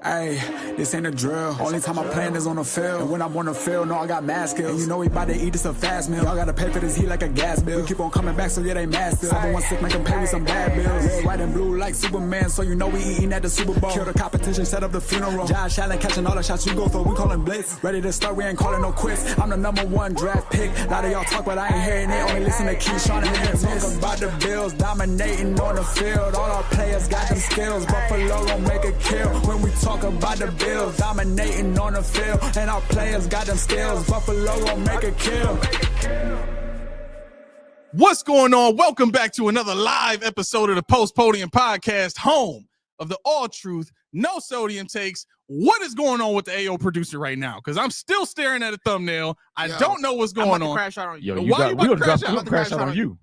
Hey, this ain't a drill. Only time I plan is on the field. And when I'm on the field, no, I got mad skills. And you know we about to eat this a fast meal. Y'all gotta pay for this heat like a gas bill. We keep on coming back, so yeah, they mad still. 716 make them pay with some bad bills. Red, white, and blue like Superman, so you know we eating at the Super Bowl. Kill the competition, set up the funeral. Josh Allen catching all the shots you go for. We callin' blitz. Ready to start, we ain't calling no quits. I'm the #1 draft pick. A lot of y'all talk, but I ain't hearing it. Only listen to Keyshawn and him. Talk about the Bills dominating on the field. All our players got them skills. Buffalo gon' make a kill when we talk about the Bills. Dominating on the field, and our players got them skills. Buffalo gon' make a kill. What's going on? Welcome back to another live episode of the Post Podium Podcast, home of the all truth, no sodium takes. What is going on with the AO producer right now? Because I'm still staring at a thumbnail. I don't know what's going on. Crash out on you. Yo, why you about to crash out? Crash out on you.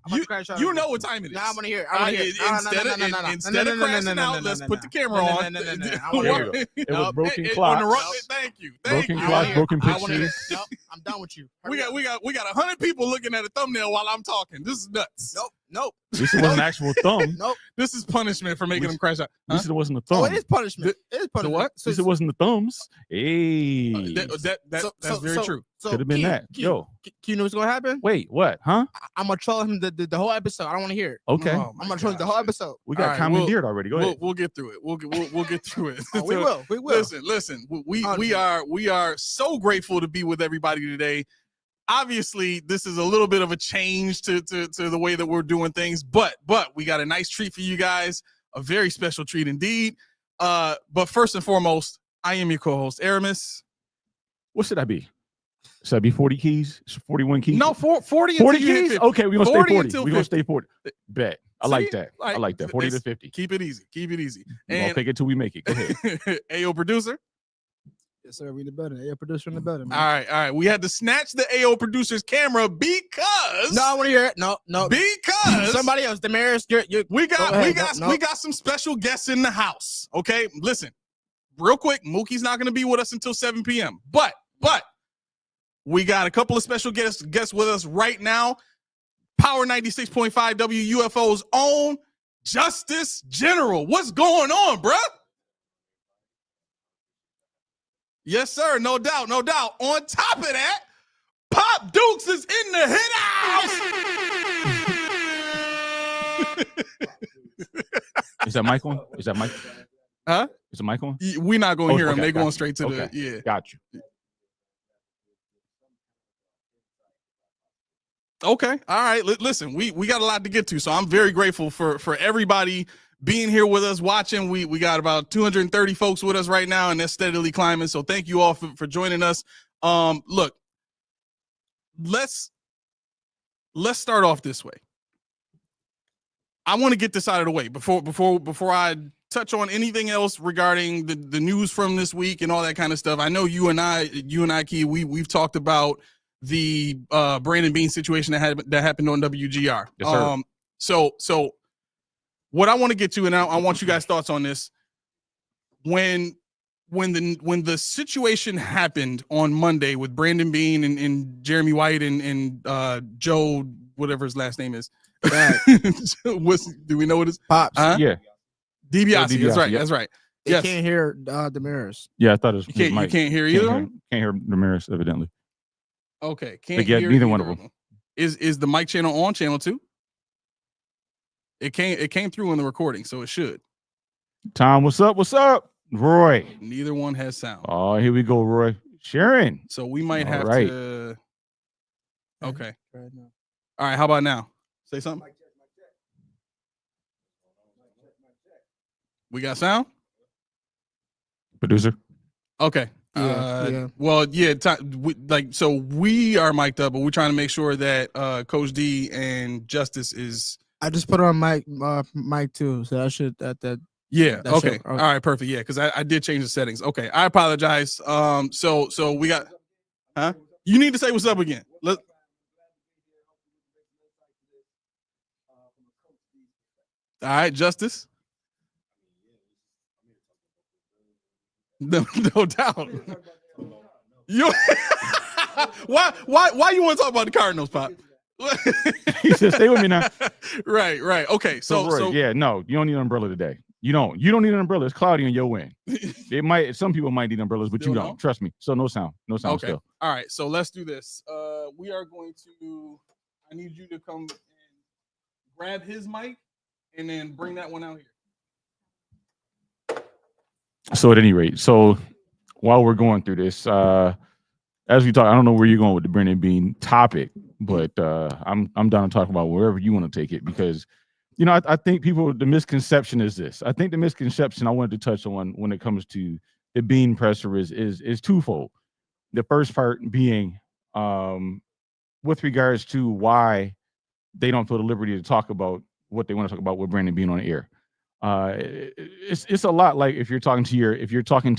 You know what time it is. Nah, I want to hear it. Instead of crashing out, let's put the camera on. It was broken clocks. Thank you. Broken clocks, broken pictures. Nope, I'm done with you. We got 100 people looking at a thumbnail while I'm talking. This is nuts. Nope. At least it wasn't an actual thumb. Nope. This is punishment for making them crash out. At least it wasn't a thumb. Oh, it is punishment. It is punishment. What? At least it wasn't the thumbs. Hey. That's very true. So Could have been that. Yo. You know what's going to happen? Wait, what? Huh? I'm going to troll him the whole episode. I don't want to hear it. Okay. Oh, I'm going to troll him the whole episode. We got commandeered already. Go ahead. We'll get through it. We'll get through it. We will. Listen. We are so grateful to be with everybody today. Obviously, this is a little bit of a change to the way that we're doing things, but we got a nice treat for you guys, a very special treat indeed. But first and foremost, I am your co-host, Aramis. What should I be? Should I be 40 keys? 41 keys? No, 40 keys? Okay, we're going to stay 40. We're going to stay 40. Bet. I like that. Like, I like that. 40 to 50. Keep it easy. And I'll take it till we make it. Go ahead. AO producer. Yes, sir. We the better. AO producer in the better, man. All right. We had to snatch the AO producer's camera because no, I want to hear it. No. Because somebody else, Damaris, we got some special guests in the house. Okay, listen, real quick. Mookie's not going to be with us until 7 p.m. But we got a couple of special guests with us right now. Power 96.5 WUFO's own Justice General. What's going on, bruh? Yes, sir. No doubt. On top of that, Pop Dukes is in the hit house. Is that mic on? Huh? Is the mic on? We're not going to hear them. Okay, They're going straight to the, yeah. Got you. Okay. All right. Listen, we got a lot to get to, so I'm very grateful for everybody being here with us, watching. We got about 230 folks with us right now, and they're steadily climbing. So thank you all for joining us. Look, let's start off this way. I want to get this out of the way before I touch on anything else regarding the news from this week and all that kind of stuff. I know you and I, Key, we've talked about the Brandon Beane situation that happened on WGR. Yes, sir. So what I want to get to, and I want you guys' thoughts on this. When the situation happened on Monday with Brandon Beane and Jeremy White and Joe, whatever his last name is, do we know what his Pops? Yeah, DiBiase. That's right. Yep. That's right. You can't hear Damaris. Yeah, I thought it was. You can't hear either. Can't hear Damaris, evidently. Okay, can't hear neither one of them. Is the mic channel on channel 2? It came through in the recording, so it should. Tom, what's up? Roy. Neither one has sound. Oh, here we go, Roy. Sharon. So we might have right. to. Okay. All right. How about now? Say something. We got sound? Producer. Okay. Yeah. Well, yeah. So we are mic'd up, but we're trying to make sure that Coach D and Justice is. I just put on mic too, so I should that. Yeah. That Okay. All right. Perfect. Yeah, because I did change the settings. Okay. I apologize. So we got. Huh? You need to say what's up again. All right, Justice. No doubt. You why you want to talk about the Cardinals, Pop? He said, "Stay with me now." Right. Okay. So yeah, no, you don't need an umbrella today. You don't need an umbrella. It's cloudy on your wind. Some people might need umbrellas, but you don't. Trust me. So no sound. Okay. Still. All right. So let's do this. We are going to. I need you to come and grab his mic, and then bring that one out here. So at any rate, while we're going through this, as we talk, I don't know where you're going with the Brandon Beane topic, but I'm down to talk about wherever you want to take it, because I think the misconception is this. I think the misconception I wanted to touch on when it comes to the Beane presser is twofold. The first part being with regards to why they don't feel the liberty to talk about what they want to talk about with Brandon Beane on the air. It's a lot like if you're talking to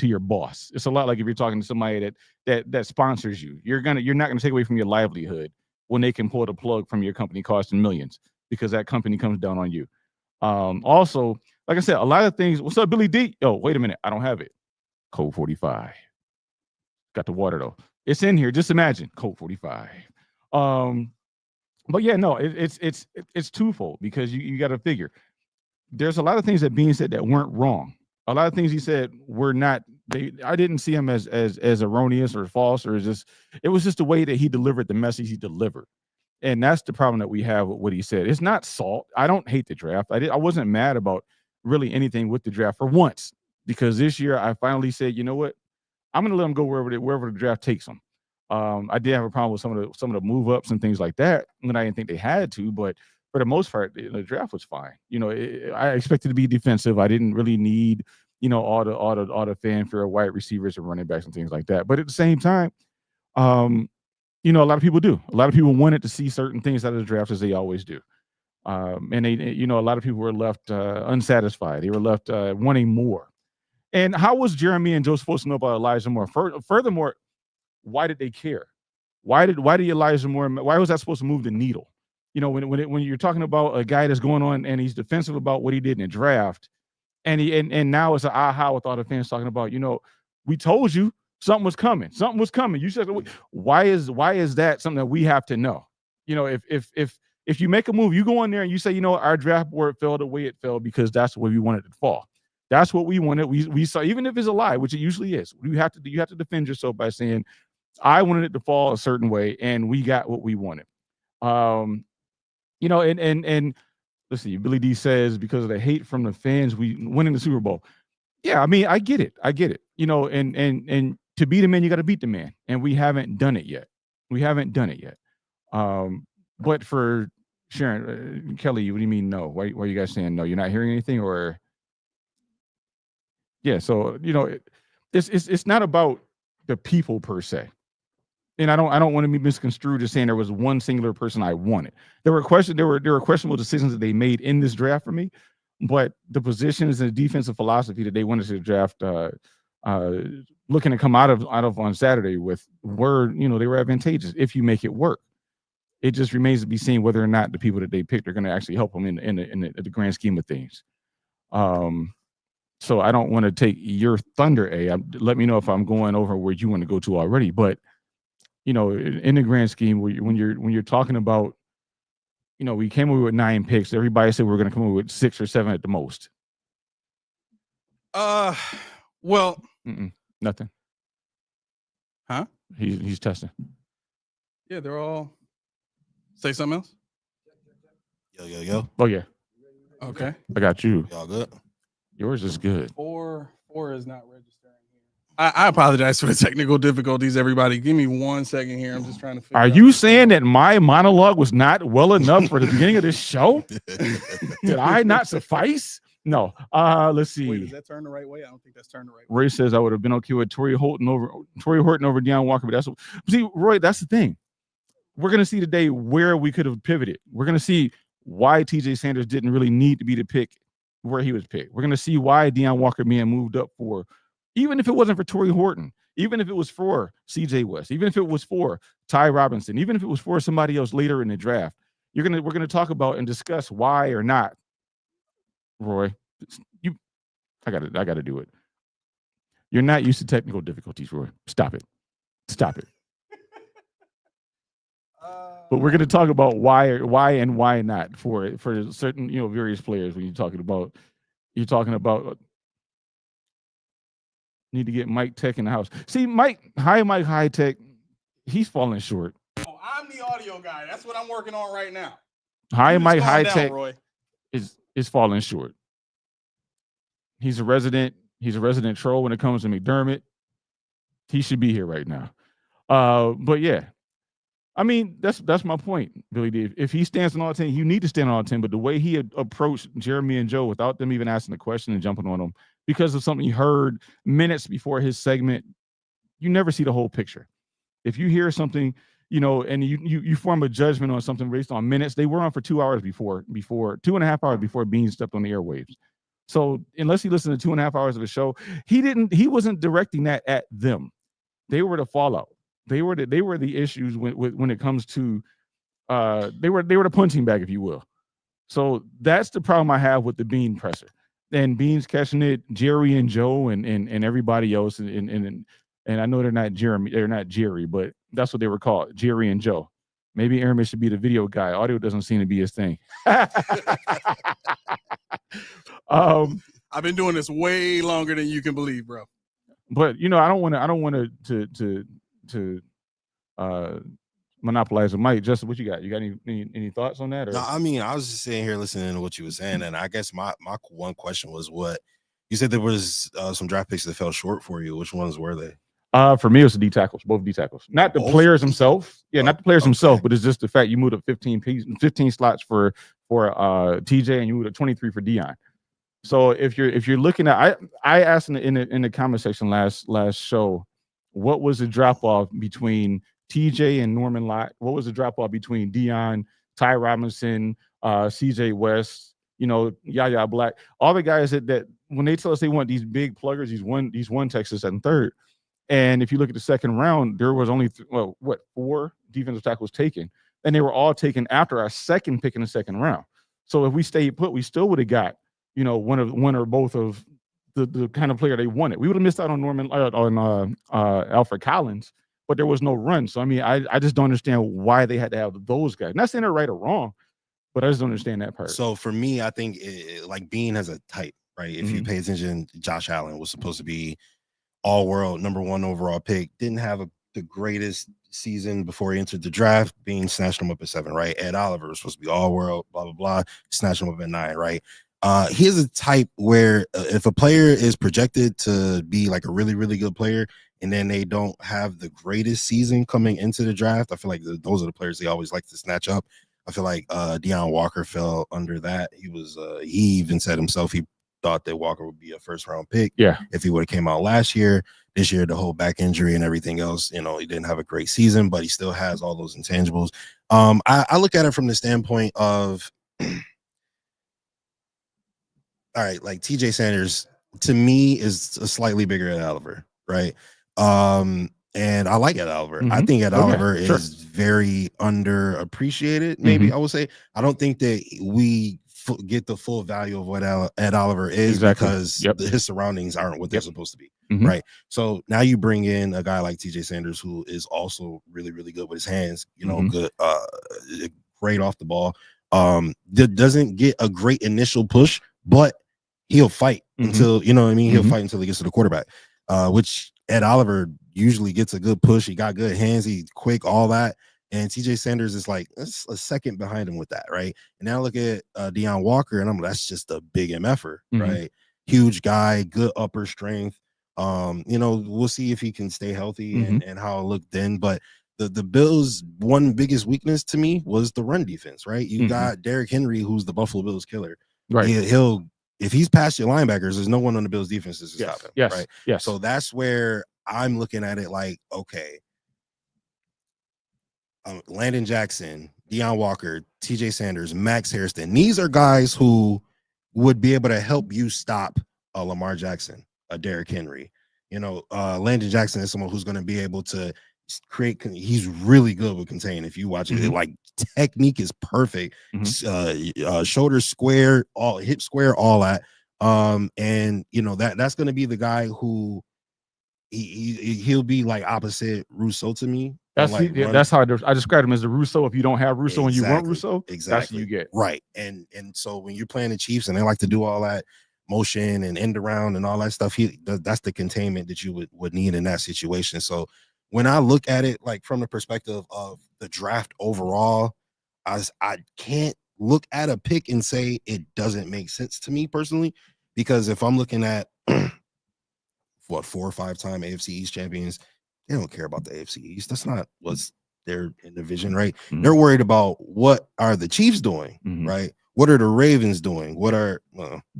your boss. It's a lot like if you're talking to somebody that sponsors you. You're not gonna take away from your livelihood when they can pull the plug from your company costing millions, because that company comes down on you. Also, like I said, a lot of things. What's up, Billy D? Oh, wait a minute, I don't have it. Code 45. Got the water though. It's in here. Just imagine code 45. But yeah, no, it's twofold, because you got to figure. There's a lot of things that Beane said that weren't wrong. A lot of things he said were not. I didn't see him as erroneous or false, or it was just the way that he delivered the message he delivered, and that's the problem that we have with what he said. It's not salt. I don't hate the draft. I wasn't mad about really anything with the draft for once, because this year I finally said, you know what, I'm going to let them go wherever the draft takes them. I did have a problem with some of the move ups and things like that, and I didn't think they had to, but for the most part, the draft was fine. I expected to be defensive. I didn't really need, all the fanfare of wide receivers and running backs and things like that. But at the same time, a lot of people do. A lot of people wanted to see certain things out of the draft, as they always do. And they, a lot of people were left unsatisfied. They were left wanting more. And how was Jeremy and Joe supposed to know about Elijah Moore? Furthermore, why did they care? Why did Elijah Moore? Why was that supposed to move the needle? When you're talking about a guy that's going on and he's defensive about what he did in the draft, and now it's an aha with all the fans talking about, we told you something was coming. Something was coming. You said, why is that something that we have to know? If you make a move, you go in there and you say, our draft board fell the way it fell because that's the way we wanted it to fall. That's what we wanted. We saw, even if it's a lie, which it usually is. You have to defend yourself by saying, I wanted it to fall a certain way, and we got what we wanted. And listen, Billy D says because of the hate from the fans, we winning the Super Bowl. Yeah, I mean, I get it. And to beat a man, you got to beat the man, and we haven't done it yet. But for Sharon, Kelly, what do you mean no? Why are you guys saying no? You're not hearing anything, or? Yeah, so it's not about the people per se, and I don't want to be misconstrued as saying there was one singular person I wanted. There were questionable decisions that they made in this draft for me, but the positions and the defensive philosophy that they wanted to draft, looking to come out of on Saturday with were they were advantageous if you make it work. It just remains to be seen whether or not the people that they picked are going to actually help them in the grand scheme of things. So I don't want to take your thunder, let me know if I'm going over where you want to go to already. But in the grand scheme, when you're talking about, we came away with 9 picks. Everybody said we were going to come away with 6 or 7 at the most. Well, nothing. Huh? He's testing. Yeah, they're all. Say something else. Yo. Oh yeah. Okay. I got you. Y'all good? Yours is good. 4 is not registering here. I apologize for the technical difficulties, everybody. Give me 1 second here. I'm just trying to figure out. Are you saying that my monologue was not well enough for the beginning of this show? Did I not suffice? No. Let's see. Wait, does that turn the right way? I don't think that's turned the right way. Roy says I would have been okay with Torrey Horton over Deion Walker, but Roy, that's the thing. We're gonna see today where we could have pivoted. We're gonna see why TJ Sanders didn't really need to be the pick where he was picked. We're going to see why Deion Walker being moved up for, even if it wasn't for Torrey Horton, even if it was for CJ West, even if it was for Ty Robinson, even if it was for somebody else later in the draft. We're going to talk about and discuss why or not. Roy, I got to do it. You're not used to technical difficulties, Roy. Stop it. But we're going to talk about why and why not for certain various players when you're talking about You're talking about need to get Mike Tech in the house. See, Mike High Tech, he's falling short. Oh, I'm the audio guy. That's what I'm working on right now. Mike High down, Tech Roy. is falling short. He's a resident troll when it comes to McDermott. He should be here right now. But yeah, I mean, that's my point, Billy D. If he stands on all 10, you need to stand on all 10. But the way he approached Jeremy and Joe without them even asking the question and jumping on them because of something you heard minutes before his segment, you never see the whole picture. If you hear something, and you form a judgment on something based on minutes, they were on for 2 hours before 2.5 hours before Beane stepped on the airwaves. So unless he listened to 2.5 hours of a show, he wasn't directing that at them. They were the fallout. They were the issues when it comes to they were the punching bag, if you will. So that's the problem I have with the Beane presser. And Beane's catching it, Jerry and Joe and everybody else, and I know they're not Jerry, but that's what they were called, Jerry and Joe. Maybe Aaron should be the video guy. Audio doesn't seem to be his thing. I've been doing this way longer than you can believe, bro. But I don't want to monopolize the mic. Justin, what you got? You got any thoughts on that? Or? No, I mean, I was just sitting here listening to what you were saying, and I guess my one question was, what you said there was some draft picks that fell short for you. Which ones were they? For me, it was the D tackles, both D tackles, not the players themselves. Yeah, not the players themselves, but it's just the fact you moved up 15 slots for TJ, and you moved up 23 for Dion. So if you're looking at, I asked in the comment section last show, what was the drop off between TJ and Norman Lott? What was the drop off between Dion, Ty Robinson, CJ West, Yaya Black, all the guys that when they tell us they want these big pluggers, these one Texas and third. And if you look at the second round, there was only 4 defensive tackles taken, and they were all taken after our second pick in the second round. So if we stayed put, we still would have got one or both of the kind of player they wanted. We would have missed out on Alfred Collins, but there was no run. So I mean, I just don't understand why they had to have those guys. Not saying they're right or wrong, but I just don't understand that part. So for me, I think like Beane has a type, right? If you pay attention, Josh Allen was supposed to be all-world, #1 overall pick. Didn't have the greatest season before he entered the draft. Beane snatched him up at 7, right? Ed Oliver was supposed to be all-world, blah, blah, blah. Snatched him up at 9, right? Here's a type where if a player is projected to be like a really, really good player, and then they don't have the greatest season coming into the draft, I feel like those are the players they always like to snatch up. I feel like Deion Walker fell under that. He even said himself he thought that Walker would be a first-round pick. Yeah, if he would have came out last year. This year, the whole back injury and everything else, he didn't have a great season, but he still has all those intangibles. I look at it from the standpoint of, all right, like TJ Sanders to me is a slightly bigger Ed Oliver, right? And I like Ed Oliver. I think Ed Oliver is very underappreciated. Maybe I would say I don't think that we get the full value of what Ed Oliver is because his surroundings aren't what they're supposed to be, right? So now you bring in a guy like TJ Sanders, who is also really, really good with his hands, good, great off the ball. That doesn't get a great initial push, but he'll fight until, he'll fight until he gets to the quarterback, which Ed Oliver usually gets a good push. He got good hands, he's quick, all that. And TJ Sanders is like a second behind him with that, right? And now look at Deion Walker, and that's just a big MFer, right? Huge guy, good upper strength. We'll see if he can stay healthy and how it looked then. But the Bills' one biggest weakness to me was the run defense, right? You got Derrick Henry, who's the Buffalo Bills killer. Right. He'll if he's past your linebackers, there's no one on the Bills defense to stop him. Yes. Right. Yes. So that's where I'm looking at it like, okay. Landon Jackson, Deion Walker, TJ Sanders, Max Hairston. These are guys who would be able to help you stop Lamar Jackson, Derrick Henry. Landon Jackson is someone who's going to be able to create. He's really good with contain. If you watch it, like technique is perfect. Shoulder square, all hip square, all that. And that's going to be the guy who he'll be like opposite Rousseau to me. That's how I described him as the Rousseau. If you don't have Rousseau and you want Rousseau, that's what you get. Right. And so when you're playing the Chiefs and they like to do all that motion and end around and all that stuff. That's the containment that you would need in that situation. So when I look at it like from the perspective of the draft overall, I can't look at a pick and say it doesn't make sense to me personally, because if I'm looking at 4 or 5-time AFC East champions, they don't care about the AFC East. That's not what's their in the vision, right? Mm-hmm. They're worried about what are the Chiefs doing, mm-hmm. right? What are the Ravens doing? What are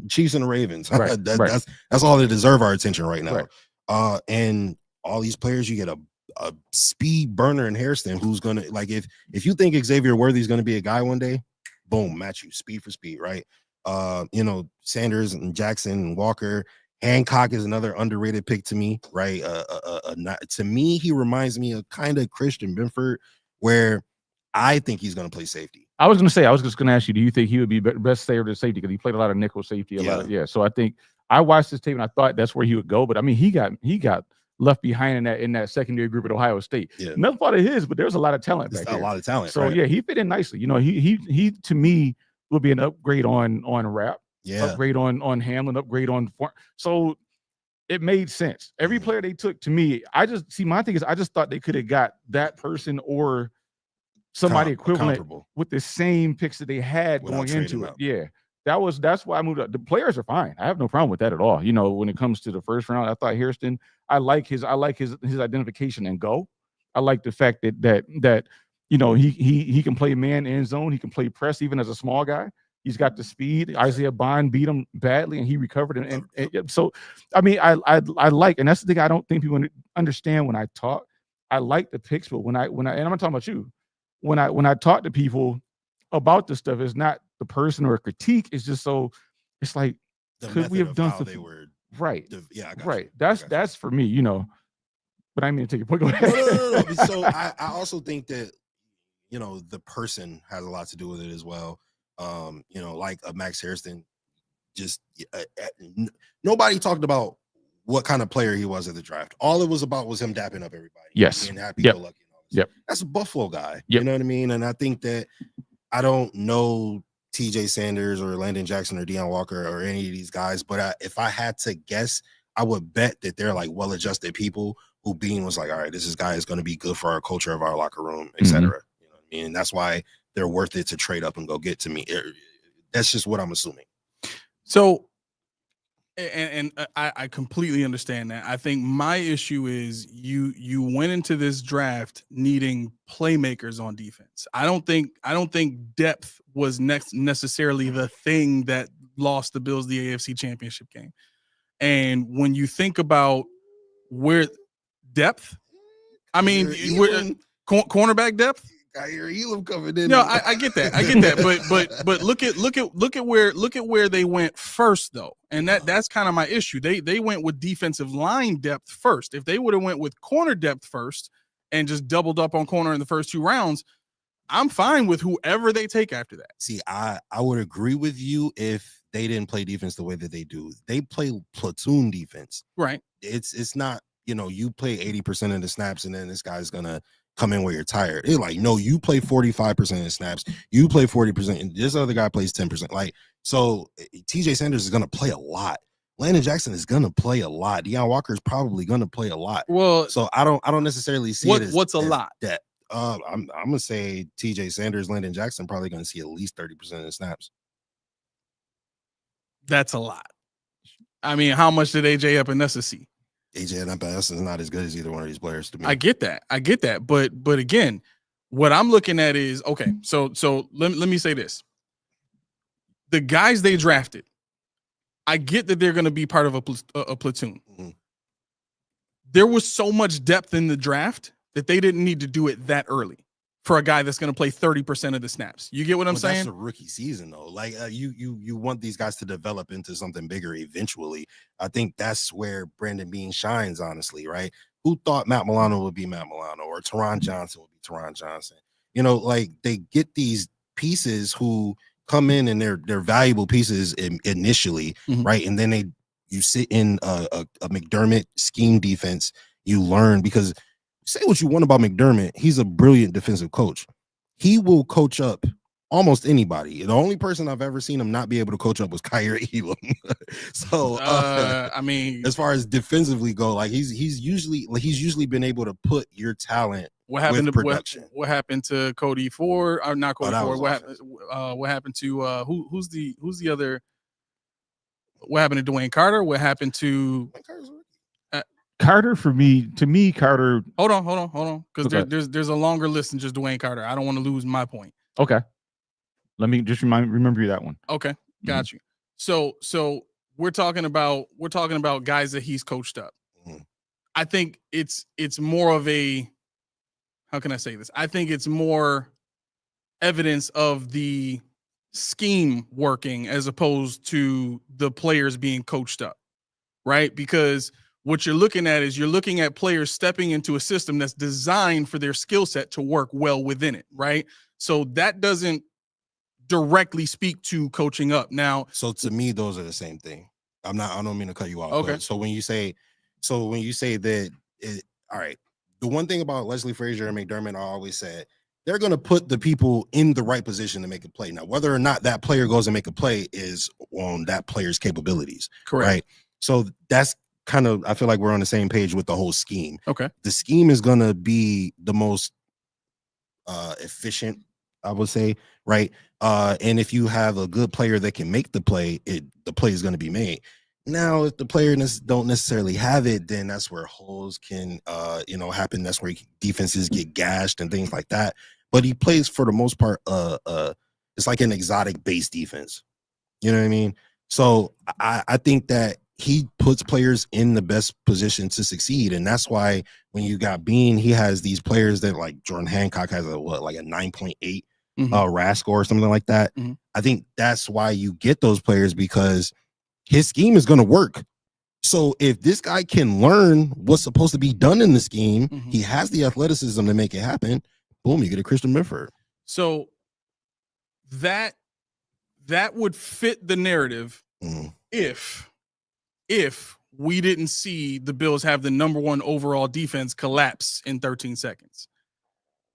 Chiefs and the Ravens? Right, that's all that deserve our attention right now. Right. And all these players, you get a speed burner in Hairston who's gonna, like, if you think Xavier Worthy is gonna be a guy one day, boom, match you speed for speed, right? Sanders and Jackson and Walker. Hancock is another underrated pick to me, right? To me, he reminds me of kind of Christian Benford, where I think he's going to play safety. I was just going to ask you, do you think he would be best saved as safety? Because he played a lot of nickel safety, So I think I watched this tape and I thought that's where he would go. But I mean, he got left behind in that secondary group at Ohio State. Yeah. Nothing part of his, but there's a lot of talent back there. A lot of talent. So right? He fit in nicely. He to me would be an upgrade on Rapp. Yeah, upgrade on Hamlin, upgrade on. So it made sense. Every player they took, to me, my thing is, I just thought they could have got that person or somebody equivalent with the same picks that they had going into it. Yeah, that's why I moved up. The players are fine. I have no problem with that at all. When it comes to the first round, I thought Hairston. I like his identification and go. I like the fact that he can play man and zone. He can play press even as a small guy. He's got the speed. Isaiah Bond beat him badly, and he recovered. And so, I mean, I like, and that's the thing I don't think people understand when I talk. I like the picks, but when I, and I'm not talking about you, when I talk to people about this stuff, it's not the person or a critique. It's just it's like, could we have done something? They were right. I got right. You. That's for me, But I mean to take your point. Go ahead. No. So I also think that the person has a lot to do with it as well. Like a Max Hairston, just nobody talked about what kind of player he was at the draft. All it was about was him dapping up everybody. Yes. Being happy, go lucky. Yep. That's a Buffalo guy. Yep. You know what I mean? And I think that I don't know TJ Sanders or Landon Jackson or Deion Walker or any of these guys, but if I had to guess, I would bet that they're like well-adjusted people who Beane was like, all right, this guy is going to be good for our culture of our locker room, etc. Mm-hmm. You know what I mean? And that's why they're worth it to trade up and go get to me. That's just what I'm assuming. So, and I completely understand that. I think my issue is you went into this draft needing playmakers on defense. I don't think depth was necessarily the thing that lost the Bills the AFC Championship game. And when you think about where depth, I mean, cornerback depth. I hear Elam coming in. No, I get that. But look at where they went first though, and that's kind of my issue. They went with defensive line depth first. If they would have went with corner depth first and just doubled up on corner in the first 2 rounds, I'm fine with whoever they take after that. See, I would agree with you if they didn't play defense the way that they do. They play platoon defense, right? It's not you play 80% of the snaps and then this guy's gonna come in where you're tired. It's like, no, you play 45% of the snaps, you play 40%, and this other guy plays 10%. Like, so TJ Sanders is gonna play a lot. Landon Jackson is gonna play a lot. Deion Walker is probably gonna play a lot. Well, so I don't necessarily see it as what's a lot. That I'm gonna say TJ Sanders, Landon Jackson probably gonna see at least 30% of the snaps. That's a lot. I mean, how much did AJ Epinesa see? AJ Epinesa is not as good as either one of these players to me. I get that. But again, what I'm looking at is, okay, so let me say this. The guys they drafted, I get that they're going to be part of a platoon. Mm-hmm. There was so much depth in the draft that they didn't need to do it that early for a guy that's going to play 30% of the snaps. You get what I'm saying? That's a rookie season though. Like you want these guys to develop into something bigger eventually. I think that's where Brandon Beane shines, honestly, right? Who thought Matt Milano would be Matt Milano or Teron Johnson would be Teron Johnson? Like they get these pieces who come in and they're valuable pieces initially, mm-hmm. right? And then you sit in a McDermott scheme defense, you learn, because say what you want about McDermott, he's a brilliant defensive coach. He will coach up almost anybody. The only person I've ever seen him not be able to coach up was Kyrie Elam. So I mean, as far as defensively go, like he's usually been able to put your talent what happened with to production. what happened to Cody Ford or not Cody Ford? What happened to who's the other? What happened to Dwayne Carter? What happened to Carter? To me, Carter. Hold on, because there's a longer list than just Dwayne Carter. I don't want to lose my point. Okay, let me just remember you that one. Okay, got you. So we're talking about guys that he's coached up. I think it's more of a, how can I say this? I think it's more evidence of the scheme working as opposed to the players being coached up, right? Because what you're looking at is you're looking at players stepping into a system that's designed for their skill set to work well within it, right? So that doesn't directly speak to coaching up. Now, so to me, those are the same thing. I don't mean to cut you off. Okay. So when you say that, all right, the one thing about Leslie Frazier and McDermott, I always said, they're going to put the people in the right position to make a play. Now, whether or not that player goes and make a play is on that player's capabilities. Correct. Right. So that's kind of, I feel like we're on the same page with the whole scheme. Okay. The scheme is going to be the most efficient, I would say. Right. And if you have a good player that can make the play, the play is going to be made. Now, if the player don't necessarily have it, then that's where holes can, happen. That's where defenses get gashed and things like that. But he plays, for the most part, it's like an exotic base defense. You know what I mean? So I think that he puts players in the best position to succeed. And that's why when you got Beane, he has these players that, like Jordan Hancock has a 9.8 RAS score or something like that. Mm-hmm. I think that's why you get those players, because his scheme is going to work. So if this guy can learn what's supposed to be done in the scheme, he has the athleticism to make it happen. Boom, you get a Christian Benford. So that would fit the narrative if we didn't see the Bills have the number one overall defense collapse in 13 seconds.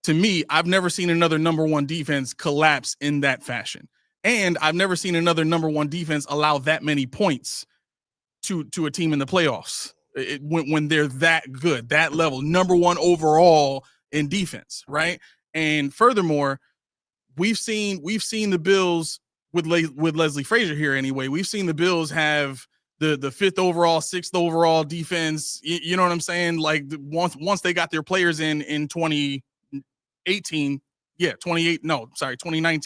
To me, I've never seen another number one defense collapse in that fashion. And I've never seen another number one defense allow that many points to a team in the playoffs when they're that good, that level, number one overall in defense, right? And furthermore, we've seen the Bills with Leslie Frazier here anyway. We've seen the Bills have the fifth overall, sixth overall defense. You know what I'm saying? Like once they got their players in 2019,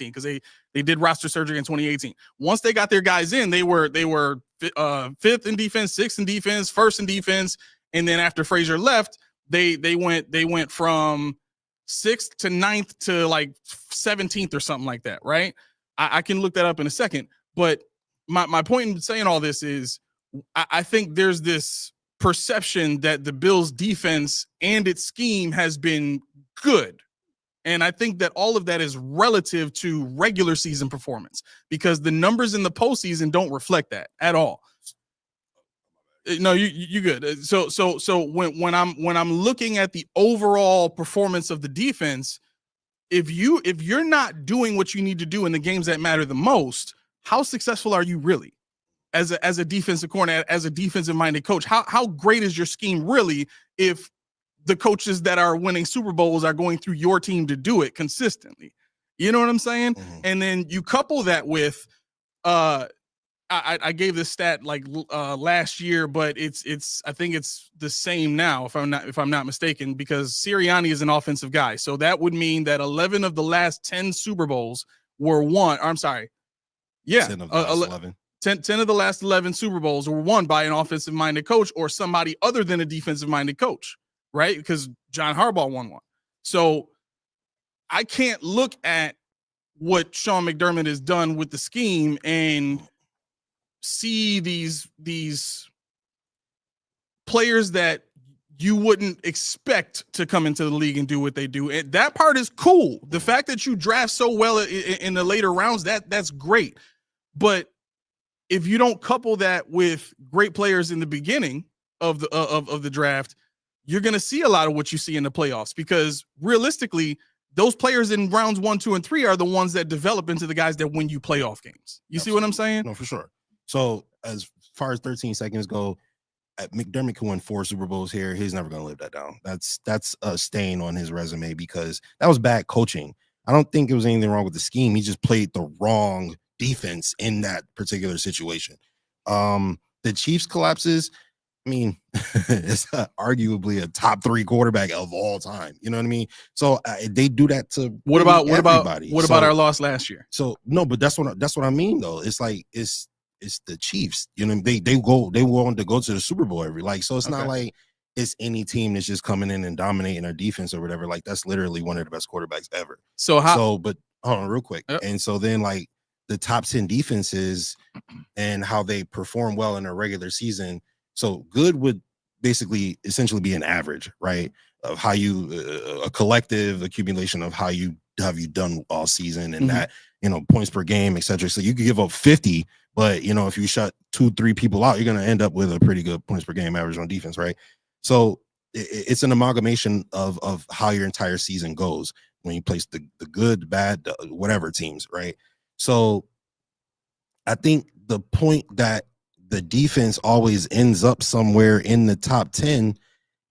because they did roster surgery in 2018. Once they got their guys in, they were fifth in defense, sixth in defense, first in defense, and then after Frazier left, they went from sixth to ninth to like 17th or something like that, right? I can look that up in a second, but my point in saying all this is I think there's this perception that the Bills' defense and its scheme has been good. And I think that all of that is relative to regular season performance, because the numbers in the postseason don't reflect that at all. No, you good. So when I'm looking at the overall performance of the defense, if you're not doing what you need to do in the games that matter the most, how successful are you really as a defensive coordinator, as a defensive minded coach? How great is your scheme really if the coaches that are winning Super Bowls are going through your team to do it consistently? You know what I'm saying? And then you couple that with, I gave this stat like last year, but I think it's the same now if I'm not mistaken, because Sirianni is an offensive guy. So that would mean that 11 of the last 10 Super Bowls were won. I'm sorry. Yeah. 10 of the last 11. 10 of the last 11 Super Bowls were won by an offensive minded coach or somebody other than a defensive minded coach. Right? Because John Harbaugh won one. So I can't look at what Sean McDermott has done with the scheme and see these players that you wouldn't expect to come into the league and do what they do. And that part is cool. The fact that you draft so well in the later rounds, that's great. But if you don't couple that with great players in the beginning of the draft, you're going to see a lot of what you see in the playoffs, because realistically, those players in rounds 1, 2, and 3 are the ones that develop into the guys that win you playoff games. You see what I'm saying? No, for sure. So as far as 13 seconds go, McDermott can win 4 Super Bowls here. He's never going to live that down. That's a stain on his resume because that was bad coaching. I don't think it was anything wrong with the scheme. He just played the wrong defense in that particular situation. The Chiefs collapses. I mean, it's arguably a top 3 quarterback of all time. You know what I mean? So they do that to what about our loss last year? So no, but that's what I mean though. It's like it's the Chiefs. You know, they want to go to the Super Bowl so it's not like it's any team that's just coming in and dominating our defense or whatever. Like that's literally one of the best quarterbacks ever. But hold on real quick. Yep. And so then like the top 10 defenses and how they perform well in a regular season. So good would essentially be an average, right? Of how you a collective accumulation of how you have you done all season and that, points per game, etc. So you could give up 50, but if you shut 2-3 people out, you're going to end up with a pretty good points per game average on defense, right? So it's an amalgamation of how your entire season goes when you place the good, bad, whatever teams, right? So I think the point that the defense always ends up somewhere in the top 10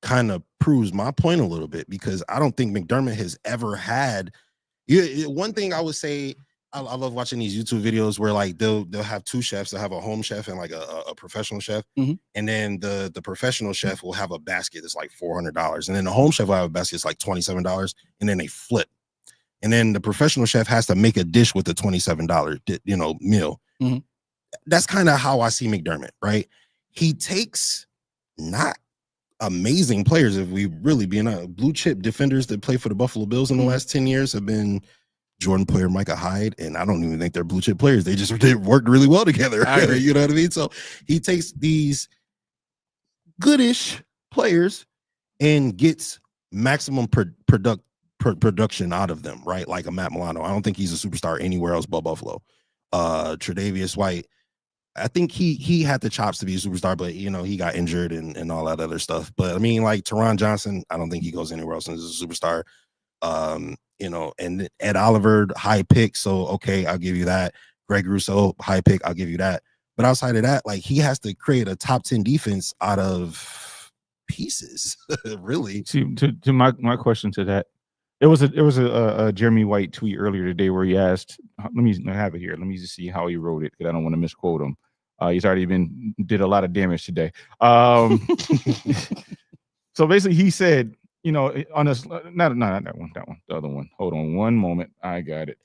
kind of proves my point a little bit, because I don't think McDermott has ever had. One thing I would say, I love watching these YouTube videos where like they'll have 2 chefs. They'll have a home chef and like a professional chef, and then the professional chef will have a basket that's like $400, and then the home chef will have a basket that's like $27, and then they flip, and then the professional chef has to make a dish with the $27 meal. That's kind of how I see McDermott, right? He takes not amazing players. If we really being a blue chip defenders that play for the Buffalo Bills in the last 10 years have been Jordan Poyer, Micah Hyde, and I don't even think they're blue chip players. They worked really well together. You know what I mean? So he takes these goodish players and gets maximum production out of them, right? Like a Matt Milano. I don't think he's a superstar anywhere else but Buffalo. Tre'Davious White, I think he had the chops to be a superstar, but he got injured and all that other stuff. But I mean, like Teron Johnson, I don't think he goes anywhere else as a superstar. And Ed Oliver, high pick, so okay, I'll give you that. Greg Rousseau, high pick, I'll give you that. But outside of that, like he has to create a top 10 defense out of pieces, really. See, to my question to that, it was a Jeremy White tweet earlier today where he asked, let me have it here. Let me just see how he wrote it, because I don't want to misquote him. He's already did a lot of damage today. So basically he said, on this, not that one, the other one. Hold on one moment. I got it.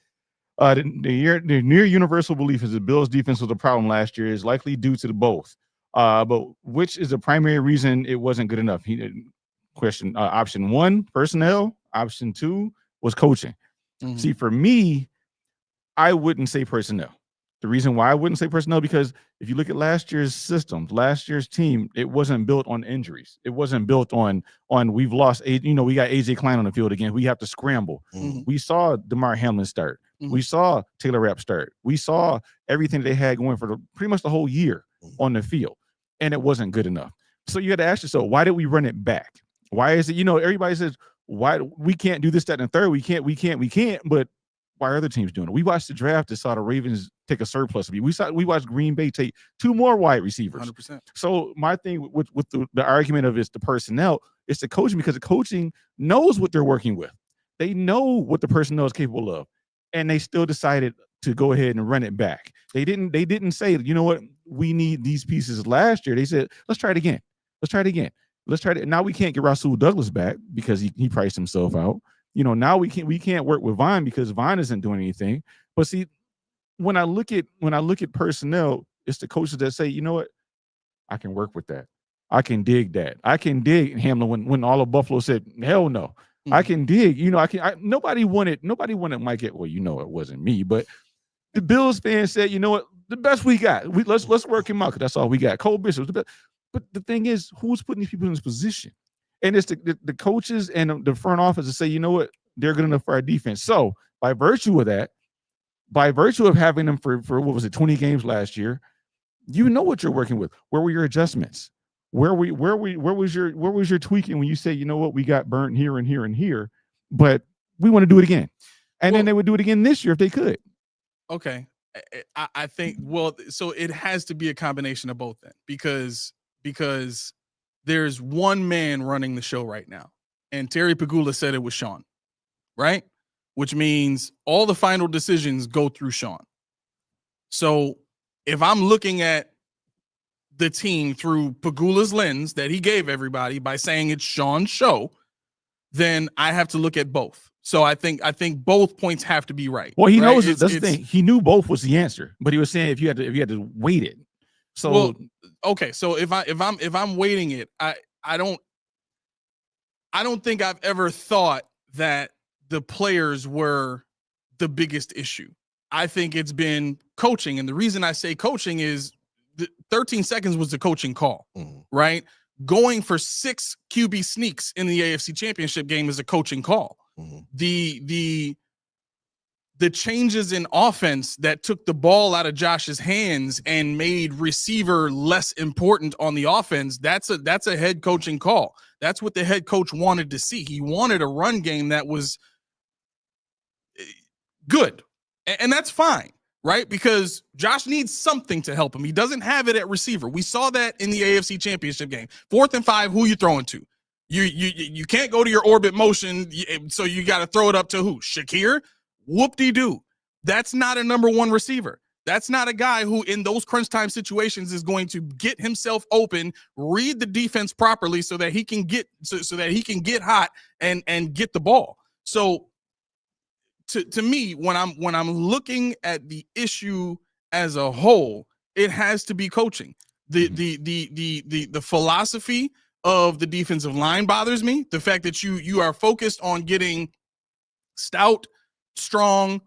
The near universal belief is the Bills defense was a problem last year is likely due to the both. But which is the primary reason it wasn't good enough? He didn't question option 1, personnel. Option 2 was coaching. See, for me, I wouldn't say personnel. The reason why I wouldn't say personnel, because if you look at last year's system, last year's team, it wasn't built on injuries. It wasn't built on we've lost, we got AJ Klein on the field again. We have to scramble. We saw DeMar Hamlin start. We saw Taylor Rapp start. We saw everything they had going for pretty much the whole year on the field, and it wasn't good enough. So you got to ask yourself, why did we run it back? Why is it, everybody says, why we can't do this, that, and the third? We can't. But why are other teams doing it? We watched the draft and saw the Ravens take a surplus of you. We watched Green Bay take 2 more wide receivers. 100%. So my thing with the argument of it's the personnel, it's the coaching, because the coaching knows what they're working with. They know what the personnel is capable of, and they still decided to go ahead and run it back. They didn't say, what, we need these pieces last year. They said, let's try it again. Now we can't get Rasul Douglas back because he priced himself out. Now we can't work with Vine because Vine isn't doing anything. But see, when I look at personnel, it's the coaches that say, what, I can work with that. I can dig that. I can dig Hamlin when all of Buffalo said, hell no. I can dig. Nobody wanted Mike. Well, it wasn't me, but the Bills fans said, what, the best we got. Let's work him out, because that's all we got. Cole Bishop's the best. But the thing is, who's putting these people in this position? And it's the coaches and the front office to say, what, they're good enough for our defense. So by virtue of that, by virtue of having them for what was it, 20 games last year, what you're working with. Where were your adjustments? Where was your tweaking when you say, what, we got burnt here and here and here, but we want to do it again. And then they would do it again this year if they could. Okay. I think, well, so it has to be a combination of both then, because there's one man running the show right now. And Terry Pegula said it was Sean, right? Which means all the final decisions go through Sean. So if I'm looking at the team through Pegula's lens that he gave everybody by saying it's Sean's show, then I have to look at both. So I think both points have to be right. Well, he right? knows that's the thing. He knew both was the answer, but he was saying if you had to wait it. So well, okay. So if I'm waiting it, I don't think I've ever thought that the players were the biggest issue. I think it's been coaching, and the reason I say coaching is 13 seconds was the coaching call, right? Going for 6 QB sneaks in the AFC Championship game is a coaching call. The changes in offense that took the ball out of Josh's hands and made receiver less important on the offense, that's a head coaching call. That's what the head coach wanted to see. He wanted a run game that was good, and that's fine, right? Because Josh needs something to help him. He doesn't have it at receiver. We saw that in the AFC Championship game. 4th and 5, who you throwing to? You can't go to your orbit motion, so you got to throw it up to who? Shakir? Whoop-de-doo. That's not a number 1 receiver. That's not a guy who in those crunch time situations is going to get himself open, read the defense properly so that he can get so that he can get hot and get the ball. So to me, when I'm looking at the issue as a whole, it has to be coaching. The philosophy of the defensive line bothers me. The fact that you are focused on getting stout, strong,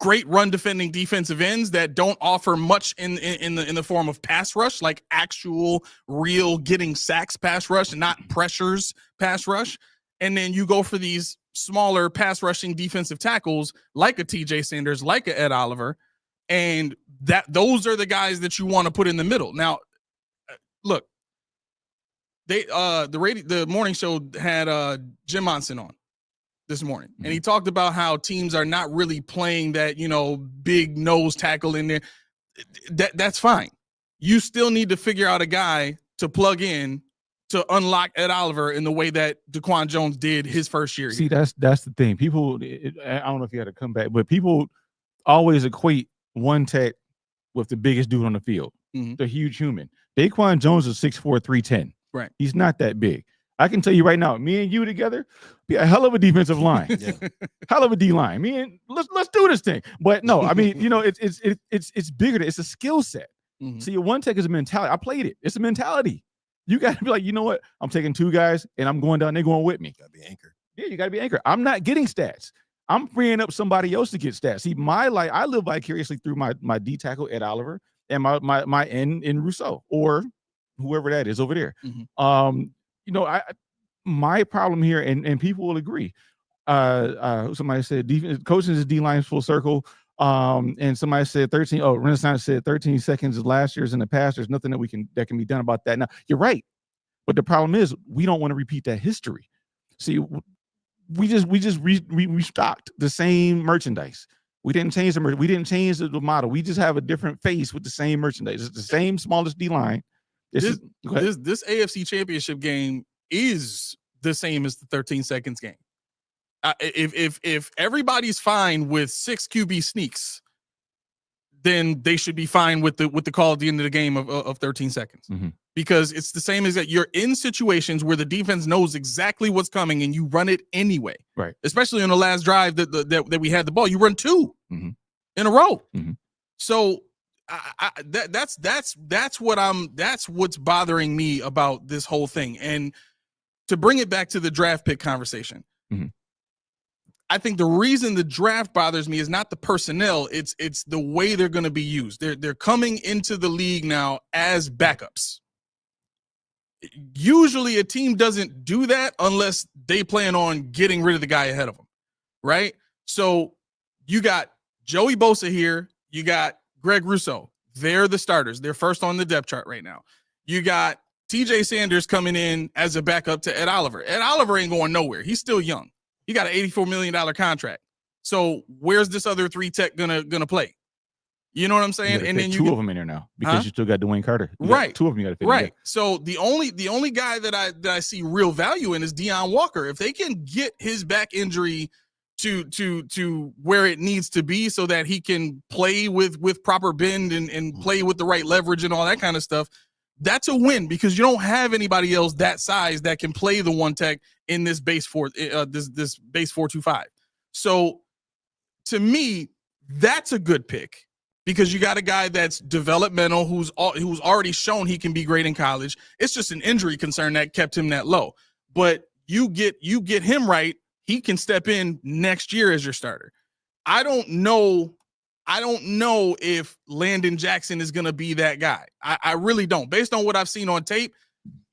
great run defending defensive ends that don't offer much in the form of pass rush, like actual real getting sacks pass rush and not pressures pass rush. And then you go for these smaller pass rushing defensive tackles like a TJ Sanders, like a Ed Oliver, and those are the guys that you want to put in the middle. Now, look, the morning show had Jim Monson on this morning, and he talked about how teams are not really playing that, big nose tackle in there. That's fine. You still need to figure out a guy to plug in to unlock Ed Oliver in the way that Daquan Jones did his first year. See, that's the thing. People, I don't know if you had to come back, but people always equate one tech with the biggest dude on the field, the huge human. Daquan Jones is 6'4", 310. Right. He's not that big. I can tell you right now, me and you together be a hell of a defensive line, hell of a D line. Me and let's do this thing. But no, I mean, it's bigger. It's a skill set. See, one tech is a mentality. I played it. It's a mentality. You got to be like, you know what? I'm taking 2 guys and I'm going down. They're going with me. Got to be anchored. Yeah, you got to be anchored. I'm not getting stats. I'm freeing up somebody else to get stats. See, my life, I live vicariously through my D tackle Ed Oliver and my end in Rousseau or whoever that is over there. My problem here, and people will agree. Somebody said defense, coaching is D line full circle. And somebody said 13. Oh, Renaissance said 13 seconds is last year's in the past. There's nothing that can be done about that. Now, you're right, but the problem is we don't want to repeat that history. See, we just restocked the same merchandise. We didn't change we didn't change the model. We just have a different face with the same merchandise. It's the same smallest D line. This AFC Championship game is the same as the 13 seconds game. If everybody's fine with 6 QB sneaks, then they should be fine with the call at the end of the game of 13 seconds, because it's the same as that you're in situations where the defense knows exactly what's coming and you run it anyway. Right. Especially on the last drive that we had the ball, you run 2 in a row. So that's what's bothering me about this whole thing. And to bring it back to the draft pick conversation, I think the reason the draft bothers me is not the personnel, it's the way they're going to be used. They're coming into the league now as backups. Usually a team doesn't do that unless they plan on getting rid of the guy ahead of them, right? So you got Joey Bosa here, you got Greg Rousseau. They're the starters. They're first on the depth chart right now. You got TJ Sanders coming in as a backup to Ed Oliver. Ed Oliver ain't going nowhere. He's still young. He got an $84 million contract. So where's this other 3 tech gonna play? You know what I'm saying? And then two of them in there now because you still got Dwayne Carter. Right. 2 of them you got to fit. Right. So the only guy that I see real value in is Deion Walker. If they can get his back injury to where it needs to be so that he can play with proper bend and play with the right leverage and all that kind of stuff, that's a win because you don't have anybody else that size that can play the 1 tech in this base 4 this base 4-2-5. So to me, that's a good pick because you got a guy that's developmental who's already shown he can be great in college. It's just an injury concern that kept him that low. But you get him right, he can step in next year as your starter. I don't know if Landon Jackson is going to be that guy. I really don't. Based on what I've seen on tape,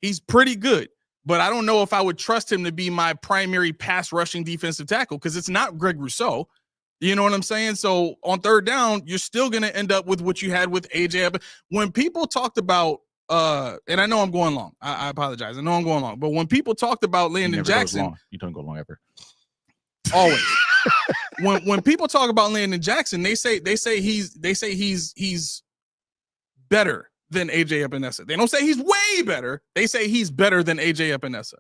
he's pretty good. But I don't know if I would trust him to be my primary pass rushing defensive tackle because it's not Greg Rousseau. You know what I'm saying? So on 3rd down, you're still going to end up with what you had with AJ. When people talked about, and I know I'm going long. I apologize. I know I'm going long. But when people talked about Landon Jackson. You don't go long ever. Always. when people talk about Landon Jackson, they say he's better than AJ Epinesa. They don't say he's way better. They say he's better than AJ Epinesa,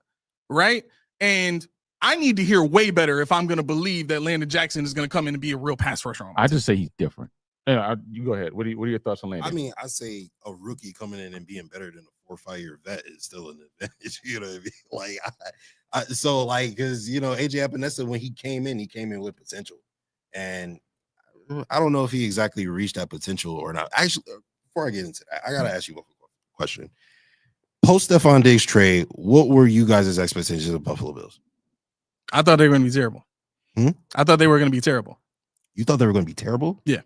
right? And I need to hear way better if I'm going to believe that Landon Jackson is going to come in and be a real pass rusher. I just say he's different. Yeah, you go ahead. What are your thoughts on Landon? I mean, I say a rookie coming in and being better than a 4 or 5 year vet is still an advantage. You know what I mean? Like, because AJ Epinesa when he came in with potential, and I don't know if he exactly reached that potential or not. Actually, before I get into that, I gotta ask you one question. Post Stephon Diggs trade, what were you guys' expectations of the Buffalo Bills? I thought they were going to be terrible. I thought they were going to be terrible. You thought they were going to be terrible? Yeah.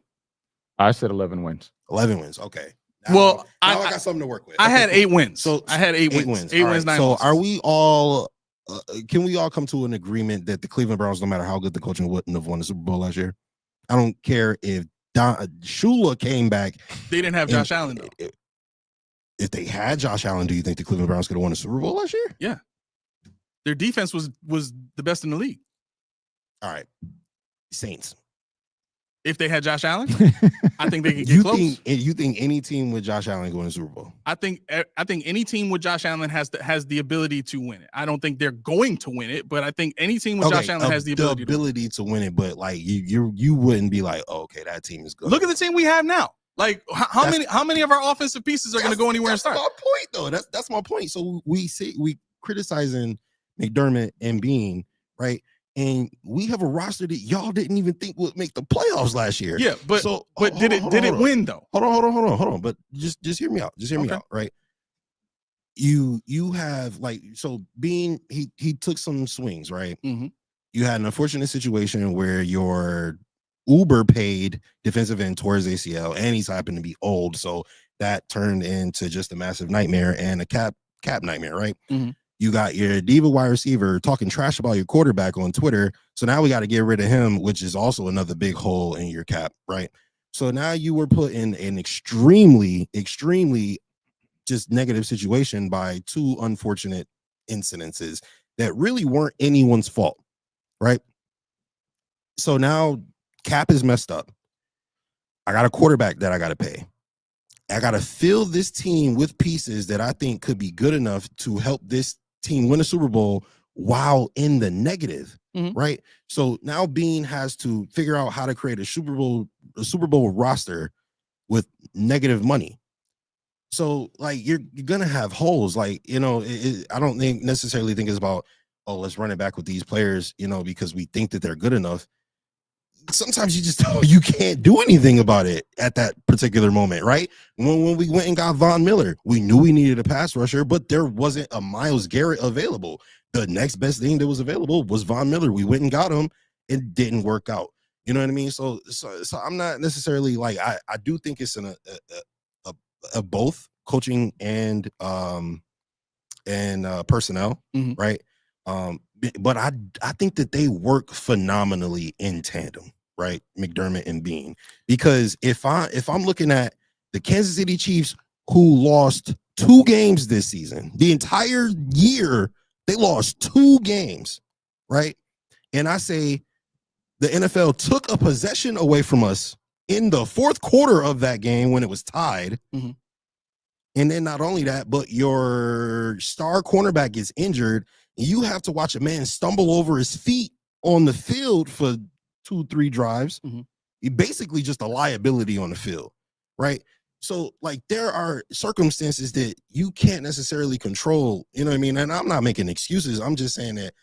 I said 11 wins. 11 wins. Okay. Now I got something to work with. I had 8 wins. So I had 8 wins. 8 wins, 9 losses. So are we all? Can we all come to an agreement that the Cleveland Browns, no matter how good the coaching, wouldn't have won the Super Bowl last year? I don't care if Shula came back. They didn't have Josh Allen though. If they had Josh Allen, do you think the Cleveland Browns could have won the Super Bowl last year? Yeah. Their defense was the best in the league. All right. Saints. If they had Josh Allen, I think they could get close. You think any team with Josh Allen going to the Super Bowl? I think any team with Josh Allen has the ability to win it. I don't think they're going to win it, but I think any team with Josh Allen has the ability to win it. But like you wouldn't be like, oh, okay, that team is good. Look at the team we have now. Like how many of our offensive pieces are going to go anywhere and start? That's my point, though. That's my point. So we criticizing McDermott and Beane, right? And we have a roster that y'all didn't even think would make the playoffs last year. Yeah, but did it win though? Hold on. But just hear me out. Me out, right? You have Beane, he took some swings, right? Mm-hmm. You had an unfortunate situation where your uber paid defensive end tore his ACL, and he's happened to be old, so that turned into just a massive nightmare and a cap nightmare, right? Mm-hmm. You got your diva wide receiver talking trash about your quarterback on Twitter. So now we got to get rid of him, which is also another big hole in your cap, right? So now you were put in an extremely, extremely just negative situation by 2 unfortunate incidences that really weren't anyone's fault, right? So now cap is messed up. I got a quarterback that I got to pay. I got to fill this team with pieces that I think could be good enough to help this team win a Super Bowl while in the negative, right? So now Beane has to figure out how to create a Super Bowl roster with negative money. So like you're gonna have holes. Like I don't necessarily think it's about let's run it back with these players, because we think that they're good enough. Sometimes you can't do anything about it at that particular moment, right? When we went and got Von Miller, we knew we needed a pass rusher, but there wasn't a Myles Garrett available. The next best thing that was available was Von Miller. We went and got him. It didn't work out. You know what I mean? So I'm not necessarily like I do think it's in a both coaching and personnel, right? But I think that they work phenomenally in tandem, right? McDermott and Beane. Because if I'm looking at the Kansas City Chiefs, who lost 2 games this season, the entire year they lost 2 games, right? and I say the NFL took a possession away from us in the fourth quarter of that game when it was tied. Mm-hmm. And then not only that, but your star cornerback gets injured, and you have to watch a man stumble over his feet on the field for 2-3 drives. Mm-hmm. You're basically just a liability on the field, right? So, like, there are circumstances that you can't necessarily control, you know what I mean? And I'm not making excuses. I'm just saying that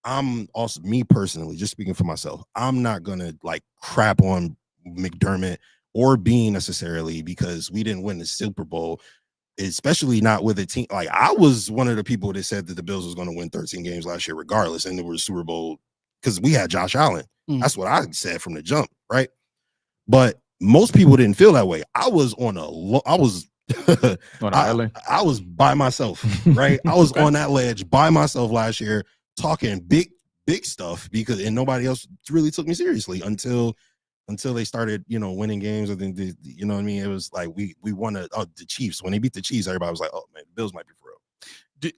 I'm also, me personally, just speaking for myself, I'm not going to, like, crap on McDermott or Beane necessarily because we didn't win the Super Bowl, especially not with a team. Like, I was one of the people that said that the Bills was going to win 13 games last year regardless, and it was Super Bowl because we had Josh Allen. That's what I said from the jump, right? But most people didn't feel that way. I was on I was I was by myself, right? I was on that ledge by myself last year talking big stuff because and nobody else really took me seriously until they started, you know, winning games. I think you know what I mean? It was like we won the Chiefs. When they beat the Chiefs, everybody was like, "Oh man, the Bills might be for real."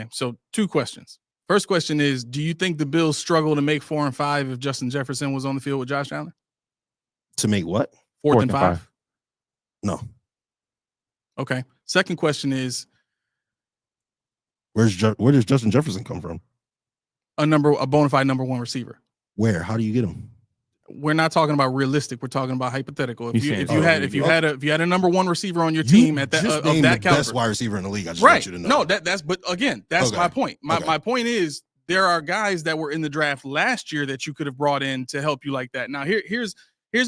So 2 questions. First question is, do you think the Bills struggle to make 4 and 5 if Justin Jefferson was on the field with Josh Allen? To make what? 4th and 5? No. Okay. Second question is, where does Justin Jefferson come from? A bona fide number 1 receiver. Where? How do you get him? We're not talking about realistic. We're talking about hypothetical. If you had a number 1 receiver on your team at that of that caliber, best wide receiver in the league. I just want you to know. No, that's my point. My point is there are guys that were in the draft last year that you could have brought in to help you like that. Now here's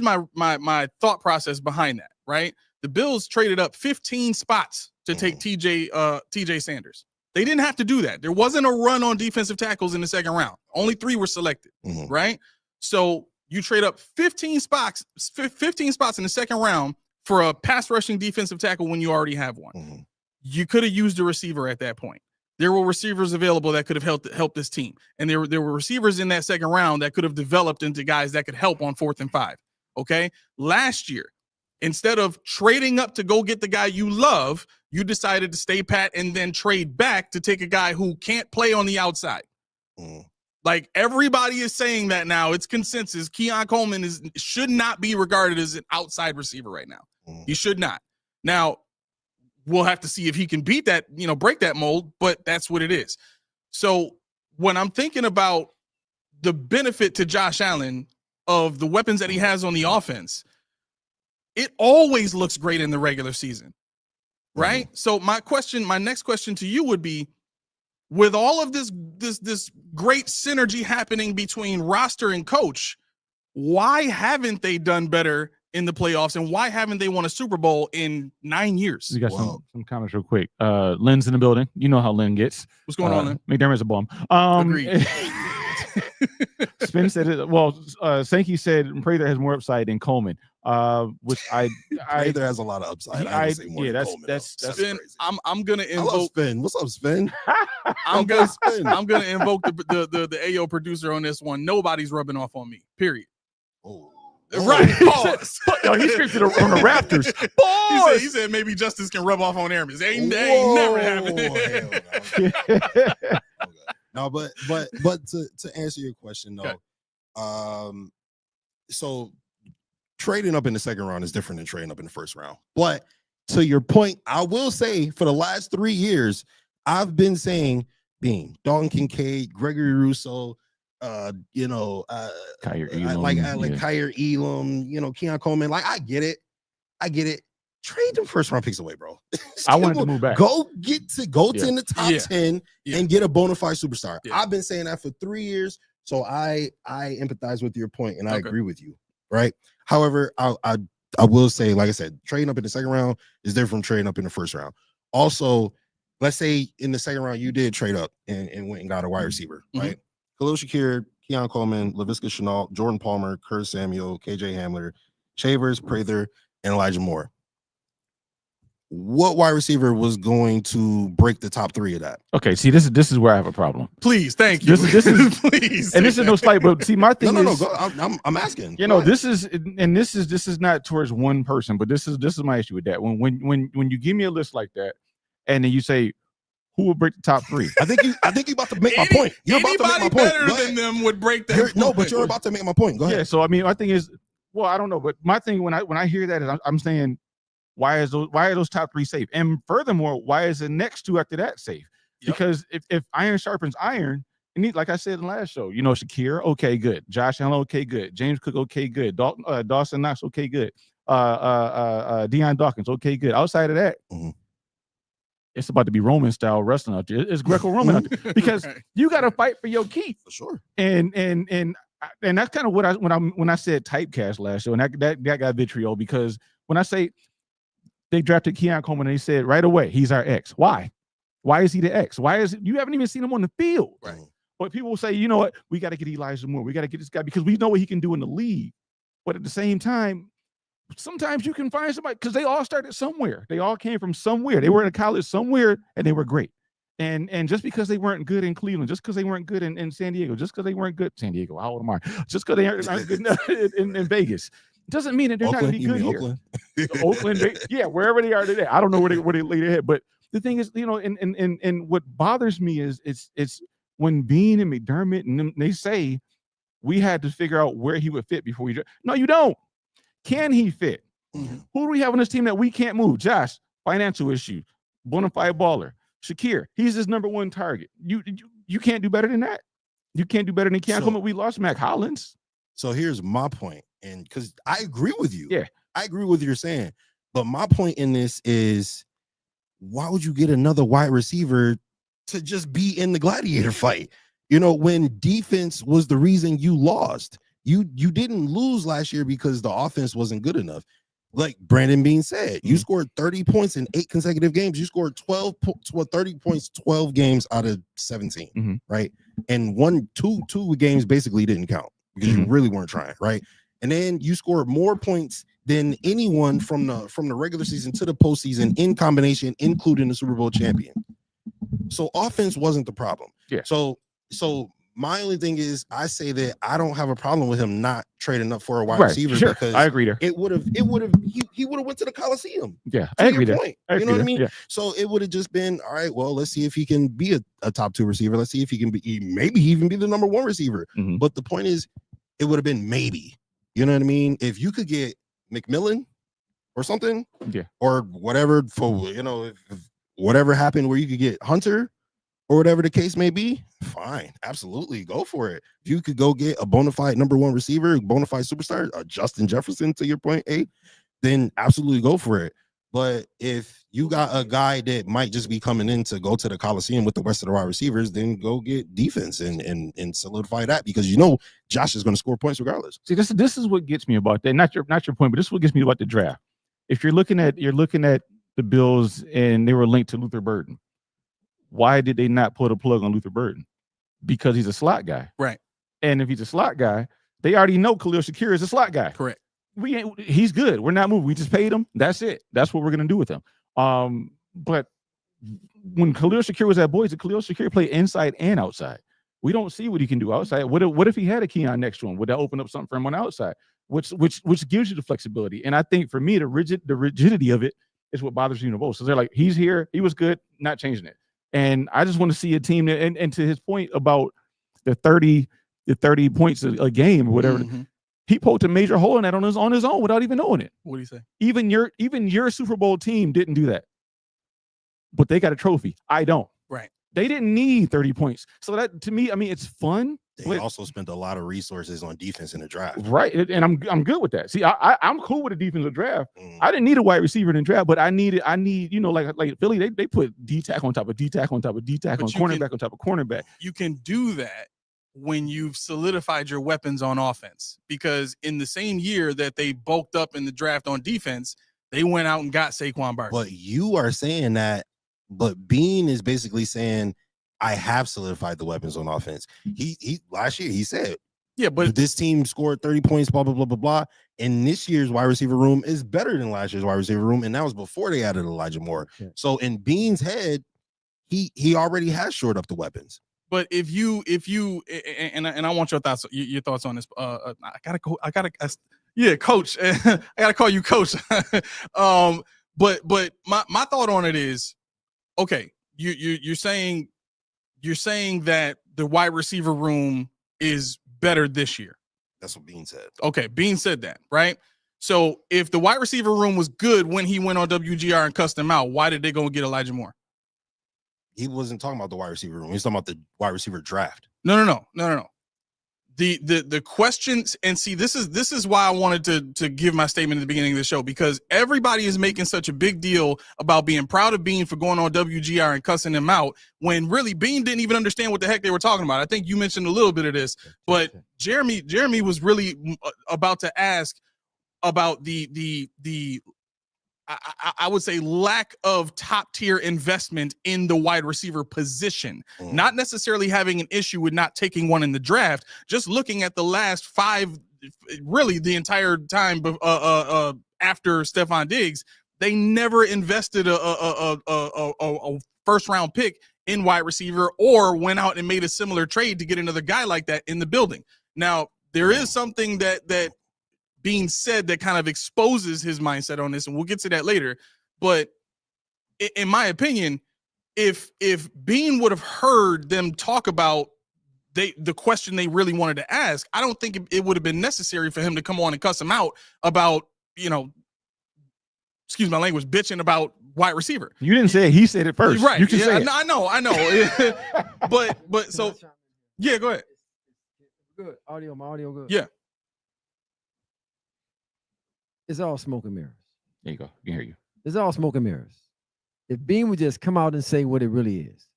my thought process behind that. Right, the Bills traded up 15 spots to take TJ Sanders. They didn't have to do that. There wasn't a run on defensive tackles in the second round. Only 3 were selected. Right, so you trade up 15 spots in the second round for a pass rushing defensive tackle when you already have one. You could have used a receiver at that point. There were receivers available that could have helped this team. And there were receivers in that second round that could have developed into guys that could help on 4th and 5. Okay. Last year, instead of trading up to go get the guy you love, you decided to stay pat and then trade back to take a guy who can't play on the outside. Like, everybody is saying that now. It's consensus. Keon Coleman should not be regarded as an outside receiver right now. He should not. Now, we'll have to see if he can beat that, break that mold, but that's what it is. So when I'm thinking about the benefit to Josh Allen of the weapons that he has on the offense, it always looks great in the regular season, right? So my next question to you would be, with all of this great synergy happening between roster and coach, why haven't they done better in the playoffs, and why haven't they won a Super Bowl in 9 years? We got some comments real quick. Lynn's in the building. You know how Lynn gets. What's going on, Lynn? McDermott's a bum. Agreed. Spin said it. Well, Sankey said Prather has more upside than Coleman. Which Prather has a lot of upside. That's Spin. I'm gonna invoke. I love Spin. What's up, Spin? I'm gonna invoke the AO producer on this one. Nobody's rubbing off on me. Period. Oh. Right. Pause. He screamed on the Raptors. He said maybe Justice can rub off on Airmen. Ain't never happened. No, but to answer your question though, so trading up in the second round is different than trading up in the first round. But to your point, I will say for the last 3 years, I've been saying Beane, Dalton Kincaid, Gregory Rousseau, Kyer Elam, like Kyer Elam, Keon Coleman. Like, I get it. Trade them first round picks away, bro. I wanted to move back. Go in the top 10 and get a bona fide superstar. I've been saying that for 3 years, so I empathize with your point and I agree with you, right? However, I will say, like I said, trading up in the second round is different from trading up in the first round. Also, let's say in the second round you did trade up and went and got a wide receiver, right? Khalil Shakir, Keon Coleman, Laviska Shenault, Jordan Palmer, Curtis Samuel, KJ Hamler, Shavers, Prather, and Elijah Moore. What wide receiver was going to break the top 3 of that? Okay, see, this is where I have a problem. Please, thank you. This is please, and this is no slight, but see, my thing is, I'm asking. This is not towards one person, but this is my issue with that. When you give me a list like that, and then you say, who will break the top 3? I think you about to make my point. You're about to make my point. Better than them would break that. No, but you're about to make my point. Go ahead. Yeah. So I mean, my thing is, well, I don't know, but my thing when I hear that is I'm saying, why are those top 3 safe? And furthermore, why is the next 2 after that safe? Yep. Because if iron sharpens iron, and like I said in the last show, Shakir, okay, good. Josh Allen, okay, good. James Cook, okay, good. Dawson Knox, okay, good. Deion Dawkins, okay, good. Outside of that, it's about to be Roman style wrestling out there. It's Greco-Roman out there because you got to fight for your keep for sure. And that's kind of what when I said typecast last show, and that got vitriol because when I say they drafted Keon Coleman and they said right away he's our X. Why? Why is he the X? Why is it you haven't even seen him on the field? Right. But people will say, you know what, we got to get Elijah Moore. We got to get this guy because we know what he can do in the league. But at the same time, sometimes you can find somebody because they all started somewhere. They all came from somewhere. They were in college somewhere and they were great. And just because they weren't good in Cleveland, just because they weren't good in San Diego, just because they weren't good San Diego, how old am I? Just because they aren't good in Vegas, doesn't mean that they're not going to be good here. Oakland, yeah, wherever they are today. I don't know where they lay their head, but the thing is, and what bothers me is it's when Beane and McDermott and them, they say we had to figure out where he would fit before we. No, you don't. Can he fit? Mm-hmm. Who do we have on this team that we can't move? Josh, financial issue, bona fide baller. Shakir, he's his number 1 target. You can't do better than that. You can't do better than Keon Coleman. We lost Mac Hollins. So here's my point, and because I agree with you. Yeah, I agree with what you're saying. But my point in this is, why would you get another wide receiver to just be in the gladiator fight? When defense was the reason you lost. You didn't lose last year because the offense wasn't good enough. Like Brandon Beane said, you scored 30 points in 8 consecutive games. You scored 30 points, 12 games out of 17, right? And two games basically didn't count because you really weren't trying, right? And then you scored more points than anyone from the regular season to the postseason in combination, including the Super Bowl champion. So offense wasn't the problem. Yeah. So my only thing is, I say that I don't have a problem with him not trading up for a wide receiver because I agree there. He would have went to the Coliseum. Yeah, I agree there. You know what I mean? Yeah. So it would have just been, all right, well, let's see if he can be a top 2 receiver. Let's see if he can be, maybe even be the number 1 receiver. But the point is, it would have been maybe. You know what I mean? If you could get McMillan or something, or whatever for if whatever happened where you could get Hunter or whatever the case may be, fine, absolutely, go for it. If you could go get a bona fide number 1 receiver, bona fide superstar, Justin Jefferson, to your point, then absolutely go for it. But if you got a guy that might just be coming in to go to the Coliseum with the rest of the wide receivers, then go get defense and solidify that, because Josh is going to score points regardless. See, this is what gets me about that. Not your point, but this is what gets me about the draft. If you're looking at the Bills and they were linked to Luther Burden, why did they not put a plug on Luther Burden? Because he's a slot guy. Right. And if he's a slot guy, they already know Khalil Shakir is a slot guy. Correct. He's good. We're not moving. We just paid him. That's it. That's what we're going to do with him. But when Khalil Shakir was at Boise, Khalil Shakir played inside and outside. We don't see what he can do outside. What if he had a Keon next to him? Would that open up something for him on the outside? Which gives you the flexibility. And I think for me, the rigidity of it is what bothers me the most. So they're like, he's here. He was good. Not changing it. And I just want to see a team that, and to his point about the 30 points a game or whatever, he poked a major hole in that on his own without even knowing it. What do you say? Even your Super Bowl team didn't do that, but they got a trophy. I don't. Right. They didn't need 30 points. So that, to me, I mean, it's fun. They also spent a lot of resources on defense in the draft. Right. And I'm good with that. See, I'm cool with the defensive draft. I didn't need a wide receiver in the draft, but I need, like Philly, they put D-tack on top of D-tack on top of D-tack on cornerback on top of cornerback. You can do that when you've solidified your weapons on offense, because in the same year that they bulked up in the draft on defense, they went out and got Saquon Barkley. But you are saying that, but Beane is basically saying, I have solidified the weapons on offense. He last year he said, yeah, but this team scored 30 points, blah, blah, blah, blah, blah. And this year's wide receiver room is better than last year's wide receiver room. And that was before they added Elijah Moore. Yeah. So in Beane's head, he already has shored up the weapons. But if you and I want your thoughts on this. Coach. I gotta call you coach. But my thought on it is, okay, you're saying that the wide receiver room is better this year. That's what Beane said. Okay, Beane said that, right? So if the wide receiver room was good when he went on WGR and cussed him out, why did they go and get Elijah Moore? He wasn't talking about the wide receiver room. He's talking about the wide receiver draft. No. The questions, and see, this is why I wanted to give my statement at the beginning of the show, because everybody is making such a big deal about being proud of Beane for going on WGR and cussing him out, when really Beane didn't even understand what the heck they were talking about. I think you mentioned a little bit of this, but Jeremy was really about to ask about the I would say lack of top tier investment in the wide receiver position, not necessarily having an issue with not taking one in the draft, just looking at the last 5, really the entire time after Stephon Diggs, they never invested a first round pick in wide receiver or went out and made a similar trade to get another guy like that in the building. Now, there is something that being said that kind of exposes his mindset on this, and we'll get to that later. But in my opinion, if Beane would have heard them talk about the question they really wanted to ask, I don't think it would have been necessary for him to come on and cuss him out about, excuse my language, bitching about wide receiver. You didn't say it. He said it first. Right. You can say it. I know. but so, yeah, go ahead. Good. My audio good. Yeah. It's all smoke and mirrors. There you go. I can hear you. It's all smoke and mirrors. If Beane would just come out and say what it really is,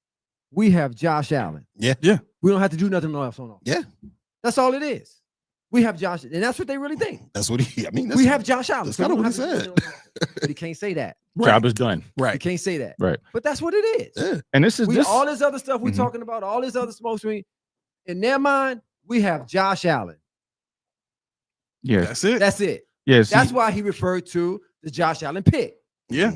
we have Josh Allen. Yeah. We don't have to do nothing else on. Yeah. That's all it is. We have Josh, and that's what they really think. That's what we have Josh Allen. That's kind of what he said. But he can't say that. Job is done. He can't say that. Right. But that's what it is. Yeah. And this is all this other stuff we're talking about, all this other smoke screen. In their mind, we have Josh Allen. Yeah. That's it. Yes. That's why he referred to the Josh Allen pick. Yeah.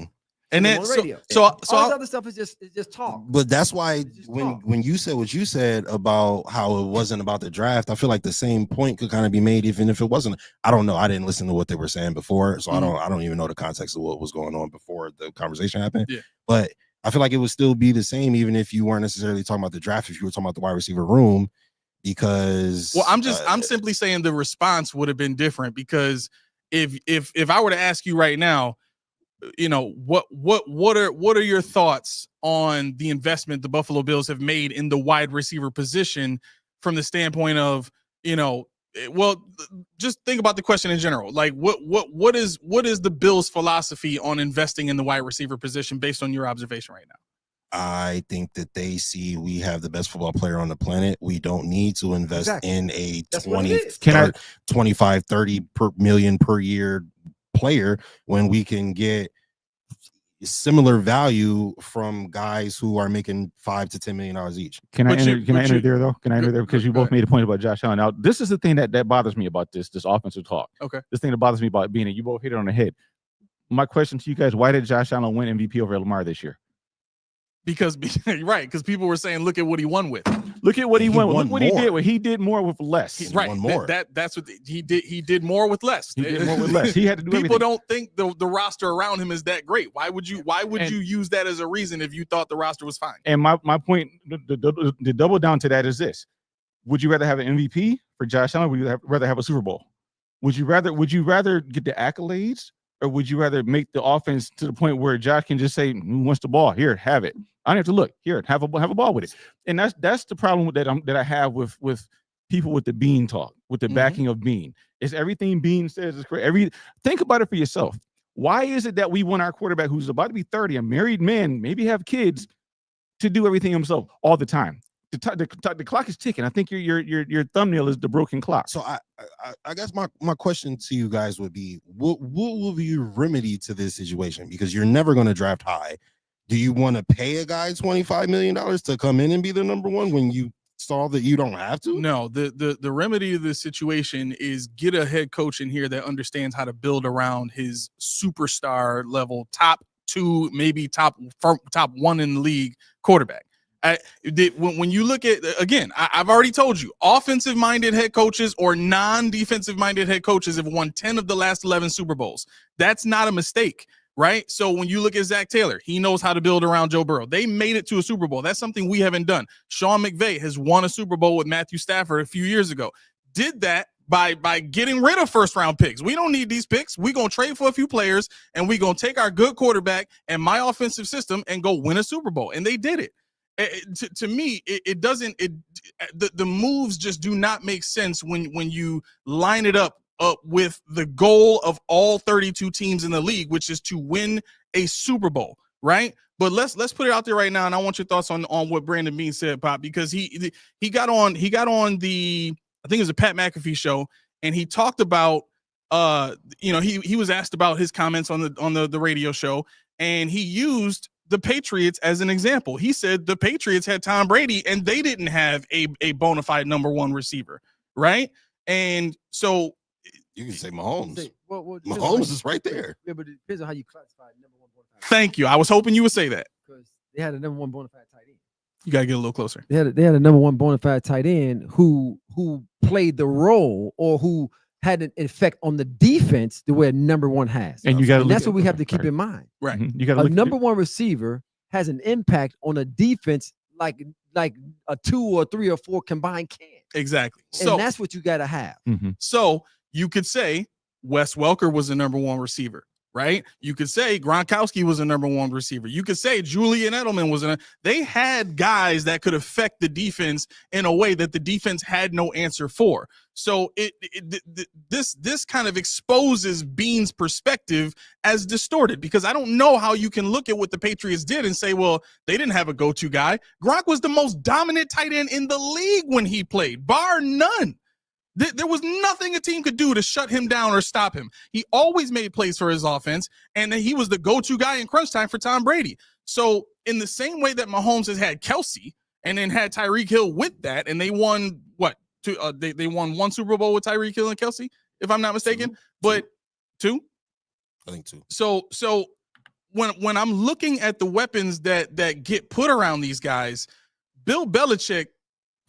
And then on the radio. so all this other stuff is just talk. But that's why when you said what you said about how it wasn't about the draft, I feel like the same point could kind of be made even if it wasn't. I don't know. I didn't listen to what they were saying before, so I don't even know the context of what was going on before the conversation happened. Yeah. But I feel like it would still be the same even if you weren't necessarily talking about the draft, if you were talking about the wide receiver room, because I'm simply saying the response would have been different, because if I were to ask you right now, what are your thoughts on the investment the Buffalo Bills have made in the wide receiver position from the standpoint of, just think about the question in general. Like what is the Bills' philosophy on investing in the wide receiver position based on your observation right now? I think that they see we have the best football player on the planet. We don't need to invest in a 25, 30 million per year player when we can get similar value from guys who are making $5 to $10 million each. Can I enter there though? Can I enter there? Because you both made a point about Josh Allen. Now, this is the thing that bothers me about this offensive talk. Okay. This thing that bothers me about Beane, you both hit it on the head. My question to you guys, why did Josh Allen win MVP over Lamar this year? Because people were saying, look at what he won with. Look at what he won with. Look what he more. did. He did more with less. He won more. That's what he did. He did more with less. He did more with less. He had to do People everything. don't think the roster around him is that great. Why would you use that as a reason if you thought the roster was fine? And my point, the double down to that is this: would you rather have an MVP for Josh Allen? Or would you rather have a Super Bowl? Would you rather get the accolades, or would you rather make the offense to the point where Josh can just say, "Who wants the ball? Here, have it. I don't have to look. Here, have a ball with it." And that's the problem that I have with people with the Beane talk, with the backing of Beane. Is everything Beane says is correct? Think about it for yourself. Why is it that we want our quarterback who's about to be 30, a married man, maybe have kids, to do everything himself all the time? The clock is ticking. I think your thumbnail is the broken clock. So I guess my question to you guys would be, what will be your remedy to this situation? Because you're never going to draft high. Do you want to pay a guy $25 million to come in and be the number one when you saw that you don't have to? No, the remedy to this situation is get a head coach in here that understands how to build around his superstar level, top 2, maybe top 1 in the league quarterback. When you look at, again, I've already told you, offensive-minded head coaches or non-defensive-minded head coaches have won 10 of the last 11 Super Bowls. That's not a mistake. right? So when you look at Zach Taylor, he knows how to build around Joe Burrow. They made it to a Super Bowl. That's something we haven't done. Sean McVay has won a Super Bowl with Matthew Stafford a few years ago. Did that by getting rid of first-round picks. We don't need these picks. We're going to trade for a few players, and we're going to take our good quarterback and my offensive system and go win a Super Bowl. And they did it. To me, it doesn't. The moves just do not make sense when you line it up with the goal of all 32 teams in the league, which is to win a Super Bowl, right? But let's put it out there right now, and I want your thoughts on what Brandon Beane said, Pop, because he got on the, I think it was a Pat McAfee show, and he talked about he was asked about his comments on the radio show, and he used the Patriots as an example. He said the Patriots had Tom Brady and they didn't have a bona fide number one receiver, right? And so you can say Mahomes. Mahomes Mahomes is right there. Yeah, but it depends on how you classify number one bona fide. Thank you. I was hoping you would say that. Because they had a number one bona fide tight end. You got to get a little closer. They had a number one bona fide tight end who played the role or who had an effect on the defense the way a number one has. And that's what we have to keep in mind. Right. You got a number one receiver has an impact on a defense like a 2 or 3 or 4 combined can. Exactly. And that's what you got to have. So you could say Wes Welker was the number one receiver, right? You could say Gronkowski was a number one receiver. You could say Julian Edelman they had guys that could affect the defense in a way that the defense had no answer for. So this kind of exposes Beane's perspective as distorted, because I don't know how you can look at what the Patriots did and say, well, they didn't have a go-to guy. Gronk was the most dominant tight end in the league when he played, bar none. There was nothing a team could do to shut him down or stop him. He always made plays for his offense, and he was the go-to guy in crunch time for Tom Brady. So in the same way that Mahomes has had Kelsey and then had Tyreek Hill with that, and they won they won 1 Super Bowl with Tyreek Hill and Kelsey, if I'm not mistaken. Two? I think 2. So when I'm looking at the weapons that get put around these guys, Bill Belichick,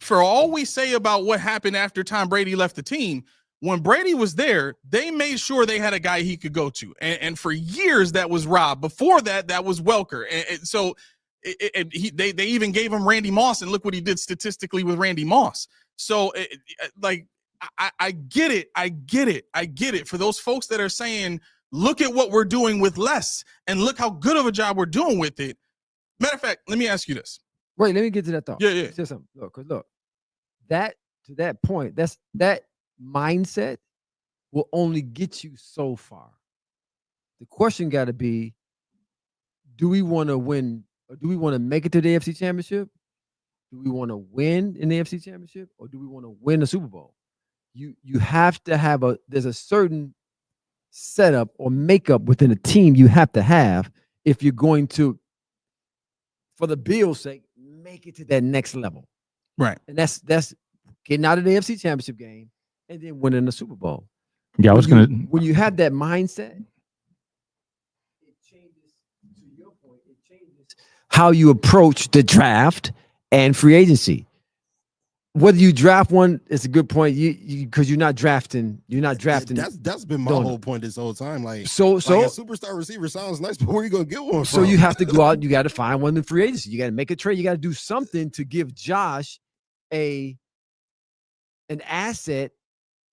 for all we say about what happened after Tom Brady left the team, when Brady was there, they made sure they had a guy he could go to. And for years, that was Rob. Before that was Welker. And so they even gave him Randy Moss, and look what he did statistically with Randy Moss. So, I get it. I get it. For those folks that are saying, look at what we're doing with less, and look how good of a job we're doing with it. Matter of fact, let me ask you this. Wait, let me get to that thought. Yeah. Say something. Look, that to that point, that mindset will only get you so far. The question got to be, do we want to win, or do we want to make it to the AFC Championship? Do we want to win in the AFC Championship, or do we want to win the Super Bowl? You have to have there's a certain setup or makeup within a team you have to have if you're going to, for the Bills' sake, make it to that next level. Right. And that's getting out of the AFC Championship game and then winning the Super Bowl. Yeah, when you have that mindset, it changes, to your point, it changes how you approach the draft and free agency. Whether you draft one, it's a good point. Because you're not drafting. That's been my whole point this whole time. So a superstar receiver sounds nice, but where are you gonna get one from? So you have to go out. You got to find one in free agency. You got to make a trade. You got to do something to give Josh an asset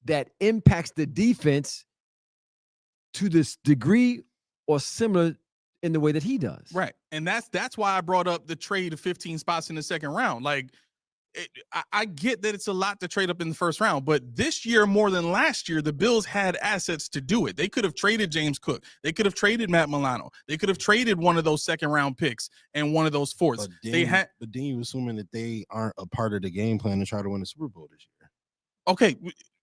that impacts the defense to this degree or similar in the way that he does. Right. And that's why I brought up the trade of 15 spots in the second round. Like, I get that it's a lot to trade up in the first round, but this year more than last year, the Bills had assets to do it. They could have traded James Cook. They could have traded Matt Milano. They could have traded one of those second round picks and one of those fourths. But then you assuming that they aren't a part of the game plan to try to win the Super Bowl this year. Okay.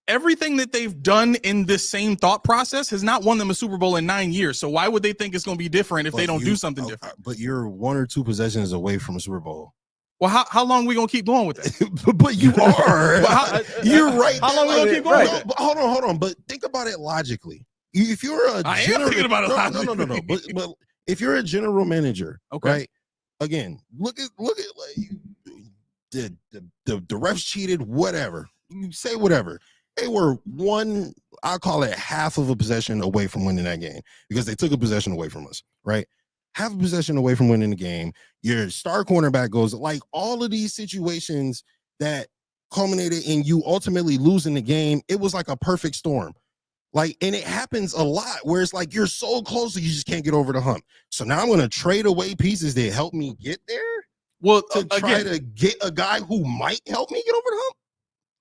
Everything that they've done in this same thought process has not won them a Super Bowl in 9 years. So why would they think it's going to be different if they don't do something different? But you're 1 or 2 possessions away from a Super Bowl. Well, how long are we going to keep going with that? But you are. You're right. How long are we going to keep going? No, but hold on. But think about it logically. If you're I am thinking about it logically. No. But if you're a general manager, okay, right? Again, look at like the refs cheated, whatever. You say whatever. They were 1 I call it half of a possession away from winning that game because they took a possession away from us, right? Half a possession away from winning the game. Your star cornerback goes, like, all of these situations that culminated in you ultimately losing the game. It was like a perfect storm. Like, and it happens a lot where it's like you're so close that you just can't get over the hump. So now I'm going to trade away pieces that help me get there. Well, to try to get a guy who might help me get over the hump.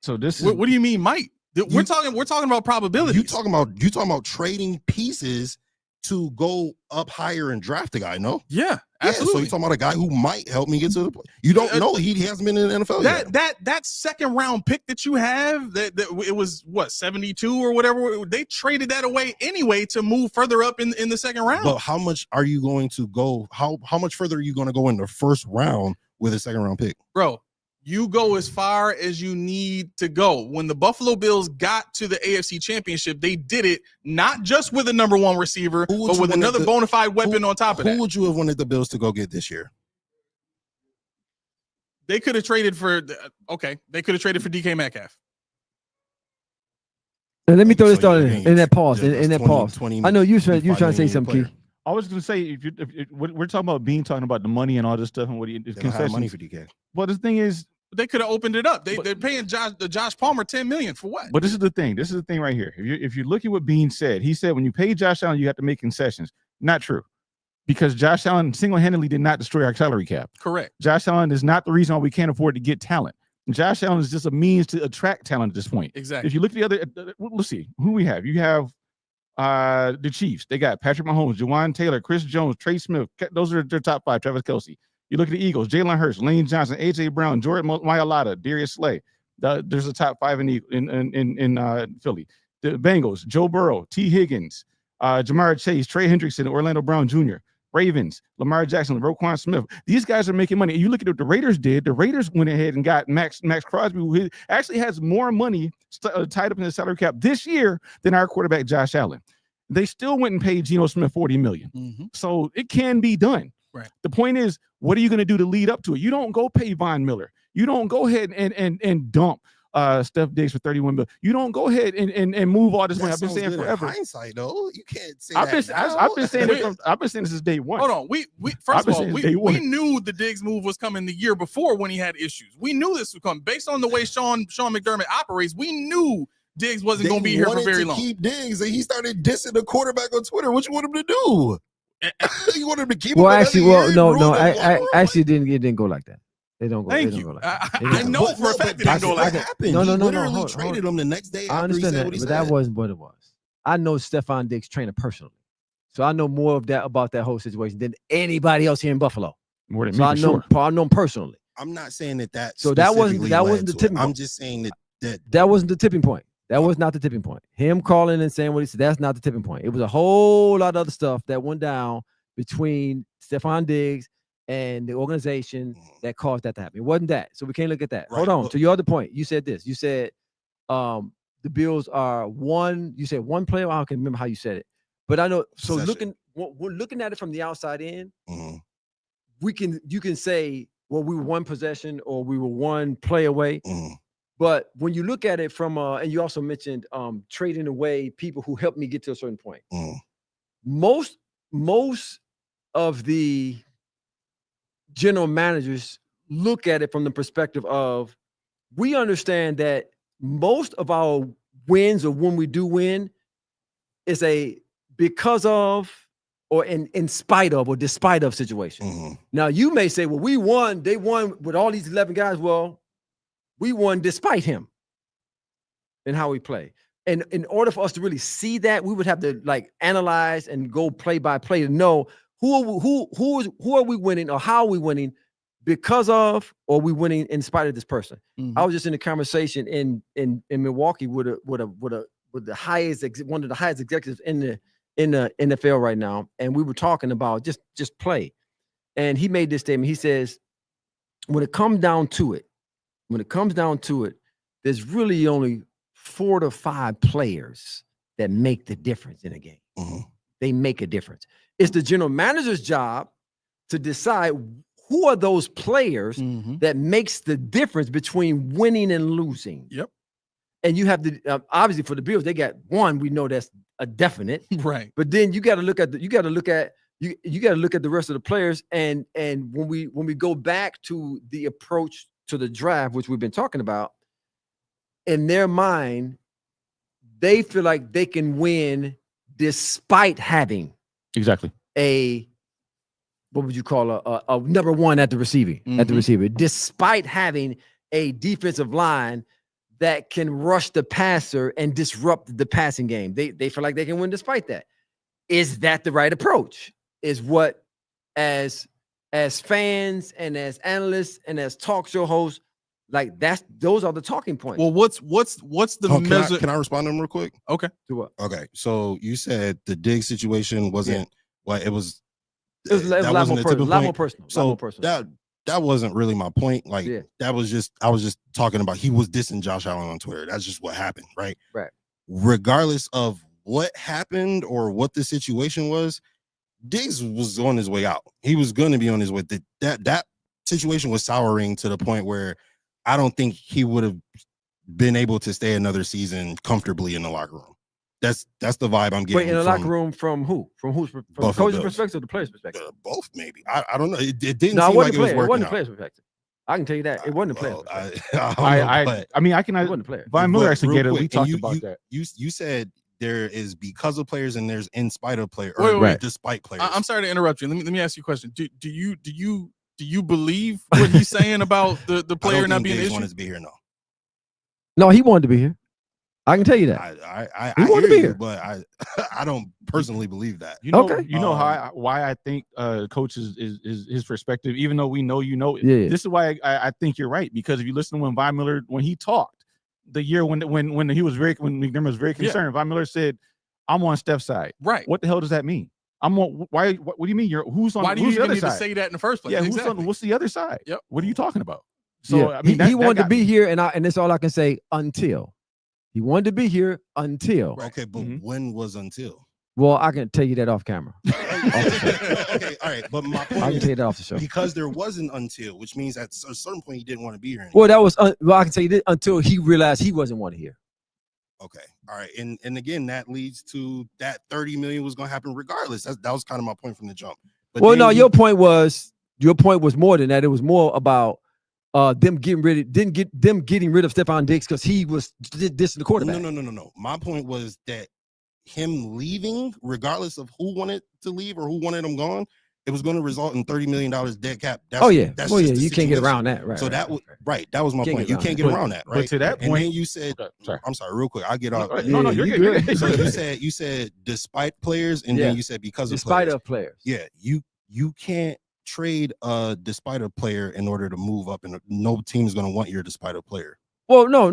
So this is what do you mean might? We're talking about probability. You talking about trading pieces to go up higher and draft a guy, no? Yeah, absolutely. Yeah, so you're talking about a guy who might help me get to the play. You don't know, he hasn't been in the NFL yet. That second round pick that you have, that it was what, 72 or whatever. They traded that away anyway to move further up in the second round. But how much are you going to go? How much further are you going to go in the first round with a second round pick? Bro, you go as far as you need to go. When the Buffalo Bills got to the AFC Championship, they did it not just with a number one receiver, but with another bona fide weapon on top of that. Who would you have wanted the Bills to go get this year? They could have traded for DK Metcalf. And let me throw this down in that pause. In that pause. I know you're trying to say something, Keith. I was going to say, if we're talking about Beane talking about the money and all this stuff and what he concessions. Money for DK. Well, the thing is, they could have opened it up. They're paying Josh Palmer $10 million for what? But this is the thing. This is the thing right here. If you look at what Beane said, he said when you pay Josh Allen, you have to make concessions. Not true, because Josh Allen single-handedly did not destroy our salary cap. Correct. Josh Allen is not the reason why we can't afford to get talent. Josh Allen is just a means to attract talent at this point. Exactly. If you look at the other, let's see who we have. You have the Chiefs. They got Patrick Mahomes, Juwan Taylor, Chris Jones, Trey Smith. Those are their top five. Travis Kelce. You look at the Eagles: Jalen Hurts, Lane Johnson, AJ Brown, Jordan Mailata, Darius Slay. There's a top five in Philly. The Bengals: Joe Burrow, T. Higgins, Jamar Chase, Trey Hendrickson, Orlando Brown Jr. Ravens: Lamar Jackson, Roquan Smith. These guys are making money. You look at what the Raiders did. The Raiders went ahead and got Max Crosby, who actually has more money tied up in the salary cap this year than our quarterback Josh Allen. They still went and paid Geno Smith $40 million. Mm-hmm. So it can be done. Right. The point is, what are you going to do to lead up to it? You don't go pay Von Miller. You don't go ahead and dump Steph Diggs for $31 million. You don't go ahead and move all this money. I've been saying forever. Hindsight, though, you can't say I've been saying it I've been saying this since day one. Hold on. We knew the Diggs move was coming the year before when he had issues. We knew this would come based on the way Sean McDermott operates. We knew Diggs wasn't going to be here for very long. Keep Diggs, and he started dissing the quarterback on Twitter. What you want him to do? You want him to keep him? I actually didn't go like that. They don't go. Thank you. I know for a fact they didn't go like that. No. Literally traded him the next day. I understand that, but that wasn't what it was. I know Stephon Diggs' trainer personally, so I know more of that about that whole situation than anybody else here in Buffalo. More than me, I know him personally. I'm not saying that. So that wasn't the tipping point. I'm just saying that wasn't the tipping point. That was not the tipping point. Him calling and saying what he said, that's not the tipping point. It was a whole lot of other stuff that went down between Stephon Diggs and the organization that caused that to happen. It wasn't that. So we can't look at that. Right. Hold on. To your other point, you said this. You said the Bills are one. You said one player. I can't remember how you said it. But I know. So we're looking at it from the outside in. Mm-hmm. You can say, well, we were one possession or we were one play away. Mm-hmm. But when you look at it from, and you also mentioned trading away people who helped me get to a certain point. Mm. Most of the general managers look at it from the perspective of, we understand that most of our wins, or when we do win, is a because of or in spite of or despite of situation. Mm-hmm. Now you may say, well, we won. They won with all these 11 guys. Well, we won despite him and how we play. And in order for us to really see that, we would have to analyze and go play by play to know who are we winning or how are we winning because of, or are we winning in spite of this person. Mm-hmm. I was just in a conversation in Milwaukee with the highest one of the highest executives in the NFL right now, and we were talking about just play. And he made this statement. He says, when it comes down to it, there's really only 4 to 5 players that make the difference in a game. Mm-hmm. They make a difference. It's the general manager's job to decide who are those players that makes the difference between winning and losing. Yep. And you have the obviously for the Bills, they got one. We know that's a definite, Right. But then you got to look at you got to look at the rest of the players. And when we go back to the approach to the draft, which we've been talking about, in their mind, they feel like they can win despite having exactly a what would you call a number one at the receiver, despite having a defensive line that can rush the passer and disrupt the passing game. They feel like they can win despite that. Is that the right approach? Is what as fans and as analysts and as talk show hosts, like those are the talking points. Well, what's the measure? Can I respond to him real quick? Okay. To what? Okay. So you said the Diggs situation wasn't it was a lot more personal. So that wasn't really my point. Like I was just talking about he was dissing Josh Allen on Twitter. That's just what happened, right? Right. Regardless of what happened or what the situation was, Diggs was on his way out. He was going to be on his way. That situation was souring to the point where I don't think he would have been able to stay another season comfortably in the locker room. That's the vibe I'm getting. Wait, in the locker room from who? From who's? From the coach's perspective or the player's perspective? Both, maybe. I don't know. It didn't seem like it was working out. It wasn't the player's perspective. I can tell you that. It wasn't the player's perspective. I mean, I can. It wasn't the player. Von Miller actually get it. We talked about that. You said there is because of players and there's in spite of players. Wait. Despite players. I'm sorry to interrupt you. Let me ask you a question. Do you believe what he's saying about the player not being an issue? Wanted to be here, No, he wanted to be here. I can tell you that. I wanted to be here, but I don't personally believe that. You know why I think coach is his perspective, even though we know this is why I think you're right, because if you listen to when Von Miller when he talked the year when he was when McDermott was very concerned, Von Miller said, "I'm on Steph's side." Right. What the hell does that mean? I'm on. Why? What do you mean? Who's on? Why do you even need to say that in the first place? Yeah. Exactly. What's the other side? Yep. What are you talking about? So I mean, he wanted to be here, and that's all I can say. Until he wanted to be here, until okay, but when was until? Well, I can tell you that off camera. Okay, all right. But my point I can tell you that off the show because there wasn't until, which means at a certain point he didn't want to be here anymore. Well, that was well, I can tell you that until he realized he wasn't wanted here. Okay, all right, and again that leads to that 30 million was going to happen regardless. That was kind of my point from the jump. But well, no, your point was more than that. It was more about them getting rid of Stephon Diggs because he was dissing the quarterback. No. My point was that him leaving, regardless of who wanted to leave or who wanted him gone, it was going to result in $30 million dead cap. You can't get around that, right? So that was my point. You can't get around that, right? But to that point, and then you said, I'm sorry, real quick, I'll get off. No, you're good. So you said despite players, and then you said because of despite players. of players. Yeah, you can't trade despite a player in order to move up, and no team is going to want your despite a player. Well, no.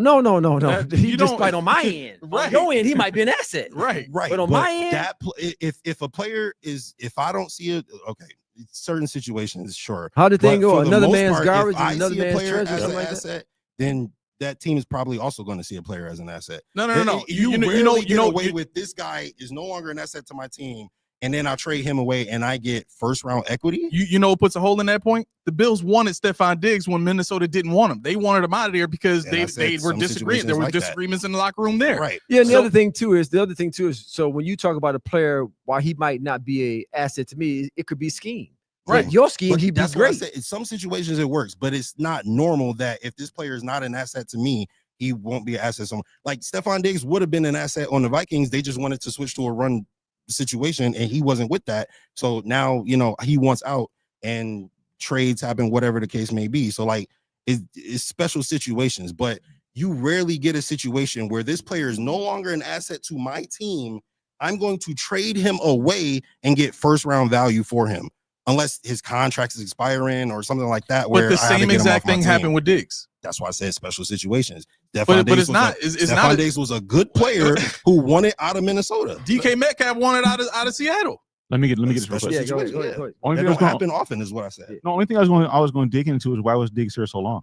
He despite on my end. Right. On your end, he might be an asset. Right. But on my end, if a player is, if I don't see it, okay, certain situations, sure. How did thing go? For the Another most man's part, garbage, if I another see a man's player treasure, as something an like asset, then that team is probably also going to see a player as an asset. No. You get away with this guy is no longer an asset to my team, and then I trade him away and I get first round equity. You know what puts a hole in that point? The Bills wanted Stephon Diggs when Minnesota didn't want him. They wanted him out of there because they were disagreeing. There were disagreements in the locker room there. Right. Yeah, and the other thing too is so when you talk about a player, why he might not be a asset to me, it could be scheme. Right. But your scheme, he'd be that's great. What I said. In some situations it works, but it's not normal that if this player is not an asset to me, he won't be an asset. Like Stephon Diggs would have been an asset on the Vikings. They just wanted to switch to a run situation and he wasn't with that. So now, he wants out and trades happen, whatever the case may be. So like it's special situations, but you rarely get a situation where this player is no longer an asset to my team. I'm going to trade him away and get first round value for him, unless his contract is expiring or something like that. But the same exact thing happened with Diggs. That's why I said special situations. But it's not. Stephon Diggs was a good player who wanted out of Minnesota. DK Metcalf wanted out of Seattle. Let me get this real quick. Yeah, go ahead. That don't happen often, is what I said. No, only thing I was going to dig into is why was Diggs here so long?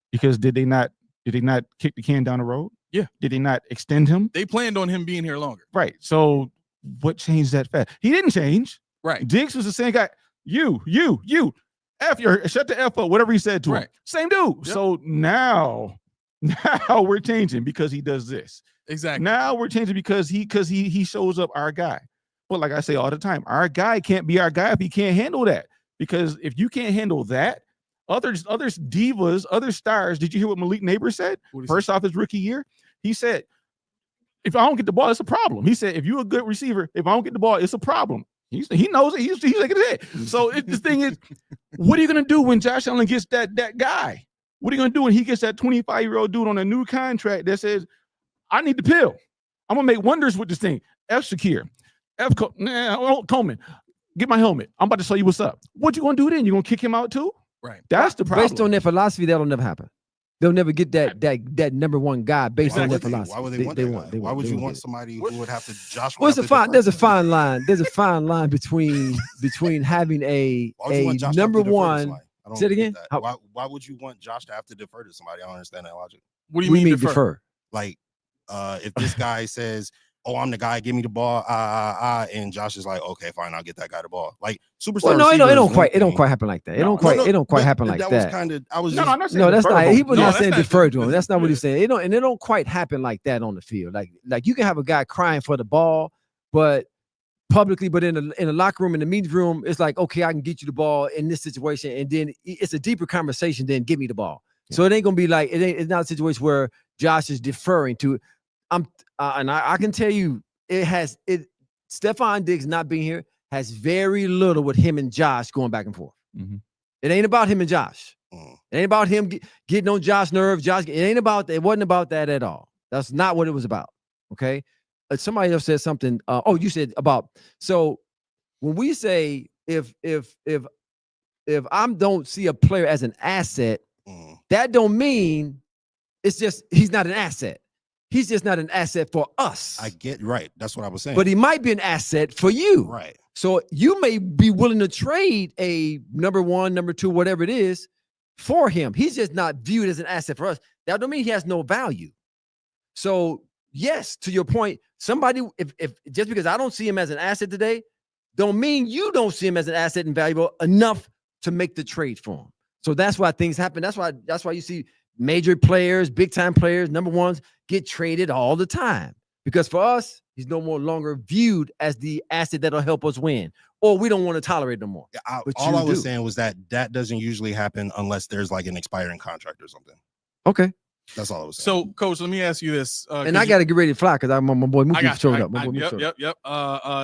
Because did they not kick the can down the road? Yeah. Did they not extend him? They planned on him being here longer. Right. So what changed that fast? He didn't change. Right. Diggs was the same guy. You. Shut the F up, whatever he said to him. Same dude. Yep. So now Now we're changing because he does this. Exactly. Now we're changing because he shows up our guy. But like I say all the time, our guy can't be our guy if he can't handle that. Because if you can't handle that, other divas, other stars. Did you hear what Malik Neighbors said? First off his rookie year, he said, "If I don't get the ball, it's a problem." He said, "If you're a good receiver, if I don't get the ball, it's a problem." He knows it. He's shaking his head. So the thing is, what are you gonna do when Josh Allen gets that guy? What are you gonna do when he gets that 25-year-old dude on a new contract that says, "I need the pill. I'm gonna make wonders with this thing." F. Shakir, Coleman, get my helmet. I'm about to show you what's up. What you gonna do then? You gonna kick him out too? Right. That's the problem. Based on their philosophy, that'll never happen. They'll never get that number one guy based on their philosophy. Why would they want that guy? Why would you want somebody who would have to Josh? Well, there's a fine line. There's a fine line between having a number one. Say it again. Why would you want Josh to have to defer to somebody? I don't understand that logic. What do you mean defer? Like, if this guy says, "Oh, I'm the guy, give me the ball," and Josh is like, "Okay, fine, I'll get that guy the ball." Like superstar. Well, no, it don't quite happen like that. It don't quite happen like that. That was kind of. I was no, that's not. He was not saying defer to him. That's not what he's saying. It don't quite happen like that on the field. Like you can have a guy crying for the ball, but publicly, but in the locker room, in the meeting room, it's like, okay, I can get you the ball in this situation, and then it's a deeper conversation than give me the ball. Yeah. So it ain't gonna be like it's not a situation where Josh is deferring to. And I can tell you, Stephon Diggs not being here has very little with him and Josh going back and forth. Mm-hmm. It ain't about him and Josh. It ain't about him getting on Josh's nerves. It wasn't about that at all. That's not what it was about. Okay. Somebody else said something. You said about, so when we say if I don't see a player as an asset, that don't mean it's just he's not an asset. He's just not an asset for us. I get right. That's what I was saying. But he might be an asset for you. Right. So you may be willing to trade a number one, number two, whatever it is, for him. He's just not viewed as an asset for us. That don't mean he has no value. So yes, to your point, somebody, if just because I don't see him as an asset today, don't mean you don't see him as an asset and valuable enough to make the trade for him. So that's why things happen. That's why you see major players, big time players, number ones get traded all the time. Because for us, he's no more longer viewed as the asset that'll help us win, or we don't want to tolerate no more. All I was saying was that doesn't usually happen unless there's like an expiring contract or something. Okay. That's all I was saying. So, Coach, let me ask you this. And I got to get ready to fly because my boy Mookie showed up. Yep.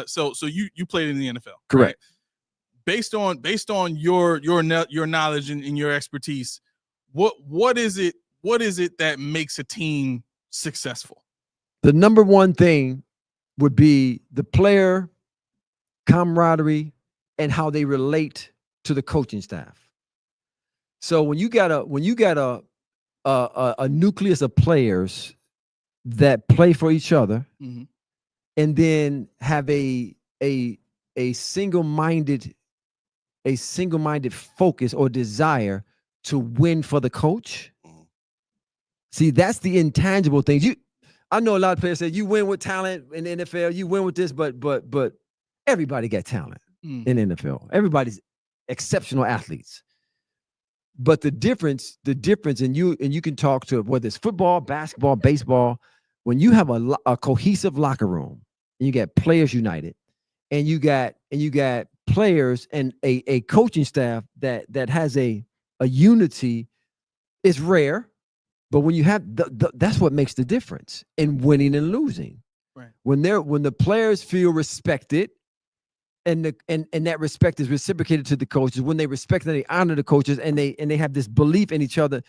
So you played in the NFL, correct? Right? Based on your knowledge and your expertise, what is it that makes a team successful? The number one thing would be the player camaraderie and how they relate to the coaching staff. So when you got a nucleus of players that play for each other, mm-hmm. and then have a single-minded focus or desire to win for the coach. See, that's the intangible things. I know a lot of players say you win with talent in the NFL, you win with this, but everybody got talent in the NFL. Everybody's exceptional athletes. But the difference, and you can talk to whether it's football, basketball, baseball, when you have a cohesive locker room and you got players united, and you got players and a coaching staff that has a unity, is rare. But when you have that's what makes the difference in winning and losing. Right. When the players feel respected, and that respect is reciprocated to the coaches, when they respect and they honor the coaches, and they have this belief in each other,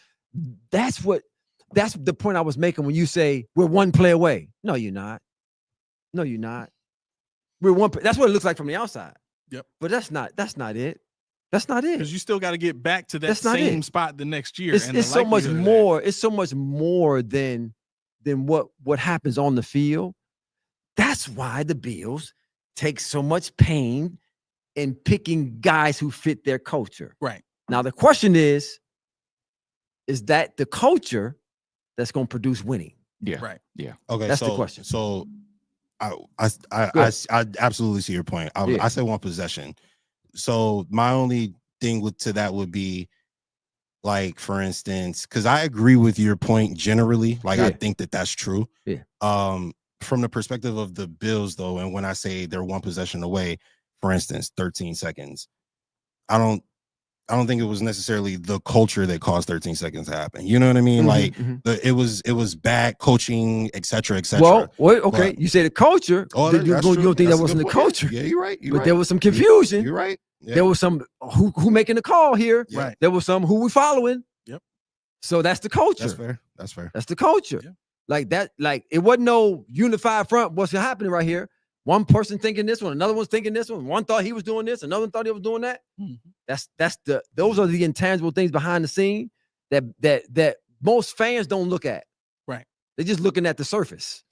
that's the point I was making when you say we're one play away. No, you're not. No, you're not. We're one. That's what it looks like from the outside. Yep. But that's not it. That's not it. Because you still got to get back to that same spot the next year. It's so much more. It's so much more than what happens on the field. That's why the Bills take so much pain in picking guys who fit their culture. Right. Now the question is that the culture that's going to produce winning? Yeah. Right. Yeah. Okay. That's the question. So I absolutely see your point. I said one possession. So my only thing to that would be, like for instance, because I agree with your point generally. Like I Yeah. think that that's true. Yeah. From the perspective of the Bills, though, and when I say they're one possession away, for instance, 13 seconds, I don't think it was necessarily the culture that caused 13 seconds to happen. You know what I mean? Like it was bad coaching, et cetera, et cetera. Well, wait, okay. But, you say the culture. You don't think that wasn't the culture? Yeah, you're right. But there was some confusion. You're right. Yeah. There was some who making the call here. Yeah. Right. There was some who we following. Yep. So that's the culture. That's fair. That's fair. That's the culture. Yeah. Like that. Like it wasn't no unified front. What's happening right here? One person thinking this one, another one's thinking this one. One thought he was doing this, another one thought he was doing that. Those are the intangible things behind the scene that most fans don't look at. Right. They're just looking at the surface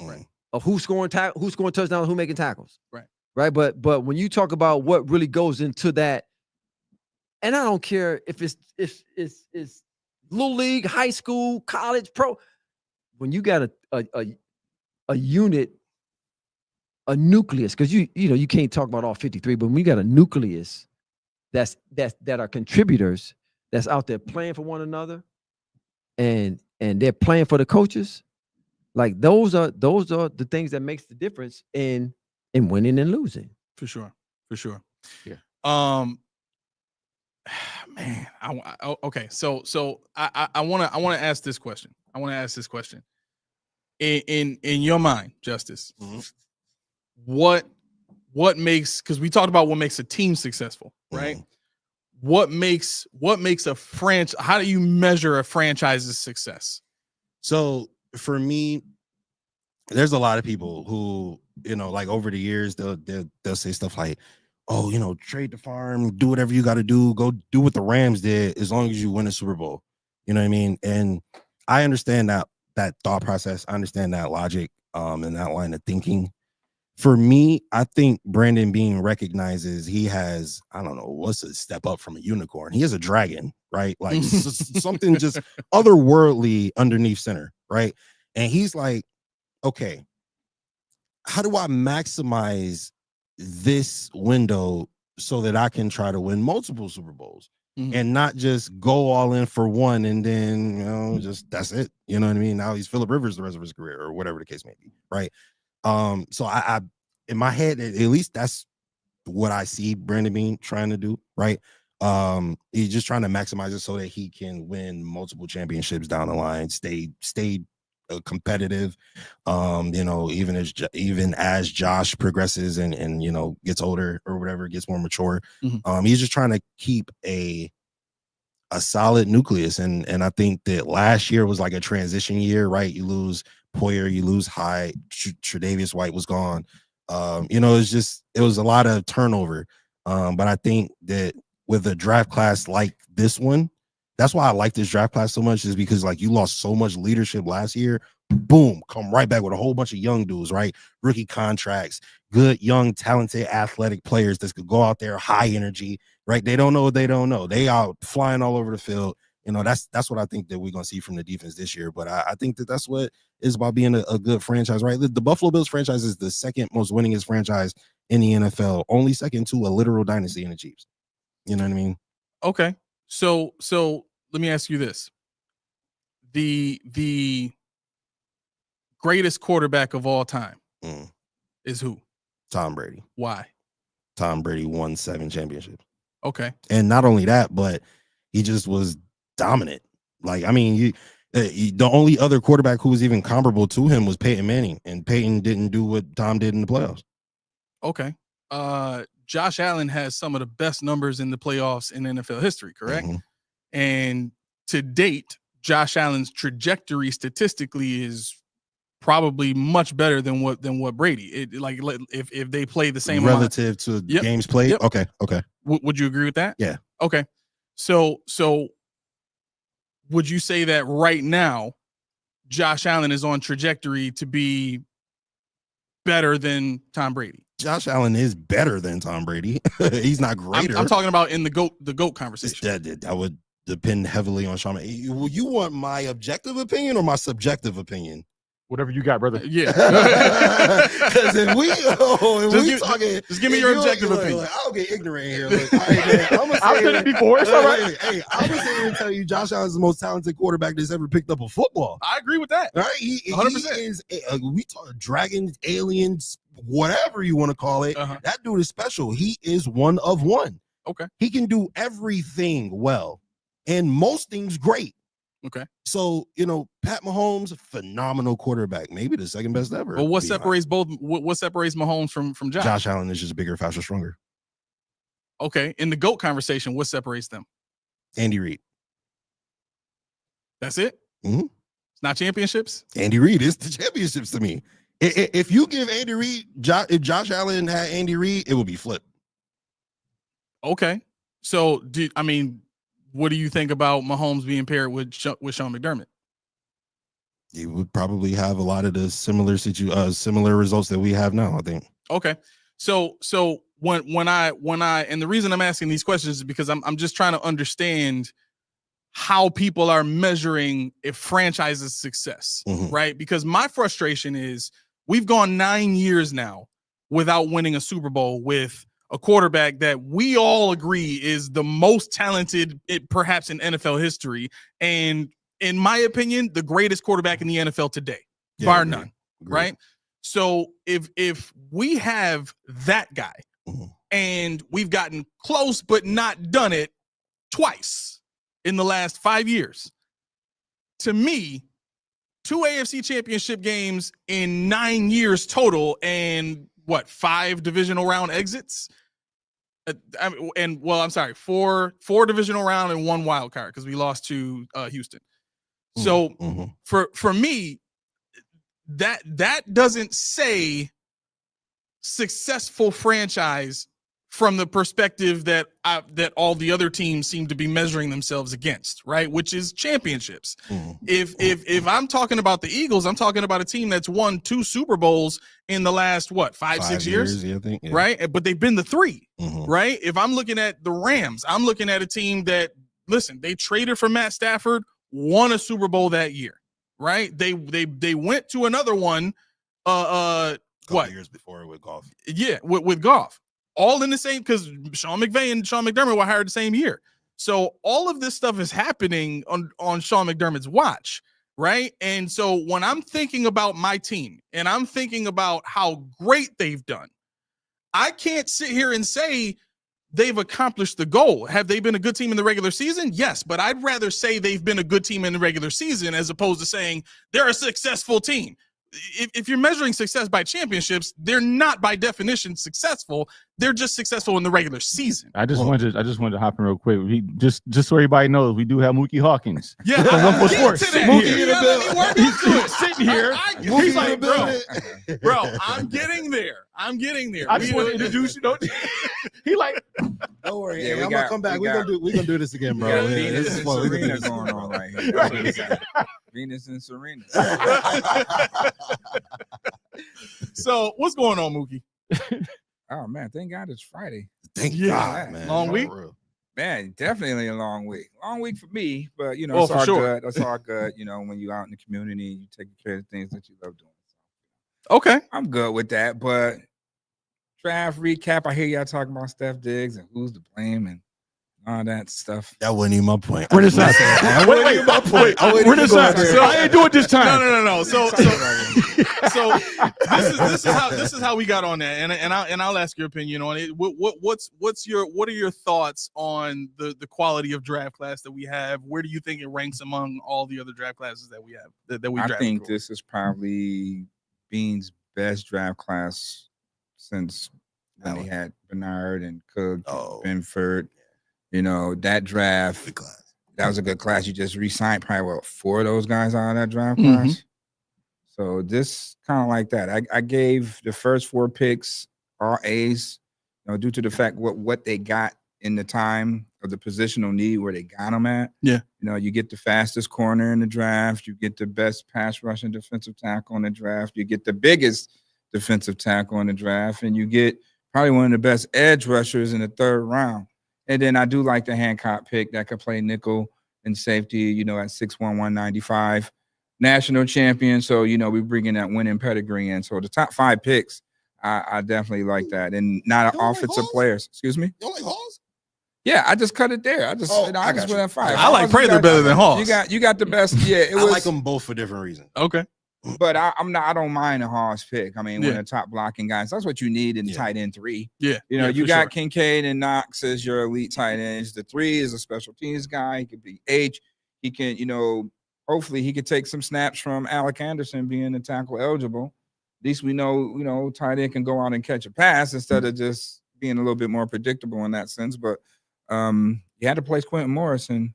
of who's scoring touchdowns, who making tackles. Right. But when you talk about what really goes into that, and I don't care if it's little league, high school, college, pro. When you got a unit, a nucleus, because you can't talk about all 53, but when we got a nucleus that are contributors that's out there playing for one another, and they're playing for the coaches, like those are the things that makes the difference in winning and losing. For sure. Yeah. Man, okay. So I want to ask this question. In your mind, Justice, what makes, because we talked about what makes a team successful, right? What makes a franchise? How do you measure a franchise's success? So for me, there's a lot of people who, like over the years, they'll say stuff like, oh, trade the farm, do whatever you got to do, go do what the Rams did, as long as you win a Super Bowl. You know what I mean? And I understand that thought process. I understand that logic, and that line of thinking. For me, I think Brandon Beane recognizes he has, I don't know, what's a step up from a unicorn. He is a dragon, right? Like something just otherworldly underneath center, right? And he's like, okay, how do I maximize this window so that I can try to win multiple Super Bowls and not just go all in for one and then, just that's it. You know what I mean? Now he's Phillip Rivers the rest of his career or whatever the case may be, right? So I in my head, at least that's what I see Brandon Beane trying to do, right? He's just trying to maximize it so that he can win multiple championships down the line, stay competitive. Even as Josh progresses and gets older or whatever, gets more mature. He's just trying to keep a solid nucleus, and I think that last year was like a transition year, right? You lose Poyer, you lose Hyde, Tre'Davious White was gone. It was a lot of turnover. But I think that with a draft class like this one, that's why I like this draft class so much, is because like you lost so much leadership last year. Boom, come right back with a whole bunch of young dudes, right? Rookie contracts, good, young, talented, athletic players that could go out there, high energy, right? They don't know what they don't know. They out flying all over the field. That's what I think that we're going to see from the defense this year. But I think that that's what is about being a good franchise, right? The Buffalo Bills franchise is the second most winningest franchise in the NFL, only second to a literal dynasty in the Chiefs. You know what I mean? Okay. So let me ask you this. The greatest quarterback of all time is who? Tom Brady. Why? Tom Brady won 7 championships. Okay. And not only that, but he just was dominant. Like, I mean, the only other quarterback who was even comparable to him was Peyton Manning, and Peyton didn't do what Tom did in the playoffs. Okay. Josh Allen has some of the best numbers in the playoffs in NFL history, correct? And to date, Josh Allen's trajectory statistically is probably much better than what Brady. If they play the same relative to games played. Yep. Okay. Would you agree with that? Yeah. Okay. So would you say that right now Josh Allen is on trajectory to be better than Tom Brady? Josh Allen is better than Tom Brady. He's not greater. I'm talking about in the GOAT conversation. That would depend heavily on Sean. You want my objective opinion or my subjective opinion? Whatever you got, brother. Yeah. Because if we talking, just give me your objective opinion. Like, I'll get ignorant in here. Look, all right, man, I'm gonna I've said it before. It's all right. Hey, I was going to tell you, Josh Allen is the most talented quarterback that's ever picked up a football. I agree with that. All right, he 100%. is. We talk dragons, aliens, whatever you want to call it. That dude is special. He is one of one. Okay. He can do everything well, and most things great. Okay. So, Pat Mahomes, phenomenal quarterback, maybe the second best ever. But what separates what separates Mahomes from Josh? Josh Allen is just bigger, faster, stronger. Okay. In the GOAT conversation, what separates them? Andy Reid. That's it? Mm-hmm. It's not championships? Andy Reid is the championships to me. If you give Andy Reid, if Josh Allen had Andy Reid, it would be flipped. Okay. So, what do you think about Mahomes being paired with Sean McDermott? He would probably have a lot of the similar results that we have now, I think. Okay. So when I and the reason I'm asking these questions is because I'm just trying to understand how people are measuring a franchise's success, right? Because my frustration is we've gone 9 years now without winning a Super Bowl with a quarterback that we all agree is the most talented, perhaps in NFL history, and in my opinion, the greatest quarterback in the NFL today, bar none. Right? So if we have that guy and we've gotten close but not done it twice in the last 5 years, to me, 2 AFC championship games in 9 years total and 5 divisional round exits? Four divisional round and 1 wild card because we lost to Houston. So for me, that doesn't say successful franchise from the perspective that all the other teams seem to be measuring themselves against, right? Which is championships. If I'm talking about the Eagles, I'm talking about a team that's won 2 Super Bowls in the last 5-6 years, I think, yeah. Right? But they've been the 3, right? If I'm looking at the Rams, I'm looking at a team that, listen, they traded for Matt Stafford, won a Super Bowl that year, right? They went to another one, years before with Goff. Yeah, with Goff. All in the same, because Sean McVay and Sean McDermott were hired the same year. So all of this stuff is happening on Sean McDermott's watch, right? And so when I'm thinking about my team and I'm thinking about how great they've done, I can't sit here and say they've accomplished the goal. Have they been a good team in the regular season? Yes, but I'd rather say they've been a good team in the regular season as opposed to saying they're a successful team. If you're measuring success by championships, they're not by definition successful. They're just successful in the regular season. I just wanted to hop in real quick. Just so everybody knows, we do have Mookie Hawkins. Yeah, from 1 for Sports. Mookie he's sitting here. He's like, bro, I'm getting there. I just want to introduce you. He like, don't worry. Yeah, I'm gonna come back. We're gonna do this again, bro. Venus and Serena going on right here. Venus and Serena. So what's going on, Mookie? Oh man, thank God it's Friday. Thank God, man. Long week? Man, definitely a long week. Long week for me, but it's all good. That's all good. When you're out in the community, you take care of things that you love doing. Okay. I'm good with that, but draft recap. I hear y'all talking about Steph Diggs and who's to blame and all that stuff. That wasn't even my point. Where this at? Wait, my point. Where this at? I ain't do it this time. No. So this is how we got on that, and I'll ask your opinion on it. What are your thoughts on the quality of draft class that we have? Where do you think it ranks among all the other draft classes that we have? That we I drafted think for? this is probably Beane's best draft class since when they had Bernard and Cook, Benford. That draft, that was a good class. You just re-signed probably 4 of those guys out of that draft class. So this kind of like that. I gave the first 4 picks all A's, due to the fact what they got in the time of the positional need where they got them at. Yeah. You get the fastest corner in the draft. You get the best pass rushing defensive tackle in the draft. You get the biggest defensive tackle in the draft. And you get probably one of the best edge rushers in the 3rd round. And then I do like the Hancock pick that could play nickel and safety, at 6'1", 195. national champion. So, we're bringing that winning pedigree in. So the top 5 picks, I definitely like that. And not offensive players. Excuse me? You don't like Halls? Yeah, I just cut it there. I just went at 5. I like Prather better than Halls. You got the best. Yeah, I like them both for different reasons. Okay. But I don't mind a Hawes pick. I mean, when the top blocking guys, that's what you need in tight end 3. Yeah. You got Kincaid and Knox as your elite tight ends. The 3 is a special teams guy. He could be H. He can, hopefully he could take some snaps from Alec Anderson being the tackle eligible. At least we know, tight end can go out and catch a pass instead of just being a little bit more predictable in that sense. But you had to place Quentin Morris, and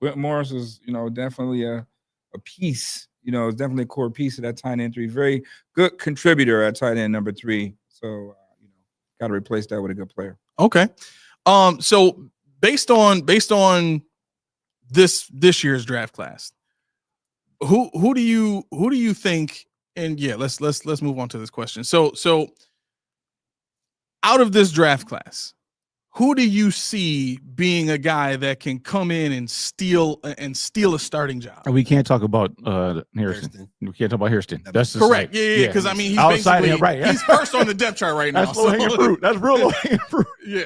Quentin Morris is, definitely a piece. It's definitely a core piece of that tight end 3. Very good contributor at tight end number 3. So, got to replace that with a good player. Okay. So based on this year's draft class, who do you think? And yeah, let's move on to this question. So out of this draft class, who do you see being a guy that can come in and steal a starting job? We can't talk about Harrison. We can't talk about Harrison. That's correct. Yeah. Because I mean, he's outside basically right. He's first on the depth chart right now. That's low hanging fruit. That's real low hanging fruit. Yeah.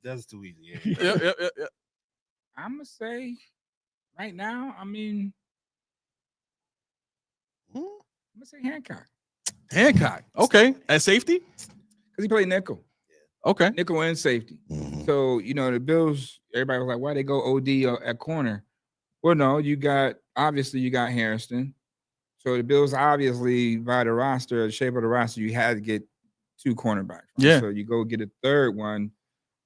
That's too easy. Yeah. I'm gonna say right now. I mean, I'm gonna say Hancock. Okay. At safety? Because he played nickel. Okay. Nickel and safety. Mm-hmm. So, the Bills, everybody was like, why they go OD at corner? Well, no, you got Harrison. So the Bills, obviously, by the shape of the roster, you had to get 2 cornerbacks. Right? Yeah. So you go get a third one,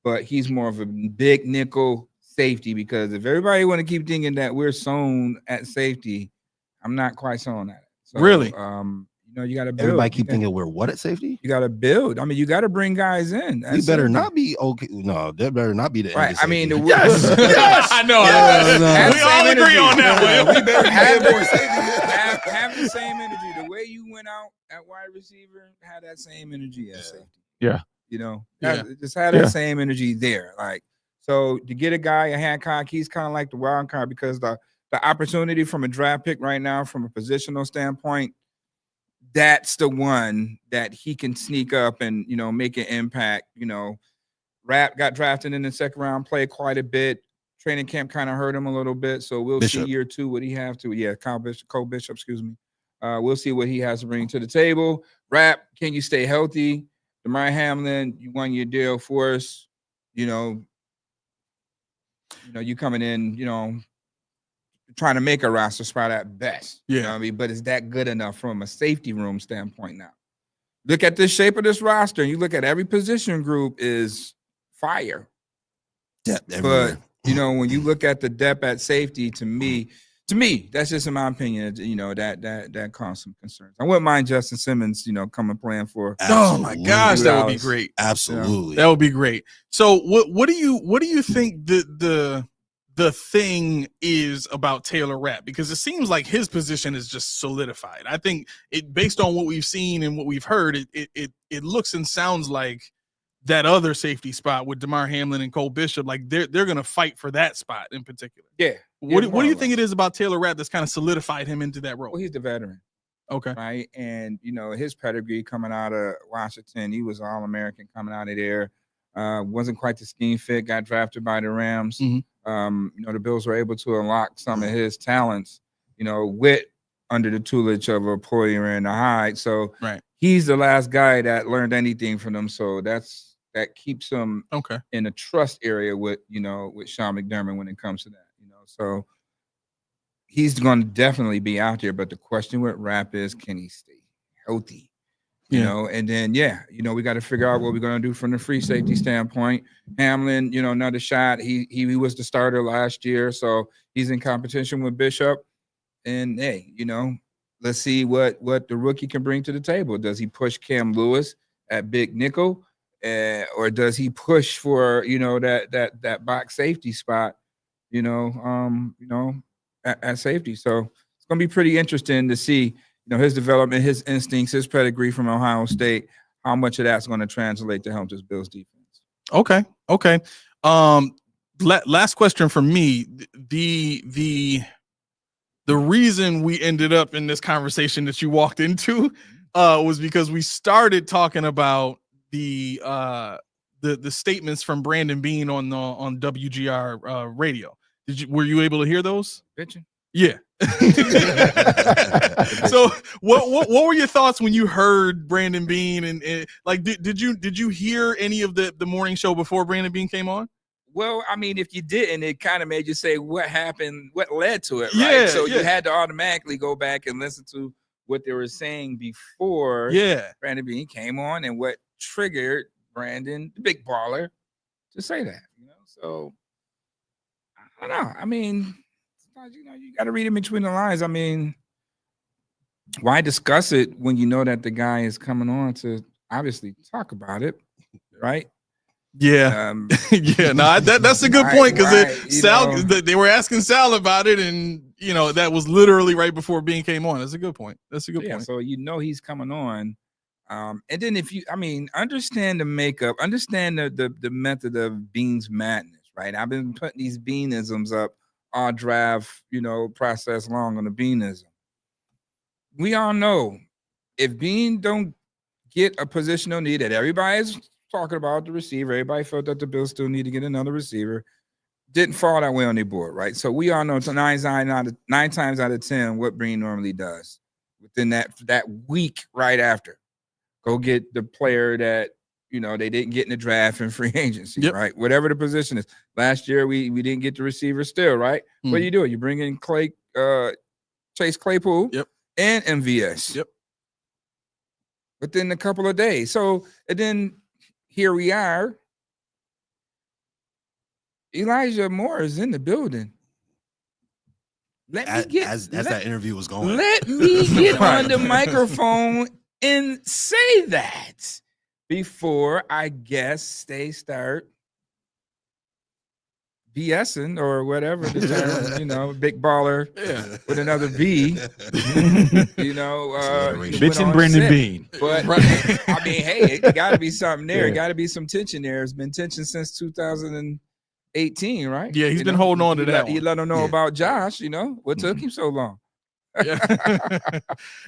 but he's more of a big nickel safety, because if everybody want to keep thinking that we're sewn at safety, I'm not quite sewn at it. So, really? You got to build. Everybody keep thinking we're what at safety? You got to build. I mean, you got to bring guys in. We better not be okay. No, that better not be the right. I mean, yes. I know. Yes. We all agree on that one. We better have the same energy. The way you went out at wide receiver, have that same energy at safety. Yeah. Just have that same energy there. Like, so to get a guy, a Hancock, he's kind of like the wild card, because the opportunity from a draft pick right now, from a positional standpoint, that's the one that he can sneak up and, make an impact. Rapp got drafted in the second round, played quite a bit. Training camp kind of hurt him a little bit. So we'll see year 2 what he have to. Yeah, Cole Bishop, excuse me. We'll see what he has to bring to the table. Rapp, can you stay healthy? Damar Hamlin, you won your deal for us. You coming in, trying to make a roster spot at best. Yeah. You know what I mean? But is that good enough from a safety room standpoint now? Look at the shape of this roster, and you look at every position group is fire. Depth everywhere. But, when you look at the depth at safety, to me, that's just in my opinion, that caused some concerns. I wouldn't mind Justin Simmons, coming playing for. Oh my gosh, that would be great. Absolutely. That would be great. So what do you think the thing is about Taylor Rapp? Because it seems like his position is just solidified. I think based on what we've seen and what we've heard, it looks and sounds like that other safety spot with Damar Hamlin and Cole Bishop, like they're going to fight for that spot in particular. Yeah. What do you think it is about Taylor Rapp that's kind of solidified him into that role? Well, he's the veteran. Okay. Right. And, his pedigree coming out of Washington, he was All-American coming out of there. Wasn't quite the scheme fit, got drafted by the Rams. Mm-hmm. The Bills were able to unlock some of his talents, with under the tutelage of a Poyer and a Hyde. So he's the last guy that learned anything from them. So that keeps him in a trust area with Sean McDermott when it comes to that. So he's going to definitely be out there. But the question with Rapp is, can he stay healthy? And then, we got to figure out what we're going to do from the free safety standpoint. Hamlin, another shot. He was the starter last year, so he's in competition with Bishop. And hey, let's see what the rookie can bring to the table. Does he push Cam Lewis at big nickel, or does he push for that box safety spot? At safety. So it's going to be pretty interesting to see. His development, his instincts, his pedigree from Ohio State, how much of that's going to translate to help this Bills defense. Okay. Last question from me. The The reason we ended up in this conversation that you walked into was because we started talking about the statements from Brandon Beane on WGR radio. Were you able to hear those? Bitching. Yeah. So what were your thoughts when you heard Brandon Beane and like did you hear any of the morning show before Brandon Beane came on? Well, I mean, if you didn't, it kind of made you say what happened, what led to it, right? Yeah, So yeah. you had to automatically go back and listen to what they were saying before Brandon Beane came on and what triggered Brandon, the big baller, to say that. So I don't know. I mean, sometimes, you got to read in between the lines. I mean, why discuss it when you know that the guy is coming on to obviously talk about it, right? Yeah. Yeah, no, that's a good point, because Sal, they were asking Sal about it, and that was literally right before Beane came on. That's a good point. That's a good point. So he's coming on, and then understand the makeup, understand the method of Beane's madness, right? I've been putting these Beaneisms up all draft, process long on the Beaneism. We all know if Beane don't get a positional need that everybody's talking about, the receiver, everybody felt that the Bills still need to get another receiver, didn't fall that way on their board, right? So we all know it's 9 times out of 10 what Beane normally does within that week right after. Go get the player that they didn't get in the draft and free agency, right? Whatever the position is. Last year we didn't get the receiver still, right? What do? You bring in Chase Claypool and MVS. Within a couple of days. So, and then here we are. Elijah Moore is in the building. As that interview was going. Let me get on the microphone and say that before I guess they start BSing or whatever the term, big baller with another B. Bitching Brandon Beane. But I mean, hey, it got to be something there. It got to be some tension there. It's been tension since 2018, right? Yeah, he's been holding on to that. You let him know about Josh. What took him so long?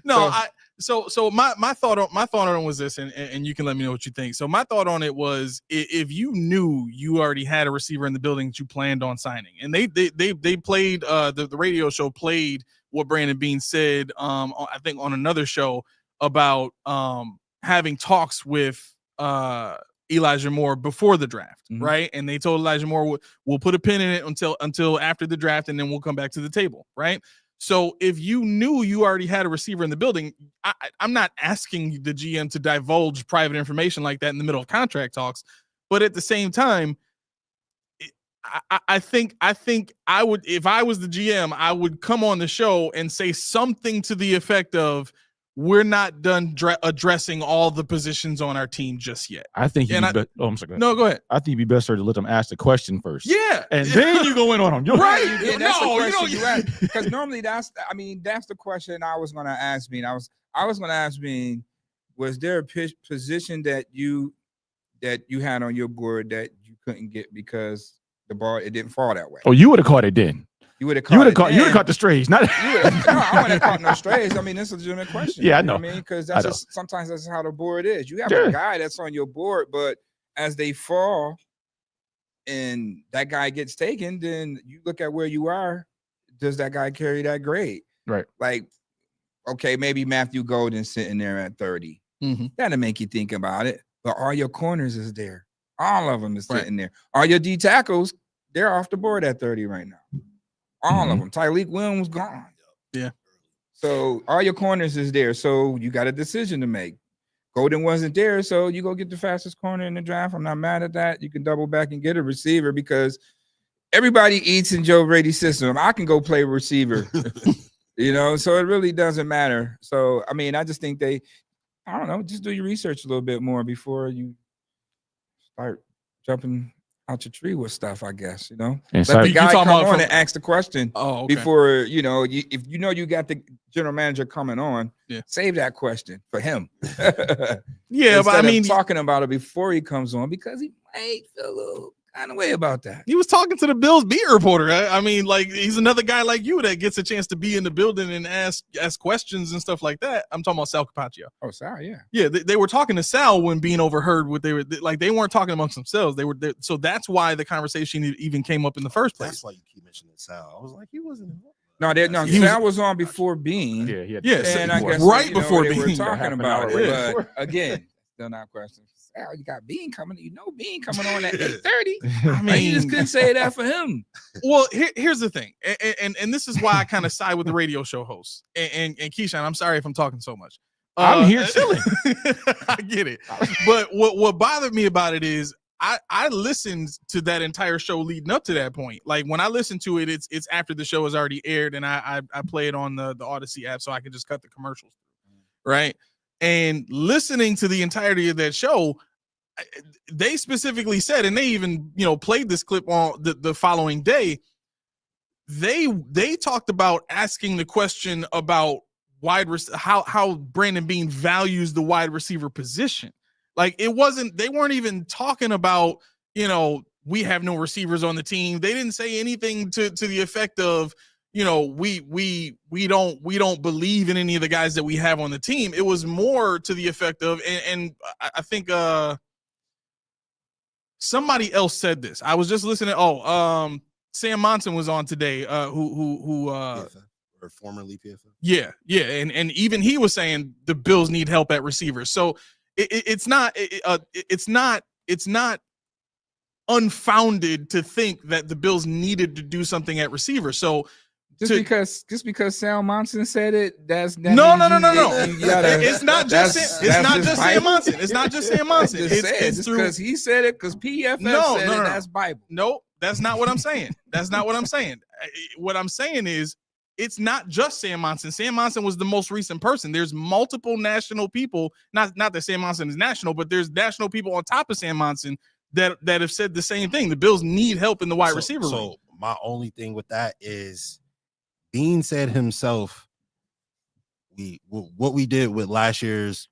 No, so my thought on it was this, and you can let me know what you think. So my thought on it was, if you knew you already had a receiver in the building that you planned on signing, and they played the radio show played what Brandon Beane said, I think on another show about having talks with Elijah Moore before the draft, right? And they told Elijah Moore, we'll put a pin in it until after the draft, and then we'll come back to the table, right? So if you knew you already had a receiver in the building, I'm not asking the GM to divulge private information like that in the middle of contract talks, but at the same time, I think I would, if I was the GM, I would come on the show and say something to the effect of, we're not done addressing all the positions on our team just yet. I think I'm sorry. Go ahead. No, go ahead. I think it'd be best to let them ask the question first. Yeah, and then you go in on them. Right? That's the question you ask, because normally that's the question I was going to ask Beane. I was going to ask Beane, was there a position that you had on your board that you couldn't get because the ball it didn't fall that way? Oh, you would have caught it then. You would have caught the strays. Not. No, I wouldn't have caught no strays. I mean, that's a legitimate question. Yeah, I know. I mean, because sometimes that's how the board is. You have a guy that's on your board, but as they fall and that guy gets taken, then you look at where you are. Does that guy carry that grade? Right. Like, okay, maybe Matthew Golden's sitting there at 30. That'll make you think about it. But all your corners is there. All of them is sitting there. All your D tackles, they're off the board at 30 right now. All of them. Tyreek Williams gone. Yeah. So all your corners is there. So you got a decision to make. Golden wasn't there, so you go get the fastest corner in the draft. I'm not mad at that. You can double back and get a receiver because everybody eats in Joe Brady's system. I can go play receiver. So it really doesn't matter. So I mean, I just think I don't know, just do your research a little bit more before you start jumping out your tree with stuff, I guess, And let the guy come on and ask the question before, if you got the general manager coming on, save that question for him. Yeah, but I mean, talking about it before he comes on, because he might feel a little I don't way about that. He was talking to the Bills beat reporter. I mean, like, he's another guy like you that gets a chance to be in the building and ask questions and stuff like that. I'm talking about Sal Capaccio. Oh, sorry, yeah. Yeah, they were talking to Sal when being overheard what they were like. They weren't talking amongst themselves. So that's why the conversation even came up in the first place. That's why you keep mentioning Sal. I was like, he wasn't involved. No, Sal was on before Beane. Yeah, and I guess right before they were Beane. talking about it. Yeah. But again, still not questioning. Sal, you got Beane coming. You know Beane coming on at 8:30. I mean, you just couldn't say that for him. Well, here's the thing, and this is why I kind of side with the radio show hosts. And Keyshawn, I'm sorry if I'm talking so much. I'm here chilling. I get it, but what bothered me about it is I listened to that entire show leading up to that point. Like when I listen to it, it's after the show has already aired, and I play it on the Odyssey app, so I can just cut the commercials, right? And listening to the entirety of that show, they specifically said, and they even played this clip on the following day. They talked about asking the question about how Brandon Beane values the wide receiver position. Like they weren't even talking about we have no receivers on the team. They didn't say anything to the effect of we don't believe in any of the guys that we have on the team. It was more to the effect of, and I think somebody else said this. I was just listening. Sam Monson was on today. Who or formerly PFF. Yeah, and even he was saying the Bills need help at receiver. So it's not unfounded to think that the Bills needed to do something at receiver. So just because Sal Monson said it, no. It's not just Sam Monson. It's not just Sam Monson. It's because he said it because PFF said it. That's Bible. Nope, that's not what I'm saying. That's not what I'm saying. What I'm saying is it's not just Sam Monson. Sam Monson was the most recent person. There's multiple national people. Not that Sam Monson is national, but there's national people on top of Sam Monson that have said the same thing. The Bills need help in the wide receiver room. So my only thing with that is Beane said himself, what we did with last year's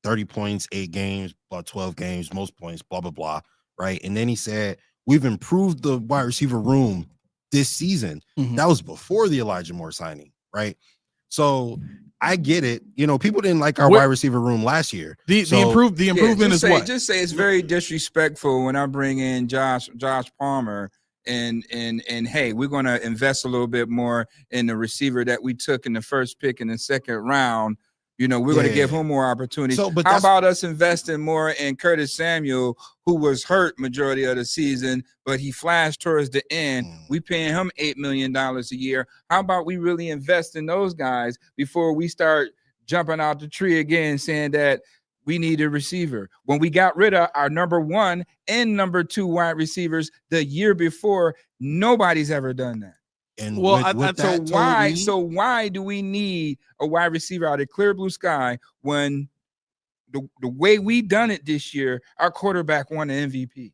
30 points, 8 games, about 12 games, most points, blah, blah, blah, right? And then he said, we've improved the wide receiver room this season. Mm-hmm. That was before the Elijah Moore signing, right? So I get it. People didn't like our wide receiver room last year. The improvement is what? Just say it's very disrespectful when I bring in Josh Palmer and hey, we're going to invest a little bit more in the receiver that we took in the first pick in the second round. We're going to give him more opportunities. So, how about us investing more in Curtis Samuel, who was hurt majority of the season, but he flashed towards the end. We paying him $8 million a year. How about we really invest in those guys before we start jumping out the tree again, saying that we need a receiver when we got rid of our number 1 and number 2 wide receivers the year before? Nobody's ever done that. And so why do we need a wide receiver out of clear blue sky when the way we done it this year, our quarterback won an MVP?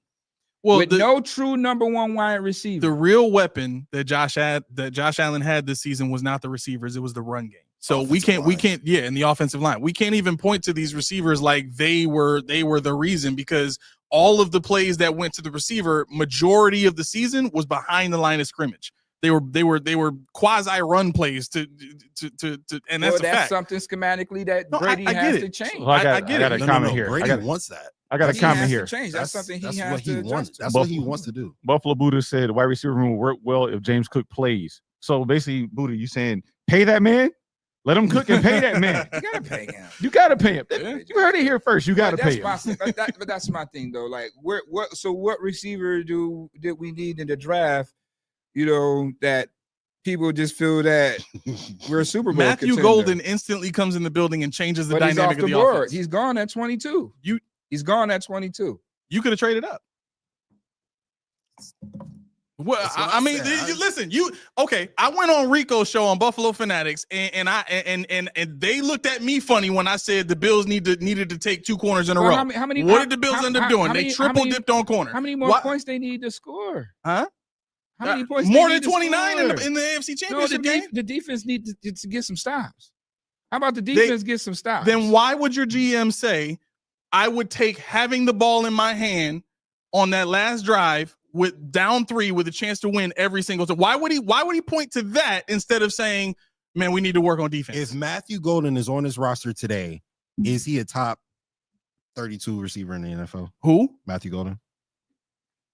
Well, with no true number 1 wide receiver. The real weapon that Josh Allen had this season was not the receivers, it was the run game. So we can't, in the offensive line, we can't even point to these receivers like they were the reason, because all of the plays that went to the receiver, majority of the season was behind the line of scrimmage. They were quasi run plays to and that's that's something schematically that Brady has to change. Well, I got a comment here. Brady wants that. I got a comment here. That's something he has to wants. That's what he wants to do. Buffalo Buddha said the wide receiver room will work well if James Cook plays. So basically, Buddha, you saying pay that man? Let him cook and pay that man. You gotta pay him. You gotta pay him. You heard it here first. You gotta pay him. But that's my thing though. Like, what receiver did we need in the draft? That people just feel that we're a Super Bowl Matthew contender. Golden instantly comes in the building and changes the dynamic of the offense. He's gone at 22. He's gone at 22. You could have traded up. Well, I mean, listen. I went on Rico's show on Buffalo Fanatics, and they looked at me funny when I said the Bills needed to take 2 corners in a row. What did the Bills end up doing? They triple dipped on corner. How many more points they need to score? Huh? How many points? More than 29 in the AFC Championship game. The defense needs to get some stops. How about the defense get some stops? Then why would your GM say, I would take having the ball in my hand on that last drive with down 3 with a chance to win every single time. Why would he point to that instead of saying, man, we need to work on defense? If Matthew Golden is on his roster today, is he a top 32 receiver in the NFL? Who? Matthew Golden.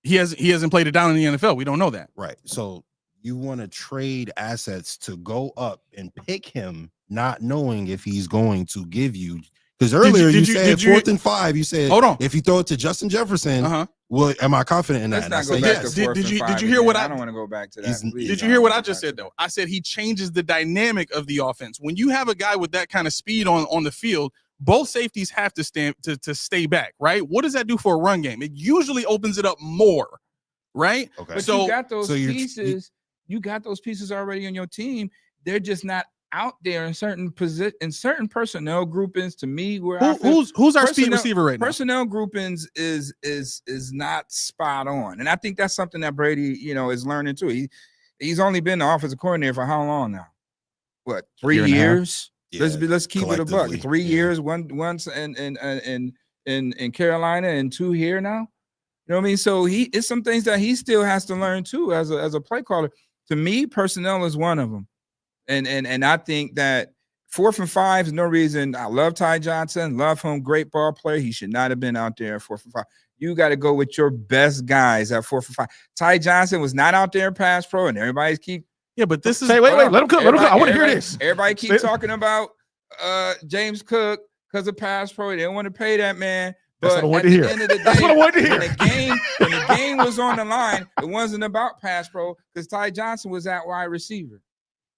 He hasn't played it down in the NFL. We don't know that. Right. So you want to trade assets to go up and pick him, not knowing if he's going to give you. Because earlier you said 4th and 5. You said, hold on, if you throw it to Justin Jefferson, well, am I confident in that? Let's And not I go said, back to 4th and 5 did you hear what I don't want to go back to that. Did you hear what I just said though? I said he changes the dynamic of the offense. When you have a guy with that kind of speed on the field, both safeties have to stand to stay back, right? What does that do for a run game? It usually opens it up more, right? Okay. But so you got those pieces. You got those pieces already on your team. They're just not out there in certain personnel groupings. To me, who's our speed receiver right now? Personnel groupings is not spot on, and I think that's something that Brady, is learning too. He's only been the offensive coordinator for how long now? What, 3 years? Yeah, let's keep it a buck. 3 years, once in Carolina and 2 here now. You know what I mean? So it's some things that he still has to learn too as a play caller. To me, personnel is one of them. And I think that 4th and 5 is no reason. I love Ty Johnson, love him, great ball player. He should not have been out there at 4th and 5. You got to go with your best guys at 4th and 5. Ty Johnson was not out there in pass pro, and everybody's keep. Yeah, but this is wait, let him come. I want to hear this. Everybody keeps talking about James Cook because of pass pro. They don't want to pay that man. That's what I wanted to hear. That's what I wanted to hear. When the game was on the line, it wasn't about pass pro because Ty Johnson was at wide receiver.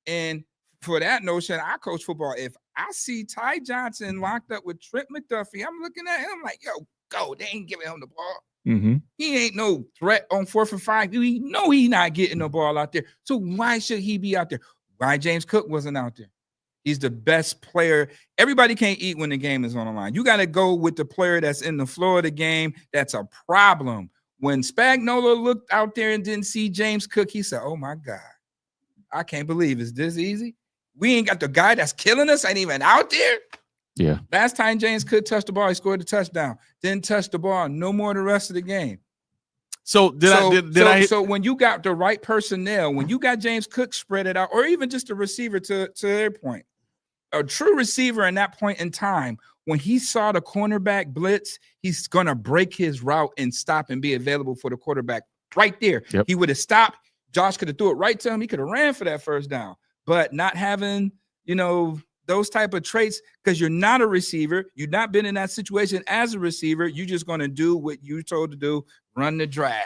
And for that notion, I coach football. If I see Ty Johnson locked up with Trent McDuffie, I'm looking at him like, yo, go. They ain't giving him the ball. Mm-hmm. He ain't no threat on 4th and 5. You know he's not getting the ball out there. So why should he be out there? Why James Cook wasn't out there? He's the best player. Everybody can't eat when the game is on the line. You got to go with the player that's in the flow of the game. That's a problem. When Spagnuolo looked out there and didn't see James Cook, he said, oh, my God, I can't believe it's this easy. We ain't got the guy that's killing us ain't even out there. Yeah. Last time James Cook touched the ball, he scored a touchdown. Didn't touch the ball no more the rest of the game. So So when you got the right personnel, when you got James Cook spread it out, or even just a receiver to their point, a true receiver in that point in time, when he saw the cornerback blitz, he's going to break his route and stop and be available for the quarterback right there. Yep. He would have stopped. Josh could have threw it right to him. He could have ran for that first down. But not having, those type of traits, because you're not a receiver. You've not been in that situation as a receiver. You're just going to do what you're told to do, run the drag.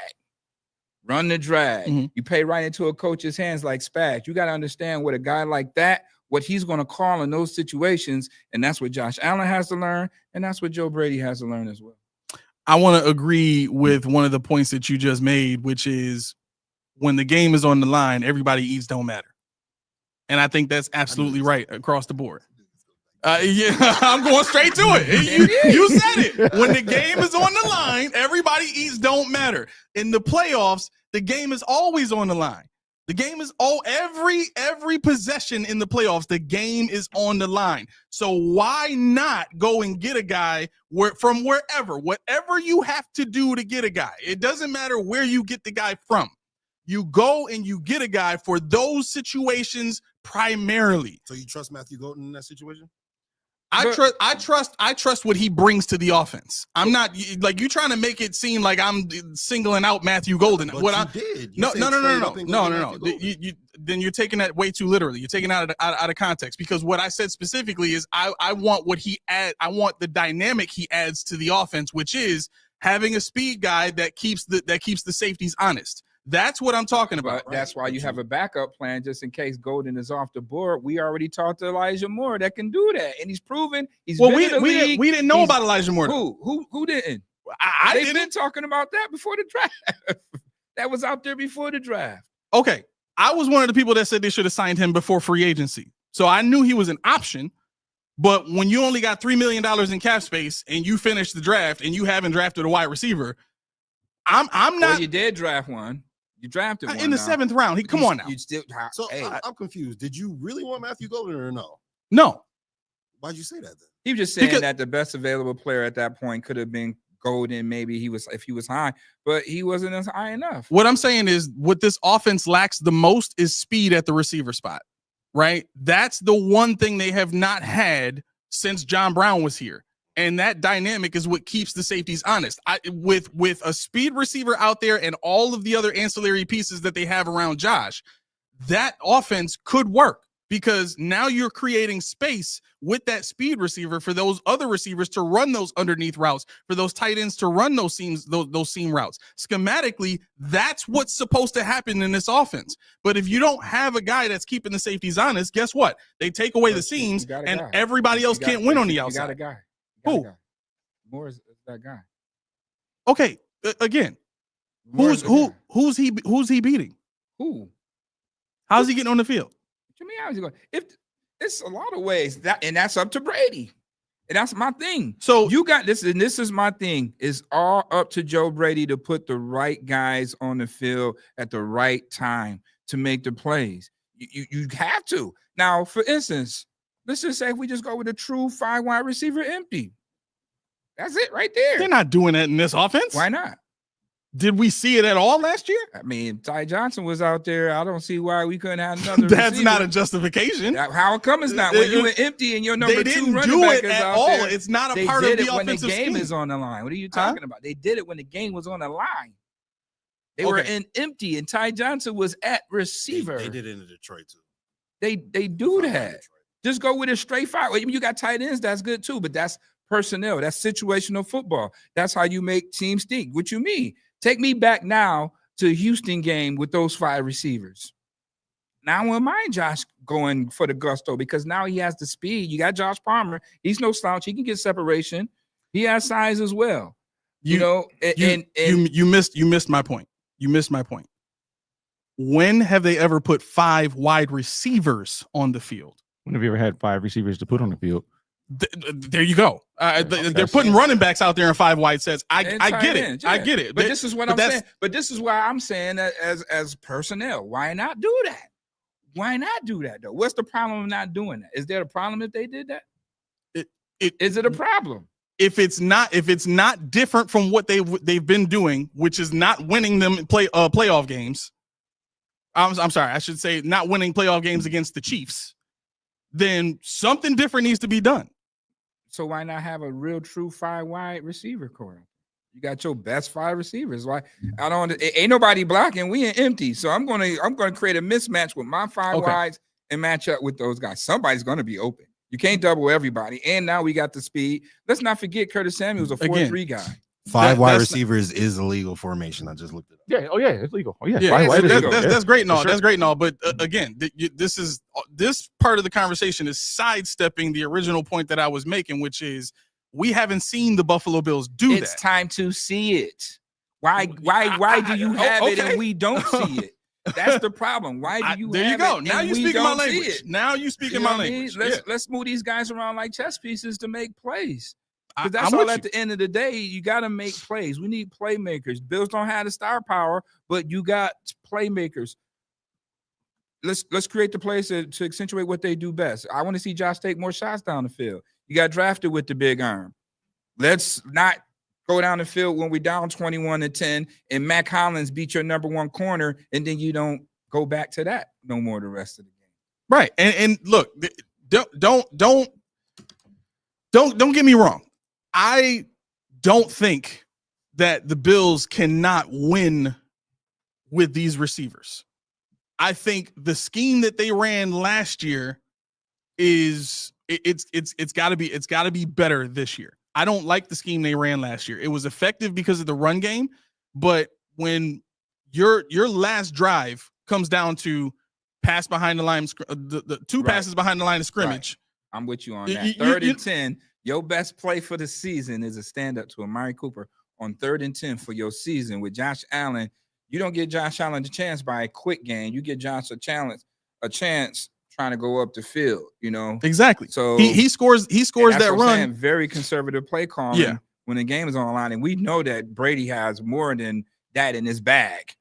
Run the drag. Mm-hmm. You pay right into a coach's hands like Spags. You got to understand what a guy like that, what he's going to call in those situations, and that's what Josh Allen has to learn, and that's what Joe Brady has to learn as well. I want to agree with one of the points that you just made, which is when the game is on the line, everybody eats don't matter. And I think that's absolutely right across the board. Yeah, I'm going straight to it. You said it. When the game is on the line, everybody eats don't matter. In the playoffs, the game is always on the line. The game is every possession in the playoffs, the game is on the line. So why not go and get a guy from whatever you have to do to get a guy. It doesn't matter where you get the guy from. You go and you get a guy for those situations primarily. So you trust Matthew Golden in that situation? I trust what he brings to the offense. I'm not like you trying to make it seem like I'm singling out Matthew Golden. But what you I did. No. Then you're taking that way too literally. You're taking it out of context, because what I said specifically is I want what he add. I want the dynamic he adds to the offense, which is having a speed guy that keeps the safeties honest. That's what I'm talking about. But that's why you have a backup plan just in case Golden is off the board. We already talked to Elijah Moore that can do that, and he's proven he's been in the league. We didn't know about Elijah Moore. Who didn't? They've been talking about that before the draft. That was out there before the draft. Okay, I was one of the people that said they should have signed him before free agency, so I knew he was an option. But when you only got $3 million in cap space and you finished the draft and you haven't drafted a wide receiver, I'm not. Well, you did draft one. You drafted one in the 7th round. Come on now. You still. I'm confused. Did you really want Matthew Golden or no? No. Why'd you say that then? He was just saying that the best available player at that point could have been golden, maybe if he was high, but he wasn't as high enough. What I'm saying is what this offense lacks the most is speed at the receiver spot, right? That's the one thing they have not had since John Brown was here. And that dynamic is what keeps the safeties honest. With a speed receiver out there and all of the other ancillary pieces that they have around Josh, that offense could work because now you're creating space with that speed receiver for those other receivers to run those underneath routes, for those tight ends to run those seam routes. Schematically, that's what's supposed to happen in this offense. But if you don't have a guy that's keeping the safeties honest, guess what? They take away the seams and everybody else can't win on the outside. You got a guy. Who? Moore is that guy. Okay, again, who's he beating? Who? How's he getting on the field? To me, how's he going? If it's a lot of ways that's up to Brady, and that's my thing. So you got this, and this is my thing. It's all up to Joe Brady to put the right guys on the field at the right time to make the plays. You have to. Now, for instance, let's just say if we just go with a true 5 wide receiver empty. That's it right there. They're not doing that in this offense. Why not? Did we see it at all last year? I mean, Ty Johnson was out there. I don't see why we couldn't have another. That's receiver. not a justification. How come it's not? When you were empty and your number they 2 didn't running do back it is at out all. there. It's not a They part of did the it when the offensive game scheme. is on the line. What are you talking about? They did it when the game was on the line. They were in empty, and Ty Johnson was at receiver. They did it in Detroit too. They do that. Just go with a straight 5. You got tight ends, that's good too, but that's personnel. That's situational football. That's how you make teams think. What you mean? Take me back now to the Houston game with those 5 receivers. Now I wouldn't mind Josh going for the gusto because now he has the speed. You got Josh Palmer. He's no slouch. He can get separation. He has size as well. You missed my point. You missed my point. When have they ever put 5 wide receivers on the field? When have you ever had 5 receivers to put on the field? There you go. They're putting running backs out there in 5 wide sets. I get it. Yeah. I get it. But this is what I'm saying. But this is why I'm saying that as personnel, why not do that? Why not do that though? What's the problem of not doing that? Is there a problem if they did that? Is it a problem? If it's not different from what they've been doing, which is not winning them playoff games. I'm sorry, I should say not winning playoff games against the Chiefs. Then something different needs to be done. So why not have a real true 5 wide receiver core? You got your best 5 receivers. Why ain't nobody blocking? We ain't empty. So I'm gonna create a mismatch with my 5 wides and match up with those guys. Somebody's gonna be open. You can't double everybody. And now we got the speed. Let's not forget Curtis Samuel's a 4-3 guy. 5 wide receivers is a legal formation. I just looked it up. Yeah. Oh, yeah. It's legal. Oh, yeah. That's great and all. That's great and all. But again, this part of the conversation is sidestepping the original point that I was making, which is we haven't seen the Buffalo Bills do that. It's time to see it. Why do you have it and we don't see it? That's the problem. Why do you there have you go. it Now you speaking my language. Now you speaking my language. Let's move these guys around like chess pieces to make plays. Because that's all at the end of the day, you got to make plays. We need playmakers. Bills don't have the star power, but you got playmakers. Let's create the plays to accentuate what they do best. I want to see Josh take more shots down the field. You got drafted with the big arm. Let's not go down the field when we're down 21-10 and Mac Hollins beat your number 1 corner, and then you don't go back to that no more the rest of the game. Right. And look, don't get me wrong. I don't think that the Bills cannot win with these receivers. I think the scheme that they ran last year it's got to be better this year. I don't like the scheme they ran last year. It was effective because of the run game, but when your last drive comes down to pass behind the line, the 2 passes behind the line of scrimmage. Right. I'm with you on that. 3rd and 10. Your best play for the season is a stand-up to Amari Cooper on 3rd and 10 for your season with Josh Allen. You don't get Josh Allen a chance by a quick game. You get Josh a chance trying to go up the field, Exactly. So he scores that run. Very conservative play calling when the game is on the line. And we know that Brady has more than that in his bag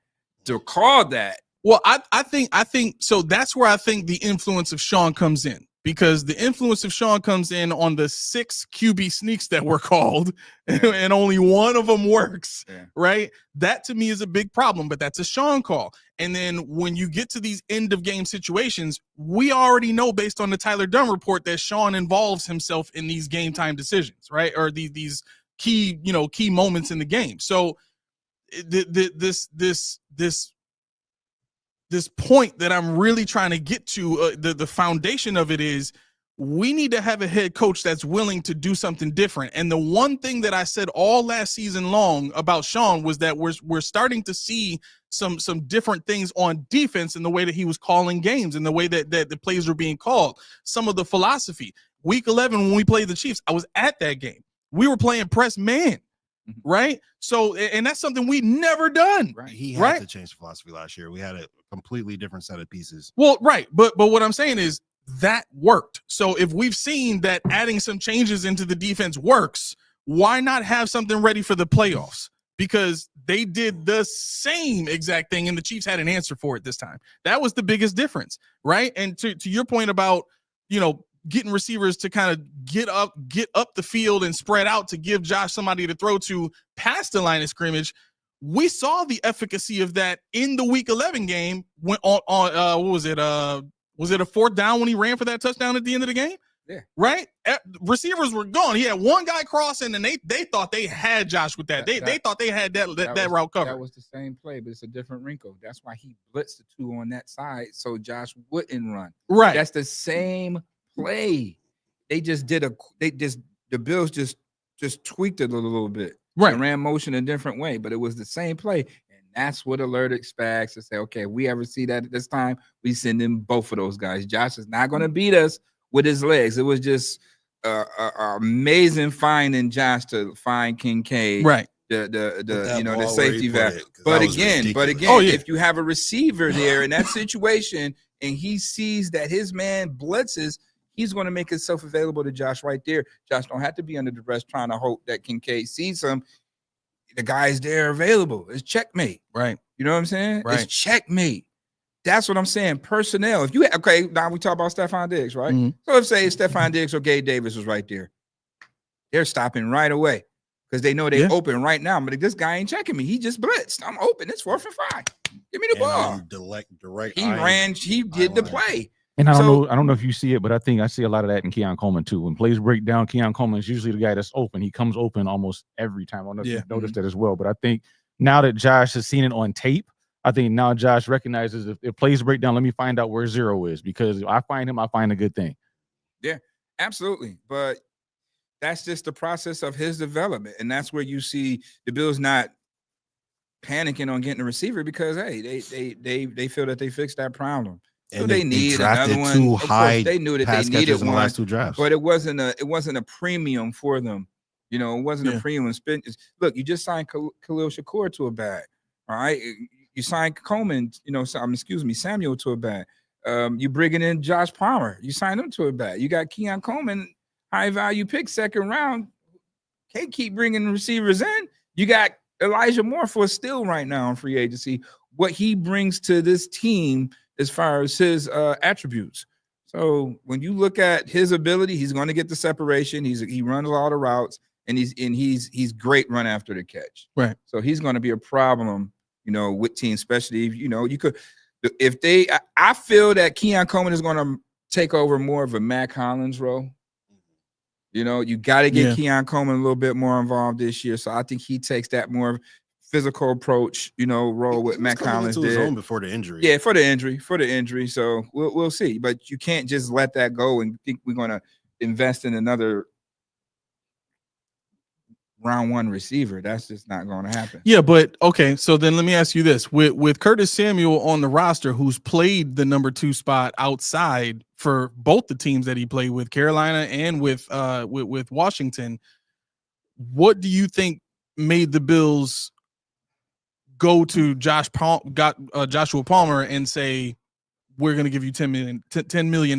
to call that. Well, I think so that's where I think the influence of Sean comes in. because the influence of Sean comes in on the 6 QB sneaks that were called, and only one of them works, right? That to me is a big problem, but that's a Sean call. And then when you get to these end of game situations, we already know based on the Tyler Dunn report that Sean involves himself in these game time decisions, right? Or these key, key moments in the game. So this point that I'm really trying to get to, the foundation of it is we need to have a head coach that's willing to do something different. And the one thing that I said all last season long about Sean was that we're starting to see some different things on defense in the way that he was calling games, and the way that the plays were being called, some of the philosophy. Week 11, when we played the Chiefs, I was at that game. We were playing press man. Right. So, and that's something we never done. Right. He had to change the philosophy last year. We had a completely different set of pieces. Well, right. But what I'm saying is that worked. So if we've seen that adding some changes into the defense works, why not have something ready for the playoffs? Because they did the same exact thing and the Chiefs had an answer for it this time. That was the biggest difference. Right. And to your point about, getting receivers to kind of get up the field and spread out to give Josh somebody to throw to past the line of scrimmage. We saw the efficacy of that in the Week 11 game when on what was it? Was it a 4th down when he ran for that touchdown at the end of the game? Yeah. Right. Receivers were gone. He had one guy crossing, and they thought they had Josh with that. They thought they had that route covered. That was the same play, but it's a different wrinkle. That's why he blitzed the 2 on that side so Josh wouldn't run. Right. That's the same play. They just the Bills just tweaked it a little bit. Right. And ran motion a different way, but it was the same play. And that's what Alert expects to say, okay, if we ever see that at this time, we send in both of those guys. Josh is not going to beat us with his legs. It was just amazing finding Josh to find Kincaid. Right. The safety valve. But again, if you have a receiver there in that situation and he sees that his man blitzes, he's going to make himself available to Josh right there. Josh don't have to be under duress trying to hope that Kincaid sees him. The guy's there available. It's checkmate. Right. You know what I'm saying? Right. It's checkmate. That's what I'm saying. Personnel. If you now we talk about Stephon Diggs, right? Mm-hmm. So if say Stephon Diggs or Gabe Davis was right there, they're stopping right away because they know they're open right now. But this guy ain't checking me. He just blitzed. I'm open. It's 4th and 5. Give me the ball. Direct. He ran. He did the play. And I don't know if you see it, but I think I see a lot of that in Keon Coleman too. When plays break down, Keon Coleman is usually the guy that's open. He comes open almost every time. I don't know if you've noticed that as well. But I think now that Josh has seen it on tape, I think now Josh recognizes if plays break down, let me find out where 0 is, because if I find him, I find a good thing. Yeah, absolutely. But that's just the process of his development. And that's where you see the Bills not panicking on getting a receiver because, hey, they feel that they fixed that problem. So And they need another one. Two of high course, they knew that they needed in the last 2 drafts. but it wasn't a premium for them. It wasn't a premium spin. Look, you just signed Khalil Shakur to a bag. All right, you signed Coleman. Samuel to a bag. You bringing in Josh Palmer. You signed him to a bag. You got Keon Coleman, high value pick, 2nd round. Can't keep bringing receivers in. You got Elijah Moore for a steal right now on free agency. What he brings to this team as far as his attributes. So when you look at his ability, he's going to get the separation. He runs a lot of routes, and he's great run after the catch. Right. So he's going to be a problem, with teams, especially I feel that Keon Coleman is going to take over more of a Matt Collins role. You got to get Keon Coleman a little bit more involved this year. So I think he takes that more physical approach, role with Matt Collins did. His own before the injury. Yeah, for the injury. So we'll see. But you can't just let that go and think we're going to invest in another round 1 receiver. That's just not going to happen. Yeah, but okay. So then let me ask you this: with Curtis Samuel on the roster, who's played the number 2 spot outside for both the teams that he played with, Carolina and with Washington, what do you think made the Bills go to Joshua Palmer and say, we're going to give you $10 million?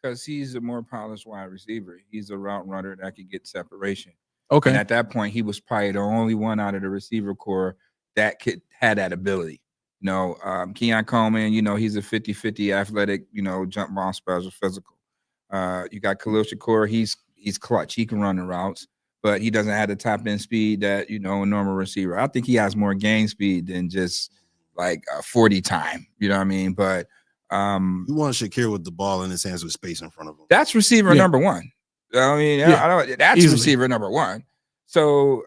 Because he's a more polished wide receiver. He's a route runner that can get separation. Okay. And at that point, he was probably the only one out of the receiver core that had that ability. Keon Coleman, he's a 50-50 athletic, jump ball special physical. You got Khalil Shakur. He's clutch. He can run the routes, but he doesn't have the top end speed that a normal receiver. I think he has more game speed than just like 40 time. You know what I mean? But you want Shakir with the ball in his hands with space in front of him. That's receiver number one. I mean, that's easily. Receiver number one. So,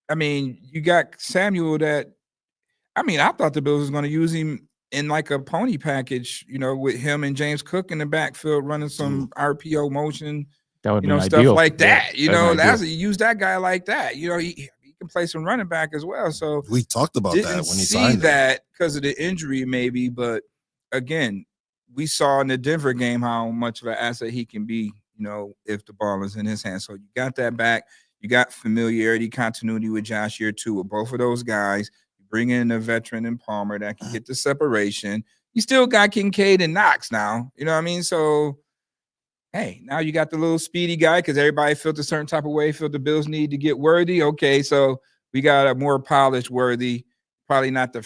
I mean, you got Samuel that, I mean, I thought the Bills was going to use him in like a pony package, with him and James Cook in the backfield running some RPO motion, that would stuff ideal. like that. That's use that guy like that. He can play some running back as well. So we talked about that when he signed that because of the injury, maybe. But again, we saw in the Denver game how much of an asset he can be, if the ball is in his hands. So you got that back. You got familiarity, continuity with Josh year 2 with both of those guys. You bring in a veteran in Palmer that can get the separation. You still got Kincaid and Knox now. You know what I mean? So, hey, now you got the little speedy guy because everybody felt a certain type of way, felt the Bills need to get Worthy. Okay, so we got a more polished Worthy, probably not the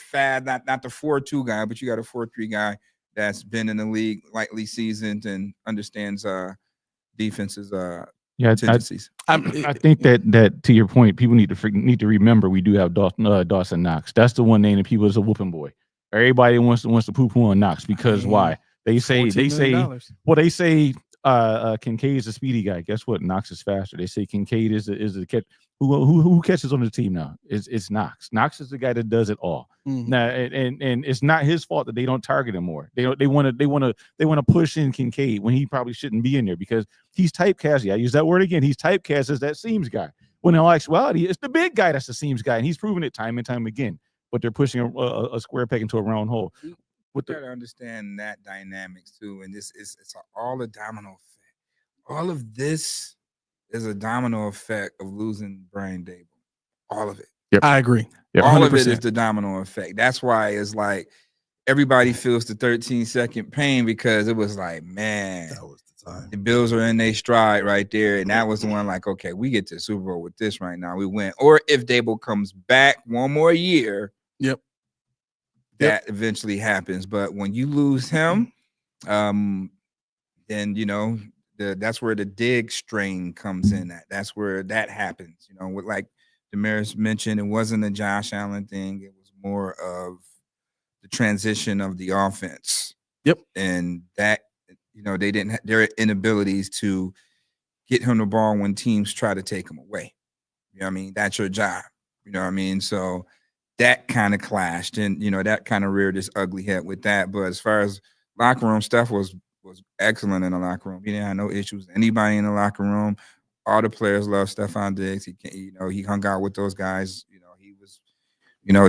not the 4-2 guy, but you got a 4-3 guy that's been in the league, lightly seasoned, and understands defenses tendencies. I think that to your point, people need to remember we do have Dawson Knox. That's the one name that people is a whooping boy. Everybody wants to poo-poo on Knox because why? They say Kincaid is a speedy guy. Guess what? Knox is faster. They say Kincaid is a catch. Who catches on the team now? It's Knox. Knox is the guy that does it all. Mm-hmm. Now, and it's not his fault that they don't target him more. They want to push in Kincaid when he probably shouldn't be in there because he's typecast. I use that word again. He's typecast as that seams guy. When in all actuality, it's the big guy that's the seams guy, and he's proven it time and time again. But they're pushing a square peg into a round hole. You got to understand that dynamics too, and it's all a domino effect. All of this is a domino effect of losing Brian Dable. All of it. Yep. I agree. Yep. All 100%. Of it is the domino effect. That's why it's like everybody feels the 13-second pain because it was like, man, that was the time. The Bills are in their stride right there. And that was the one like, okay, we get to the Super Bowl with this right now. We win. Or if Dable comes back one more year, that eventually happens. But when you lose him, then, that's where the dig strain comes in at. That's where that happens. With like Damaris mentioned, it wasn't a Josh Allen thing. It was more of the transition of the offense. Yep. And that, they didn't have their inabilities to get him the ball when teams try to take him away. You know what I mean? That's your job. You know what I mean? So that kind of clashed and, that kind of reared its ugly head with that. But as far as locker room stuff was excellent in the locker room. He didn't have no issues with anybody in the locker room. All the players love Stephon Diggs. He hung out with those guys. He was,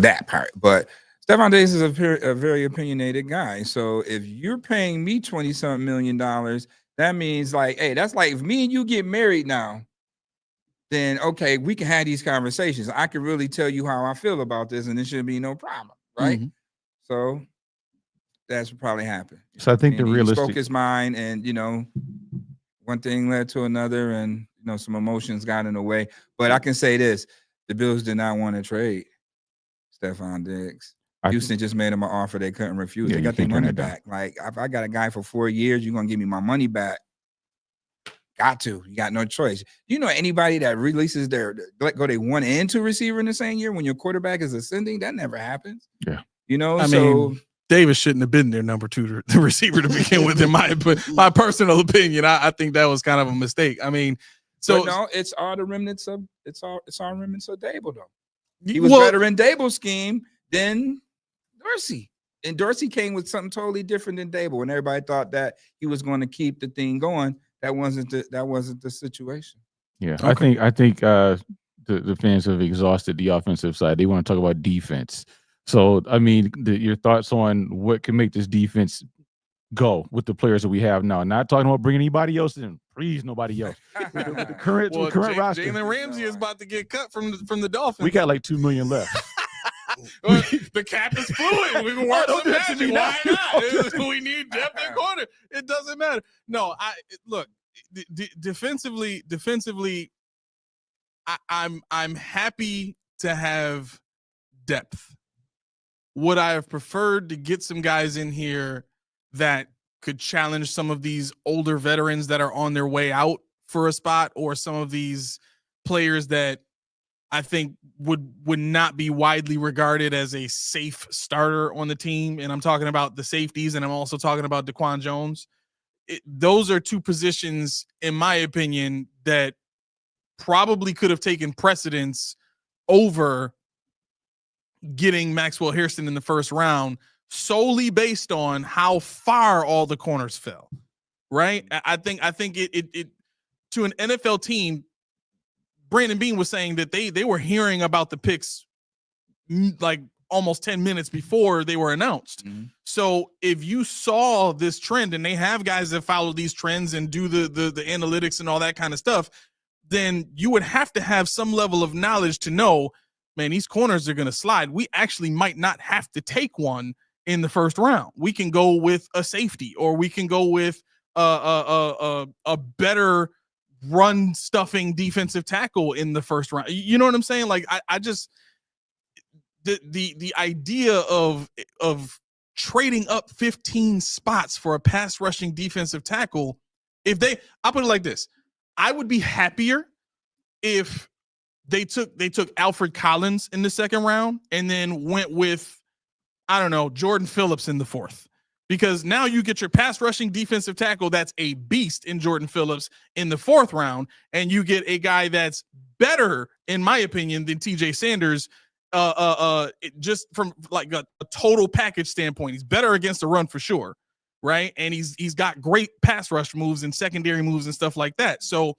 that part. But Stephon Diggs is a very opinionated guy. So if you're paying me $20-something million, that means like, hey, that's like if me and you get married now, then okay, we can have these conversations. I can really tell you how I feel about this, and there should be no problem, right? Mm-hmm. So that's what probably happened. So I think the realistic spoke his mind, and one thing led to another, and some emotions got in the way. But I can say this: the Bills did not want to trade Stephon Diggs. Houston just made him an offer they couldn't refuse. They got their money back. Like if I got a guy for 4 years, you're gonna give me my money back. Got to. You got no choice. You know anybody that releases their let go they 1 and 2 receiver in the same year when your quarterback is ascending? That never happens. Yeah. I mean, Davis shouldn't have been their number 2 the receiver to begin with, in my personal opinion. I think that was kind of a mistake. I mean, so no, it's all remnants of Dable though. He was better in Dable's scheme than Dorsey. And Dorsey came with something totally different than Dable, and everybody thought that he was going to keep the thing going. That wasn't the situation. Yeah, okay. I think the fans have exhausted the offensive side. They want to talk about defense. So I mean, your thoughts on what can make this defense go with the players that we have now? Not talking about bringing anybody else in. Please, nobody else. with the current roster. Jalen Ramsey is about to get cut from the Dolphins. We got like 2 million left. Well, the cap is fluid. We can work some magic. Why not? We need depth in corner. It doesn't matter. No, look. Defensively, I'm happy to have depth. Would I have preferred to get some guys in here that could challenge some of these older veterans that are on their way out for a spot, or some of these players that I think would not be widely regarded as a safe starter on the team. And I'm talking about the safeties, and I'm also talking about Daquan Jones. Those are two positions, in my opinion, that probably could have taken precedence over getting Maxwell Hairston in the first round, solely based on how far all the corners fell. Right? I think it to an NFL team, Brandon Beane was saying that they were hearing about the picks like almost 10 minutes before they were announced. Mm-hmm. So if you saw this trend, and they have guys that follow these trends and do the analytics and all that kind of stuff, then you would have to have some level of knowledge to know, man, these corners are going to slide. We actually might not have to take one in the first round. We can go with a safety, or we can go with a better run stuffing defensive tackle in the first round. You know what I'm saying? Like I just the idea of trading up 15 spots for a pass rushing defensive tackle, I'll put it like this. I would be happier if they took Alfred Collins in the second round and then went with, I don't know, Jordan Phillips in the fourth. Because now you get your pass rushing defensive tackle that's a beast in Jordan Phillips in the fourth round, and you get a guy that's better, in my opinion, than TJ Sanders. Just from like a total package standpoint, he's better against the run for sure, right? And he's got great pass rush moves and secondary moves and stuff like that. So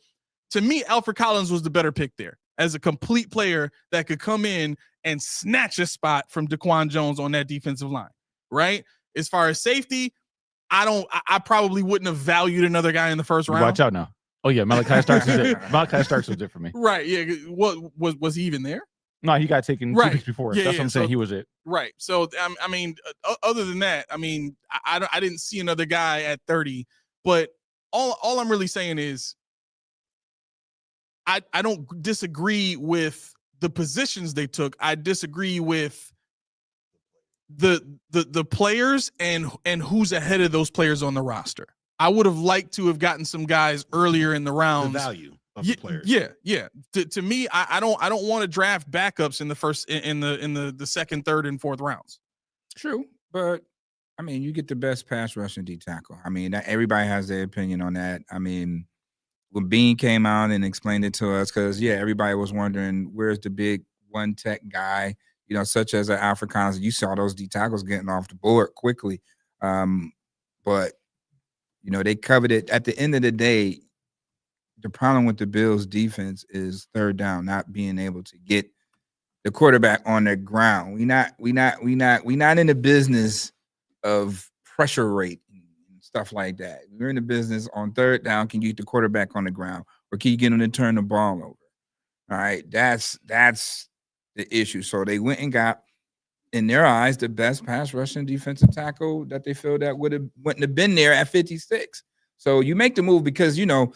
to me, Alfred Collins was the better pick there as a complete player that could come in and snatch a spot from Daquan Jones on that defensive line, right? As far as safety, I probably wouldn't have valued another guy in the first round. Watch out now. Oh yeah, Malachi Starks is it. Malachi Starks was it for me. Right. Yeah. What was he even there? No, he got taken 2 weeks before. Yeah, That's what I'm saying. He was it. Right. So I mean, other than that, I mean, I didn't see another guy at 30. But all I'm really saying is, I don't disagree with the positions they took. I disagree with the players and who's ahead of those players on the roster. I would have liked to have gotten some guys earlier in the rounds. The value of the players. Yeah. To me, I don't want to draft backups in the first in the second, third, and fourth rounds. True, but I mean, you get the best pass rushing D tackle. I mean, everybody has their opinion on that. I mean, when Beane came out and explained it to us, because everybody was wondering where's the big one tech guy, such as an Alfred Collins. You saw those D tackles getting off the board quickly, but they covered it. At the end of the day, the problem with the Bills' defense is third down, not being able to get the quarterback on the ground. We not in the business of pressure rate and stuff like that. We're in the business on third down. Can you get the quarterback on the ground, or can you get him to turn the ball over? All right, that's the issue. So they went and got, in their eyes, the best pass rushing defensive tackle that they feel that wouldn't have been there at 56. So you make the move because Beane,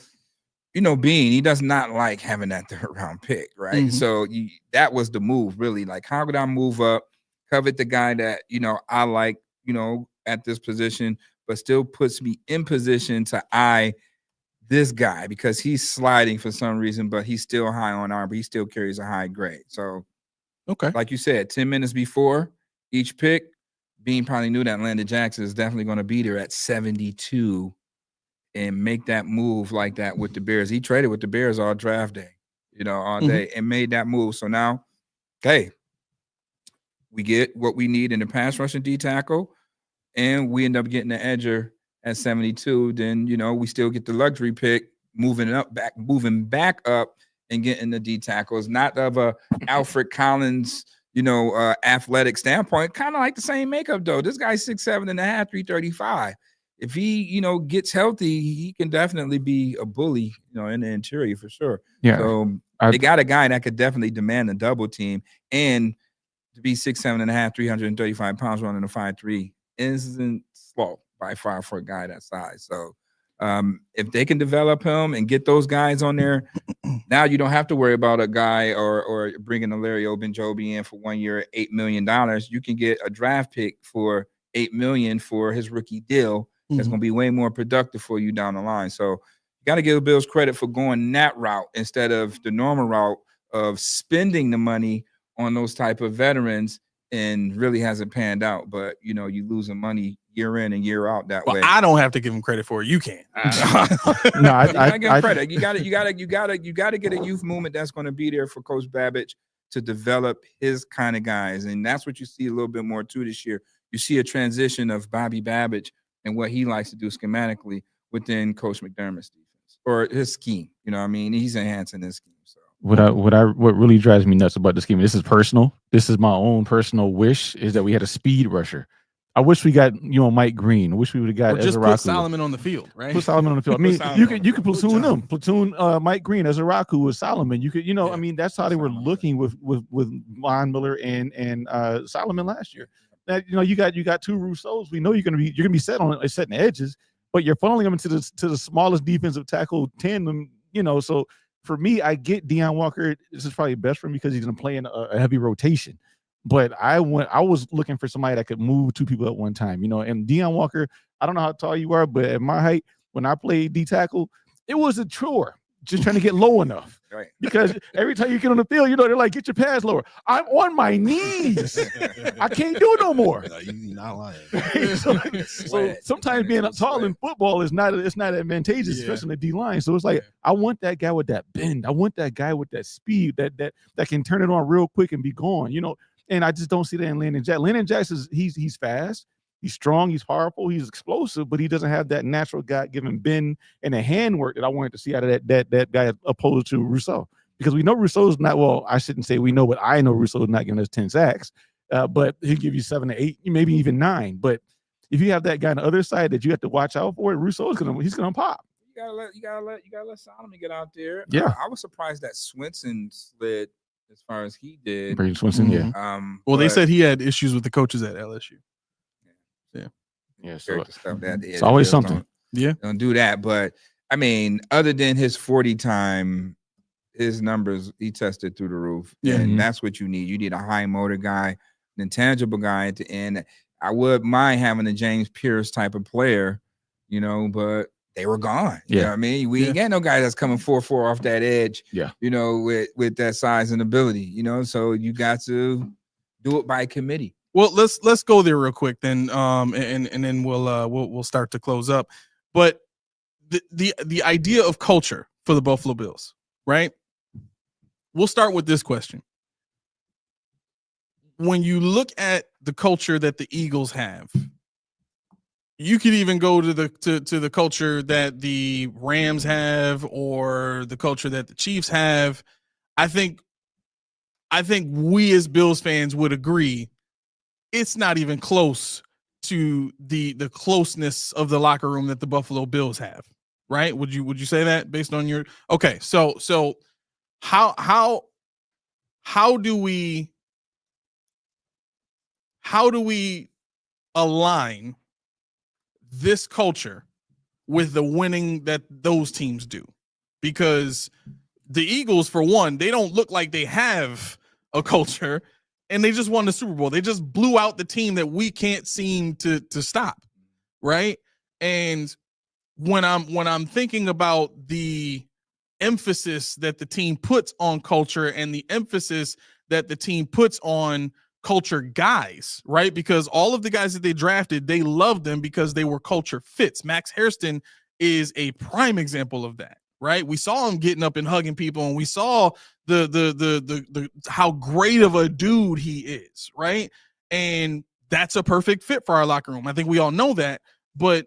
he does not like having that third round pick, right? Mm-hmm. So that was the move, really. Like, how could I move up, covet the guy that I like, at this position, but still puts me in position to eye this guy because he's sliding for some reason, but he's still high on arm, but he still carries a high grade. So, okay, like you said, 10 minutes before each pick, Beane probably knew that Landon Jackson is definitely going to be there at 72 and make that move like that with the Bears. He traded with the Bears all draft day, all day, and made that move. So now, okay, we get what we need in the pass rushing D tackle, and we end up getting the edger at 72. Then, we still get the luxury pick, moving back up and getting the D tackles, not of a Alfred Collins, athletic standpoint, kind of like the same makeup though. This guy's 6'7.5", 335. If he, gets healthy, he can definitely be a bully, in the interior for sure. Yeah. So they got a guy that could definitely demand a double team, and to be 6'7.5", 335 pounds running a 5'3" isn't slow by far for a guy that size. So if they can develop him and get those guys on there, now you don't have to worry about a guy or bringing a Larry Ogunjobi in for 1 year, $8 million. You can get a draft pick for $8 million for his rookie deal that's going to be way more productive for you down the line. So you got to give the Bills credit for going that route instead of the normal route of spending the money on those type of veterans, and really hasn't panned out. But you losing money year in and year out that way. I don't have to give him credit for it. You can. No, I give him credit. You got to get a youth movement that's going to be there for Coach Babbage to develop his kind of guys, and that's what you see a little bit more too this year. You see a transition of Bobby Babbage and what he likes to do schematically within Coach McDermott's defense or his scheme. You know what I mean? He's enhancing his scheme. So what really drives me nuts about this game, this is personal. This is my own personal wish, is that we had a speed rusher. I wish we got, Mike Green. I wish we would have got or just Ezra put Solomon on the field, right? Put Solomon on the field. I mean, you could platoon them. Platoon Mike Green as Araku with Solomon. You could, I mean, that's how they were looking with Von Miller and Solomon last year. Now, you got two Rousseaus. We know you're gonna be set on setting edges, but you're funneling them into the smallest defensive tackle tandem. So for me, I get Deion Walker. This is probably best for him because he's gonna play in a heavy rotation. But I was looking for somebody that could move two people at one time, and Deion Walker, I don't know how tall you are, but at my height, when I played D tackle, it was a chore just trying to get low enough. Right. Because every time you get on the field, they're like, get your pads lower. I'm on my knees. I can't do no more. No, you're not lying. so sometimes being tall in football is not advantageous, especially in the D line. So it's like, I want that guy with that bend. I want that guy with that speed that can turn it on real quick and be gone, And I just don't see that in Landon Jackson. Landon Jackson, he's fast, he's strong, he's powerful, he's explosive, but he doesn't have that natural God-given bend and the handwork that I wanted to see out of that guy opposed to Rousseau. Because we know Rousseau's not, well, I shouldn't say we know, but I know Rousseau's not giving us 10 sacks, but he'll give you 7 to 8, maybe even 9. But if you have that guy on the other side that you have to watch out for, Rousseau's gonna pop. You gotta let Solomon get out there. Yeah, I was surprised that Swinson slid as far as he did. Brady Swinson, yeah. Well, they said he had issues with the coaches at LSU. Yeah. So stuff that it's always something. Don't do that. But I mean, other than his 40 time, his numbers, he tested through the roof. Yeah. And that's what you need. You need a high motor guy, an intangible guy at the end. I would mind having a James Pierce type of player, but they were gone. You know what I mean? We ain't got no guy that's coming 4-4 off that edge. Yeah. With that size and ability, so you got to do it by committee. Well, let's go there real quick then, and then we'll start to close up. But the idea of culture for the Buffalo Bills, right? We'll start with this question. When you look at the culture that the Eagles have, you could even go to the culture that the Rams have or the culture that the Chiefs have. I think we as Bills fans would agree it's not even close to the closeness of the locker room that the Buffalo Bills have, right? Would you say that based on your okay? So how do we align this culture with the winning that those teams do? Because the Eagles, for one, they don't look like they have a culture, and they just won the Super Bowl. They just blew out the team that we can't seem to stop, right? And when I'm thinking about the emphasis that the team puts on culture and the emphasis that the team puts on culture guys, right? Because all of the guys that they drafted, they loved them because they were culture fits. Max Hairston is a prime example of that, right? We saw him getting up and hugging people, and we saw the how great of a dude he is, right? And that's a perfect fit for our locker room. I think we all know that, but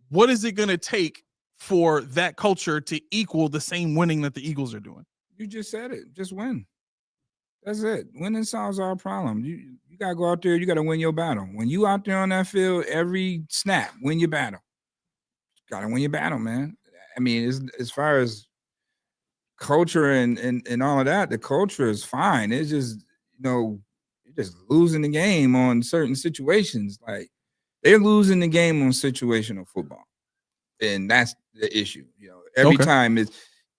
what is it going to take for that culture to equal the same winning that the Eagles are doing? You just said it. Just win. That's it. Winning solves our problem. You got to go out there. You got to win your battle. When you out there on that field, every snap, win your battle. Got to win your battle, man. I mean, as far as culture and all of that, the culture is fine. It's just, you're just losing the game on certain situations. Like, they're losing the game on situational football. And that's the issue. Every time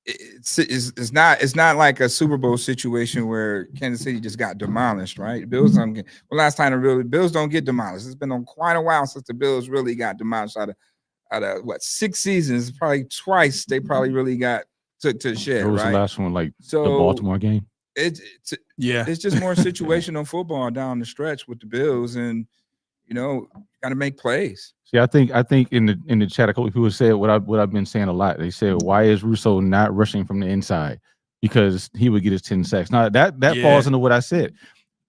it's not like a Super Bowl situation where Kansas City just got demolished, right? Bills don't get, well, last time the Bills don't get demolished. It's been on quite a while since the Bills really got demolished out of what 6 seasons, probably twice they probably really got took to shed. What was right? the last one, like So the Baltimore game? It's Yeah, it's just more situational football down the stretch with the Bills, and got to make plays. See, I think in the chat, a couple people said what I've been saying a lot. They said, why is Russo not rushing from the inside? Because he would get his 10 sacks. Now that falls into what I said.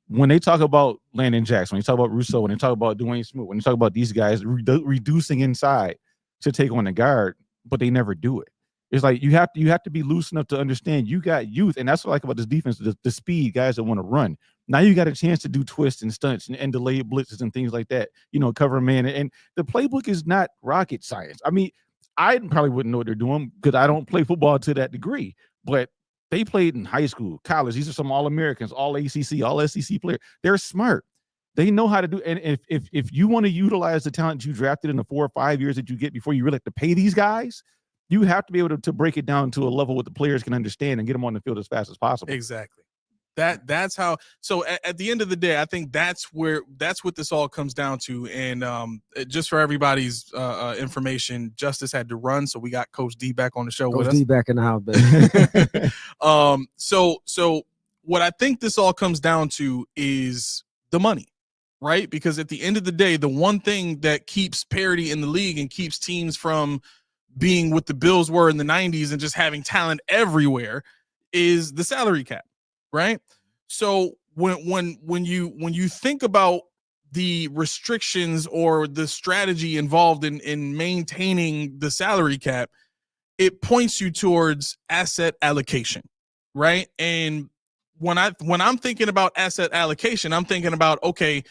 When they talk about Landon Jackson, when they talk about Russo, when they talk about Dwayne Smoot, when they talk about these guys reducing inside to take on the guard, but they never do it. It's like you have to be loose enough to understand you got youth, and that's what I like about this defense, the speed, guys that want to run. Now you got a chance to do twists and stunts and delayed blitzes and things like that, cover man. And the playbook is not rocket science. I mean, I probably wouldn't know what they're doing because I don't play football to that degree, but they played in high school, college. These are some All-Americans, all ACC, all SEC players. They're smart. They know how to do. And if you want to utilize the talent you drafted in the 4 or 5 years that you get before you really have to pay these guys, you have to be able to break it down to a level what the players can understand and get them on the field as fast as possible. Exactly. That's how. So at the end of the day, I think that's what this all comes down to. And just for everybody's information, Justice had to run, so we got Coach D back on the show with us. Coach D back in the house, baby. So what I think this all comes down to is the money, right? Because at the end of the day, the one thing that keeps parity in the league and keeps teams from being what the Bills were in the 90s and just having talent everywhere is the salary cap, right? So when you think about the restrictions or the strategy involved in maintaining the salary cap, it points you towards asset allocation, right? And when I'm thinking about asset allocation, I'm thinking about, okay,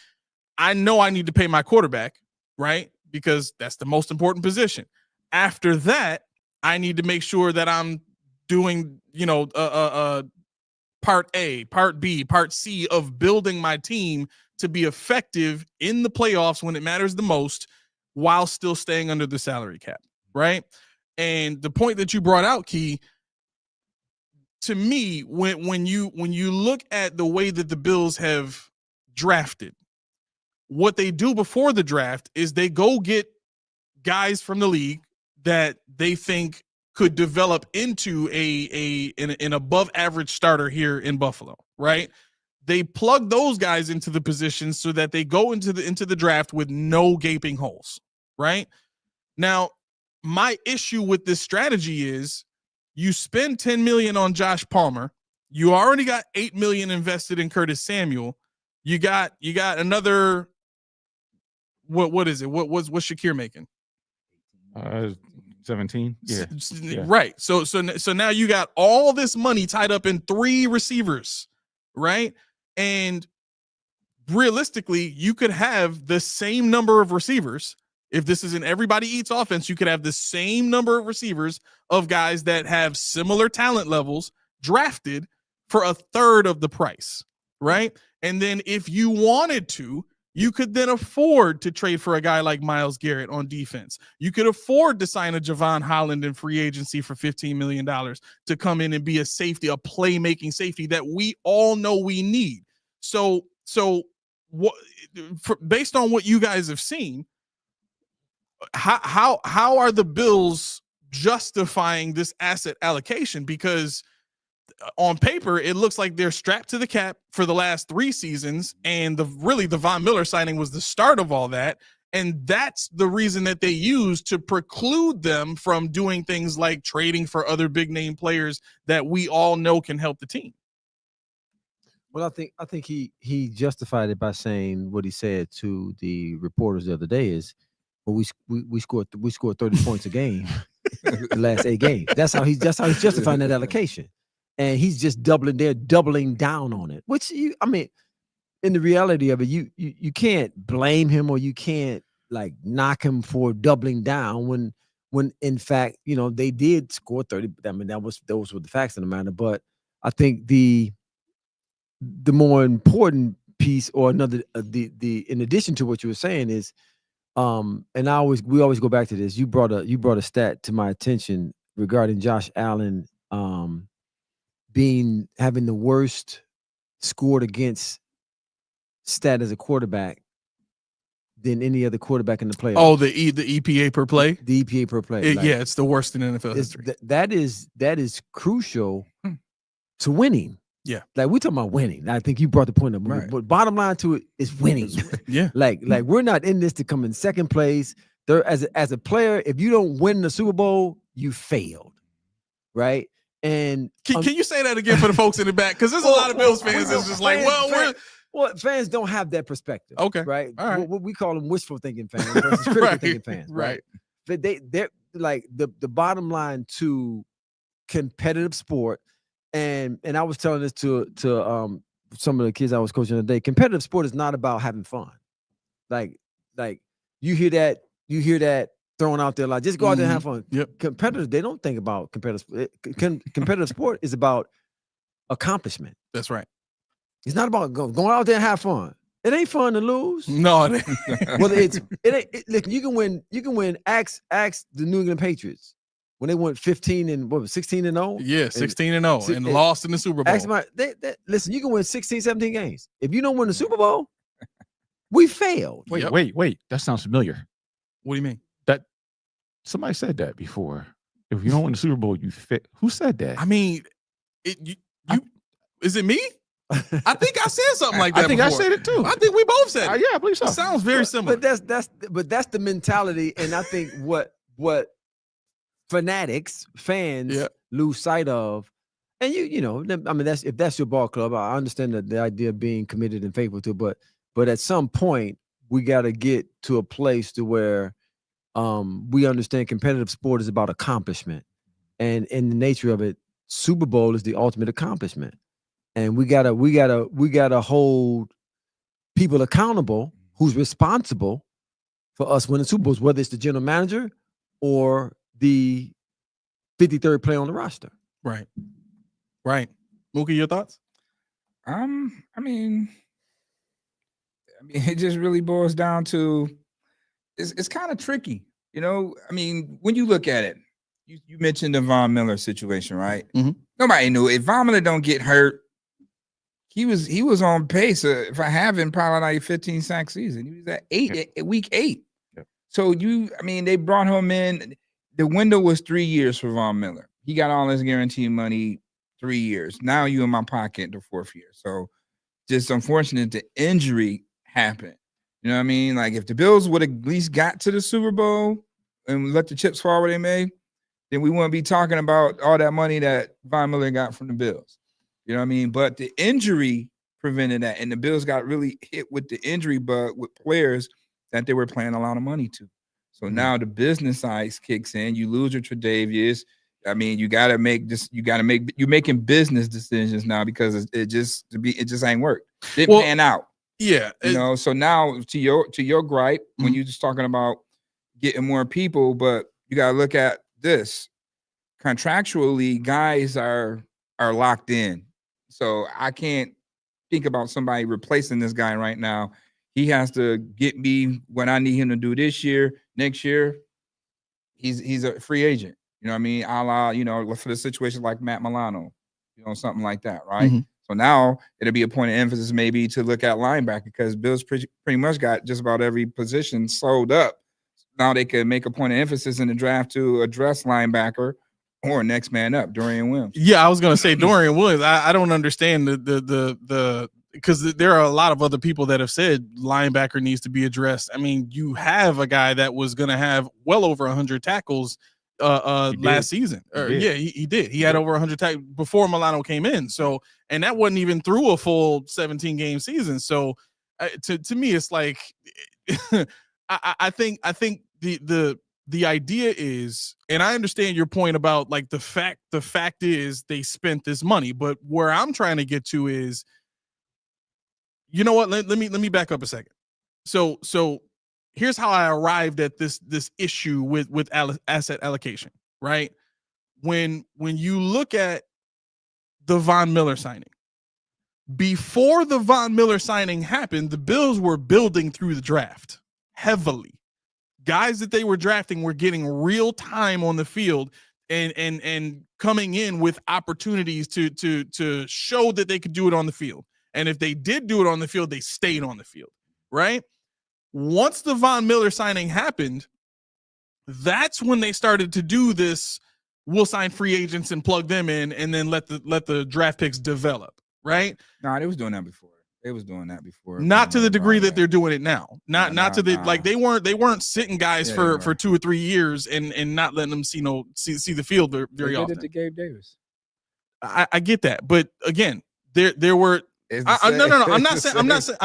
I know I need to pay my quarterback, right? Because that's the most important position. After that, I need to make sure that I'm doing, part A, part B, part C of building my team to be effective in the playoffs when it matters the most, while still staying under the salary cap, right? And the point that you brought out, Key, to me, when you look at the way that the Bills have drafted, what they do before the draft is they go get guys from the league that they think could develop into an above average starter here in Buffalo, right? They plug those guys into the positions so that they go into the draft with no gaping holes, right? Now, my issue with this strategy is you spend $10 million on Josh Palmer. You already got $8 million invested in Curtis Samuel. You got another, what is it? What's Shakir making? 17. Yeah. Right. So now you got all this money tied up in 3 receivers, right? And realistically, you could have the same number of receivers. If this is an everybody eats offense, you could have the same number of receivers of guys that have similar talent levels drafted for a third of the price, right? And then if you wanted to, you could then afford to trade for a guy like Myles Garrett on defense. You could afford to sign a Javon Holland in free agency for $15 million to come in and be a safety, a playmaking safety that we all know we need. So what, based on what you guys have seen, how are the Bills justifying this asset allocation? Because on paper, it looks like they're strapped to the cap for the last 3 seasons, and the Von Miller signing was the start of all that, and that's the reason that they use to preclude them from doing things like trading for other big name players that we all know can help the team. Well, I think he justified it by saying what he said to the reporters the other day is, well, we scored 30 points a game the last 8 games. That's how he's justifying that allocation. And he's just doubling down on it, which in the reality of it, you can't blame him, or you can't like knock him for doubling down when in fact, they did score 30. I mean, those were the facts of the matter. But I think the more important piece, or another, the in addition to what you were saying is, and we always go back to this. You brought a stat to my attention regarding Josh Allen having the worst scored against stat as a quarterback than any other quarterback in the playoffs. Oh, the EPA per play? The EPA per play. Yeah, it's the worst in NFL history. That is crucial to winning. Yeah. Like we're talking about winning. I think you brought the point up. Right. But bottom line to it is winning. Yeah. like we're not in this to come in second place. There as a player, if you don't win the Super Bowl, you failed. Right? And can you say that again for the folks in the back? Because there's a lot of Bills fans that's just like, fans don't have that perspective. Okay. Right. All right. What we call them wishful thinking fans versus critical thinking fans. Right. But they're like the bottom line to competitive sport. And I was telling this to some of the kids I was coaching today. Competitive sport is not about having fun. Like you hear that thrown out there like just go out there and have fun. Yep. Competitors, they don't think about competitive. Competitive sport is about accomplishment. That's right. It's not about going out there and have fun. It ain't fun to lose. No, it ain't. Well, it ain't. Look, you can win. Ask the New England Patriots when they went 16 and 0. Yeah, 16-0 and lost in the Super Bowl. Listen, you can win 16, 17 games. If you don't win the Super Bowl, we failed. Wait. That sounds familiar. What do you mean? That somebody said that before. If you don't win the Super Bowl, you fit. Who said that? I mean, is it me? I think I said something like that. I think before. I said it too. I think we both said it. Yeah, I believe so. It sounds very similar. But that's the mentality, and I think what fans lose sight of. And you know, I mean, if that's your ball club, I understand the idea of being committed and faithful to, but at some point we got to get to a place to where we understand competitive sport is about accomplishment, and in the nature of it, Super Bowl is the ultimate accomplishment. And we gotta hold people accountable who's responsible for us winning Super Bowls, whether it's the general manager or the 53rd player on the roster. Right. Mookie, your thoughts? I mean, it just really boils down to it's kind of tricky, you know. I mean, when you look at it, you mentioned the Von Miller situation, right? Mm-hmm. Nobody knew if Von Miller don't get hurt. He was on pace. If I haven't, probably like a 15 sack season. He was at week 8. Yep. So they brought him in. The window was 3 years for Von Miller. He got all his guaranteed money 3 years. Now you in my pocket the 4th year. So just unfortunate the injury happened. You know what I mean? Like if the Bills would have at least got to the Super Bowl and let the chips fall where they may, then we wouldn't be talking about all that money that Von Miller got from the Bills. You know what I mean? But the injury prevented that. And the Bills got really hit with the injury bug with players that they were paying a lot of money to. So now the business side kicks in. You lose your Tre'Davious. I mean, you're making business decisions now because it just ain't worked. It didn't pan out. Yeah. You know, so now to your gripe, when you're just talking about getting more people, but you gotta look at this. Contractually, guys are locked in. So I can't think about somebody replacing this guy right now. He has to get me what I need him to do this year. Next year, he's a free agent. You know what I mean? A la, you know, for the situation like Matt Milano, you know, something like that, right? Mm-hmm. So now it'll be a point of emphasis maybe to look at linebacker because Bills pretty much got just about every position sold up. Now they can make a point of emphasis in the draft to address linebacker or next man up, Dorian Williams. Yeah, I was gonna say Dorian Williams. I don't understand the because there are a lot of other people that have said linebacker needs to be addressed. I mean, you have a guy that was gonna have well over 100 tackles last season. He did. He had over 100 tackles before Milano came in. So, and that wasn't even through a full 17 game season. So, to me, it's like I think the idea is, and I understand your point about like the fact is they spent this money, but where I'm trying to get to is, you know what? Let me back up a second. So here's how I arrived at this issue with asset allocation, right? When you look at the Von Miller signing, before the Von Miller signing happened, the Bills were building through the draft heavily. Guys that they were drafting were getting real time on the field, and coming in with opportunities to show that they could do it on the field. And if they did do it on the field, they stayed on the field, right? Once the Von Miller signing happened, that's when they started to do this. We'll sign free agents and plug them in, and then let the draft picks develop, right? No, they was doing that before. They was doing that before. Not to the degree that they're doing it now. Not to the like they weren't sitting guys for 2 or 3 years and not letting them see the field very often. They did it to Gabe Davis. I get that, but again, there were. No. I'm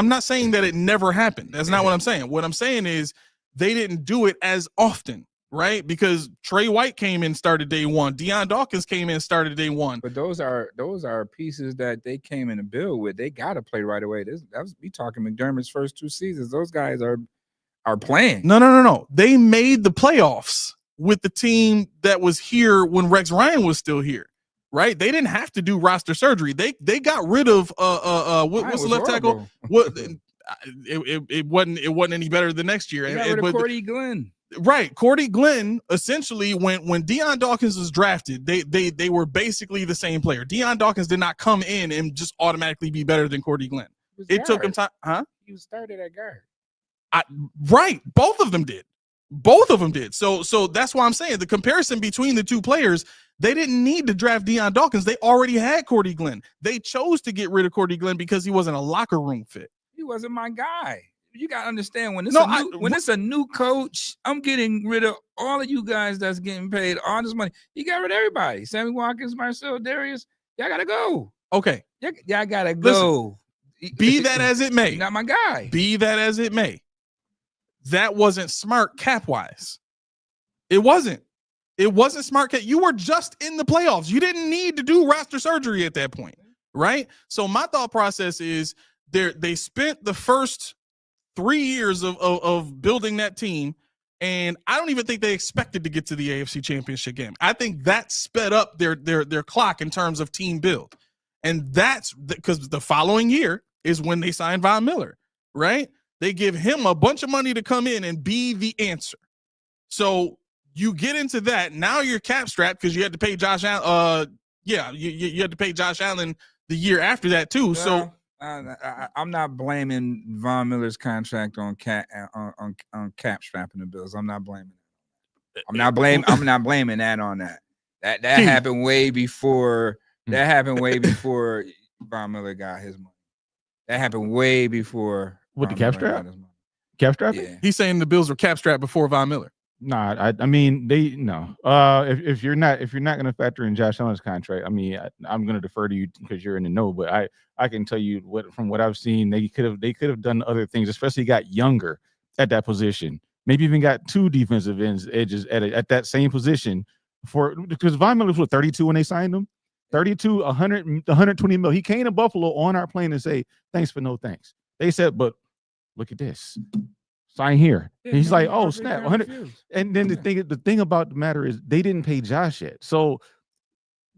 not saying that it never happened. That's not what I'm saying. What I'm saying is they didn't do it as often, right? Because Trey White came in, started day one. Deion Dawkins came in, started day one. But those are pieces that they came in to build with. They got to play right away. We talking McDermott's first 2 seasons. Those guys are playing. No. They made the playoffs with the team that was here when Rex Ryan was still here. Right, they didn't have to do roster surgery. They got rid of what's the left tackle? What it wasn't any better the next year. But Cordy Glenn, right? Cordy Glenn essentially when Deion Dawkins was drafted, they were basically the same player. Deion Dawkins did not come in and just automatically be better than Cordy Glenn. It took him time, huh? He started at guard. Right, both of them did. So that's why I'm saying the comparison between the two players. They didn't need to draft Deion Dawkins. They already had Cordy Glenn. They chose to get rid of Cordy Glenn because he wasn't a locker room fit. He wasn't my guy. You got to understand when it's a new coach, I'm getting rid of all of you guys that's getting paid all this money. He got rid of everybody. Sammy Watkins, Marcel Darius, y'all got to go. Okay. Y'all got to go. Listen, be that as it may. Not my guy. Be that as it may. That wasn't smart cap-wise. It wasn't. It wasn't smart. You were just in the playoffs. You didn't need to do roster surgery at that point, right? So my thought process is they spent the first 3 years of building that team, and I don't even think they expected to get to the AFC Championship game. I think that sped up their clock in terms of team build, and that's because the following year is when they signed Von Miller, right? They give him a bunch of money to come in and be the answer. So you get into that. Now you're cap strapped because you had to pay Josh Allen. You had to pay Josh Allen the year after that too. So I'm not blaming Von Miller's contract on cap strapping the Bills. I'm not blaming it. I'm not blaming that on that. That happened way before. That happened way before Von Miller got his money. That happened way before. With the cap strap? Cap strap? Yeah. He's saying the Bills were cap strapped before Von Miller. Nah, I mean no. If you're not going to factor in Josh Allen's contract, I mean I'm going to defer to you because you're in the know. But I can tell you from what I've seen, they could have done other things, especially got younger at that position. Maybe even got 2 defensive edges at that same position because Von Miller was 32 when they signed him. 32, 120 mil. He came to Buffalo on our plane and say thanks for no thanks. They said, but look at this. Sign here. And he's like, oh snap, 100. And then the thing about the matter is they didn't pay Josh yet. So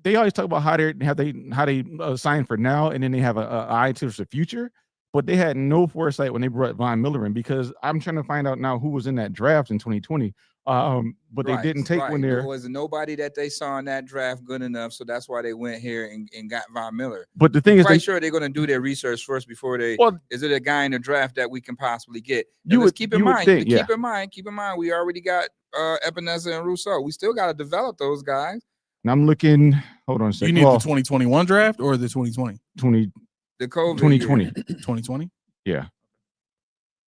they always talk about how they sign for now, and then they have an eye to the future. But they had no foresight when they brought Von Miller in, because I'm trying to find out now who was in that draft in 2020. But they didn't take when there was nobody that they saw in that draft good enough, so that's why they went here and got Von Miller. But the thing is, sure they're going to do their research first before they. Well, is it a guy in the draft that we can possibly get? Keep in mind. Keep in mind. We already got Ebenezer and Rousseau. We still got to develop those guys. And I'm looking. Hold on a second. You need the 2021 draft or the 2020? The COVID 2020. 2020? Yeah.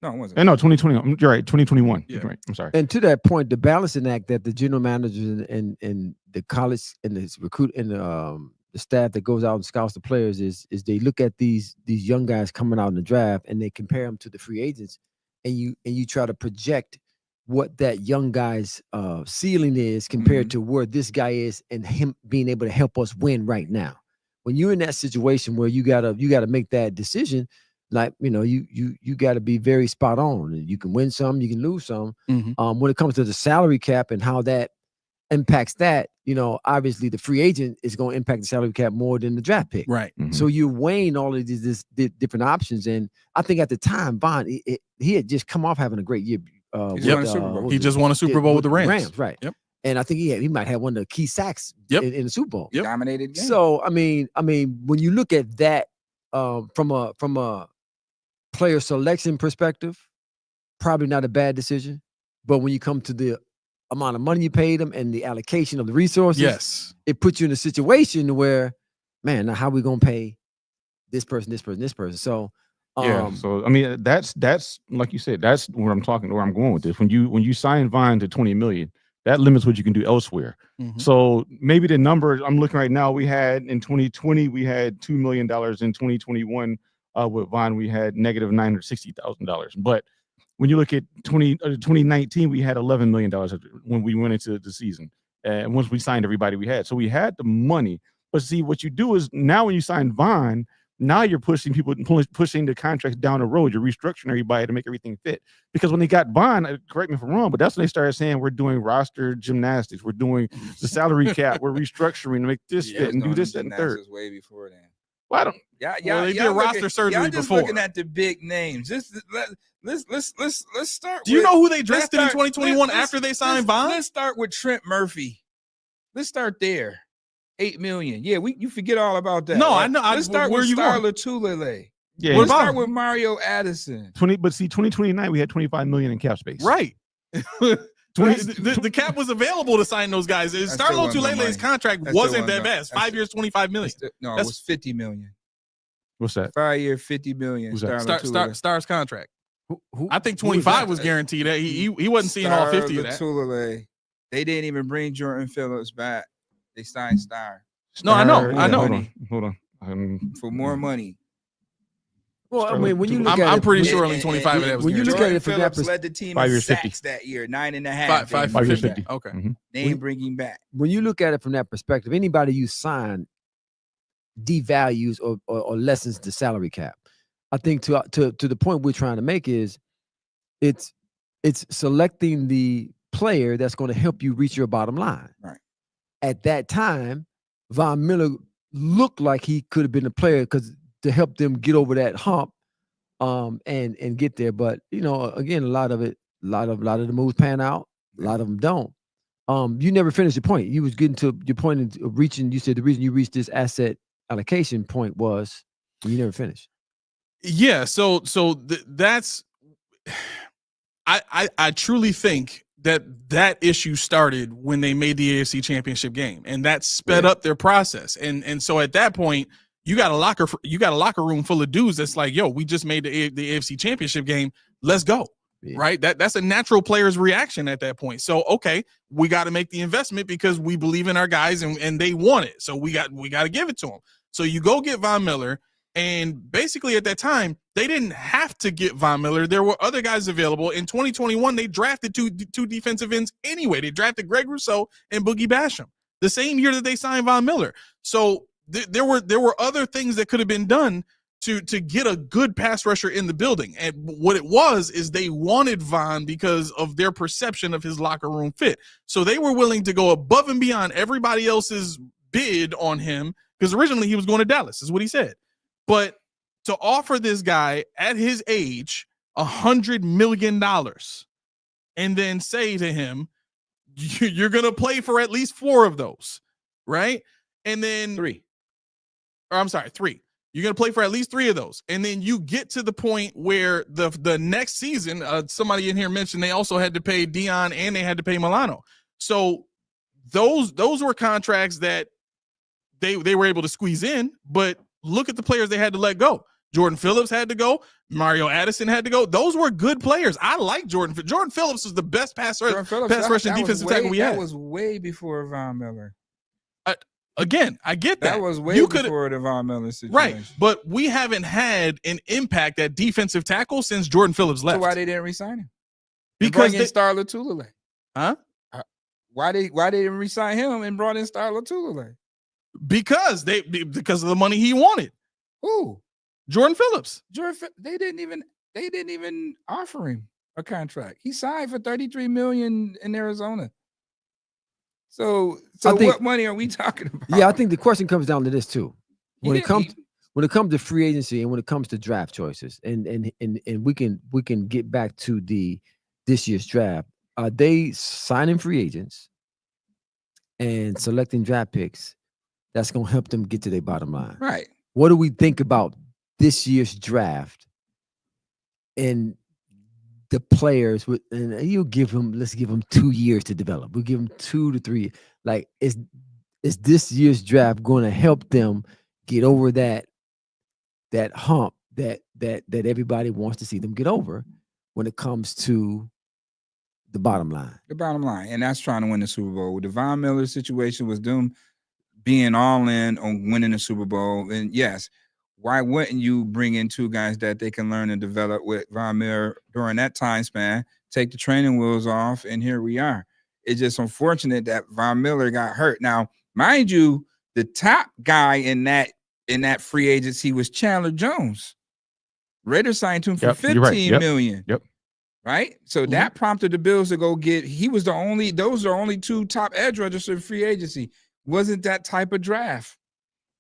No, it wasn't. No, 2020. You're right. 2021. Yeah. Right. I'm sorry. And to that point, the balancing act that the general managers and the college and the recruit and the staff that goes out and scouts the players is they look at these young guys coming out in the draft and they compare them to the free agents, and you try to project what that young guy's ceiling is compared to where this guy is and him being able to help us win right now. When you're in that situation where you gotta make that decision, like, you got to be very spot on. You can win some, you can lose some. When it comes to the salary cap and how that impacts that, obviously the free agent is going to impact the salary cap more than the draft pick. Right. So you're weighing all of these different options. And I think at the time, Von, he had just come off having a great year. He just won a Super Bowl with the Rams. Right. Yep. And I think he might have one of the key sacks in the Super Bowl. Yep. Dominated game. So I mean, when you look at that from a player selection perspective, probably not a bad decision. But when you come to the amount of money you paid them and the allocation of the resources, yes, it puts you in a situation where, man, now how are we gonna pay this person, this person, this person? So so I mean, that's like you said, that's where I'm going with this. When you sign Vine to $20 million, that limits what you can do elsewhere. Mm-hmm. So maybe the number I'm looking right now, we had in 2020, we had $2 million. In 2021, with Vine, we had negative $960,000. But when you look at 2019, we had $11 million when we went into the season. And once we signed everybody we had. So we had the money. But see, what you do is now when you sign Vine, now you're pushing people, pushing the contracts down the road. You're restructuring everybody to make everything fit. Because when they got Vine, correct me if I'm wrong, but that's when they started saying we're doing roster gymnastics. We're doing the salary cap. We're restructuring to make this fit and do this, that, and third. Way before then. Well, I don't. Well, they did roster surgery y'all just before. Looking at the big names. Let's start. Do you know who they drafted in 2021 after they signed Vine? Let's start with Trent Murphy. Let's start there. $8 million. Yeah, you forget all about that. No, right? I know. Let's start where with you Star going? Lotulelei. Yeah, Let's start with Mario Addison. 2029 we had $25 million in cap space. Right. The cap was available to sign those guys. Star Lotulelei's contract wasn't that bad. 5 years, $25 million. It was $50 million. What's that? 5-year, $50 million. Star's contract. I think 25 was guaranteed. That he wasn't seeing all 50 of that. They didn't even bring Jordan Phillips back. They signed Star. No, I know. Hold on. For more money. Well, I mean, when you look at I'm it, pretty sure only 25 of that was when you look at it from that Phillips led the team 5 in years, sacks 50. that year, 9.5. 5 years 50. Okay. Mm-hmm. They ain't bringing back. When you look at it from that perspective, anybody you sign devalues or lessens the salary cap. I think to the point we're trying to make is it's selecting the player that's going to help you reach your bottom line. Right. At that time, Von Miller looked like he could have been a player to help them get over that hump and get there. But again, a lot of the moves pan out, a lot of them don't. You never finished your point. You was getting to your point of reaching. You said the reason you reached this asset allocation point was you never finished. Yeah. So that's I truly think that issue started when they made the AFC Championship game, and that sped up their process. And so at that point, you got a locker room full of dudes that's like, yo, we just made the AFC Championship game. Let's go. Yeah. Right. That's a natural player's reaction at that point. So, okay, we got to make the investment because we believe in our guys and they want it. So we got to give it to them. So you go get Von Miller. And basically at that time, they didn't have to get Von Miller. There were other guys available. In 2021, they drafted two defensive ends anyway. They drafted Greg Rousseau and Boogie Basham the same year that they signed Von Miller. So there were other things that could have been done to get a good pass rusher in the building. And what it was is they wanted Von because of their perception of his locker room fit. So they were willing to go above and beyond everybody else's bid on him because originally he was going to Dallas, is what he said. But to offer this guy at his age $100 million and then say to him, you're going to play for at least 4 of those, right? And then 3. You're going to play for at least 3 of those. And then you get to the point where the next season, somebody in here mentioned they also had to pay Dion and they had to pay Milano. So those were contracts that they were able to squeeze in, but look at the players they had to let go. Jordan Phillips had to go. Mario Addison had to go. Those were good players. I like Jordan. Jordan Phillips was the best pass rushing defensive tackle we had. That was way before Von Miller. Again, I get that. That was way before the Von Miller situation. Right, but we haven't had an impact at defensive tackle since Jordan Phillips left. So why they didn't re-sign him? Because they Star Lotulelei. Huh? Why they didn't re-sign him and brought in Star Lotulelei? Because of the money he wanted. Who? Jordan Phillips. They didn't even offer him a contract. He signed for $33 million in Arizona. So what money are we talking about? Yeah, I think the question comes down to this too. When it comes to free agency and when it comes to draft choices, and we can get back to this year's draft. Are they signing free agents and selecting draft picks that's going to help them get to their bottom line. Right. What do we think about this year's draft and the players? And let's give them 2 years to develop. We'll give them 2 to 3. Like, is this year's draft going to help them get over that hump that everybody wants to see them get over when it comes to the bottom line? The bottom line, and that's trying to win the Super Bowl. The Von Miller situation was them being all in on winning the Super Bowl. And yes, why wouldn't you bring in 2 guys that they can learn and develop with Von Miller during that time span, take the training wheels off, and here we are. It's just unfortunate that Von Miller got hurt. Now, mind you, the top guy in that free agency was Chandler Jones. Raiders signed him for $15 million. Yep. Right? So that prompted the Bills to go get, those are only 2 top edge rushers in free agency. Wasn't that type of draft.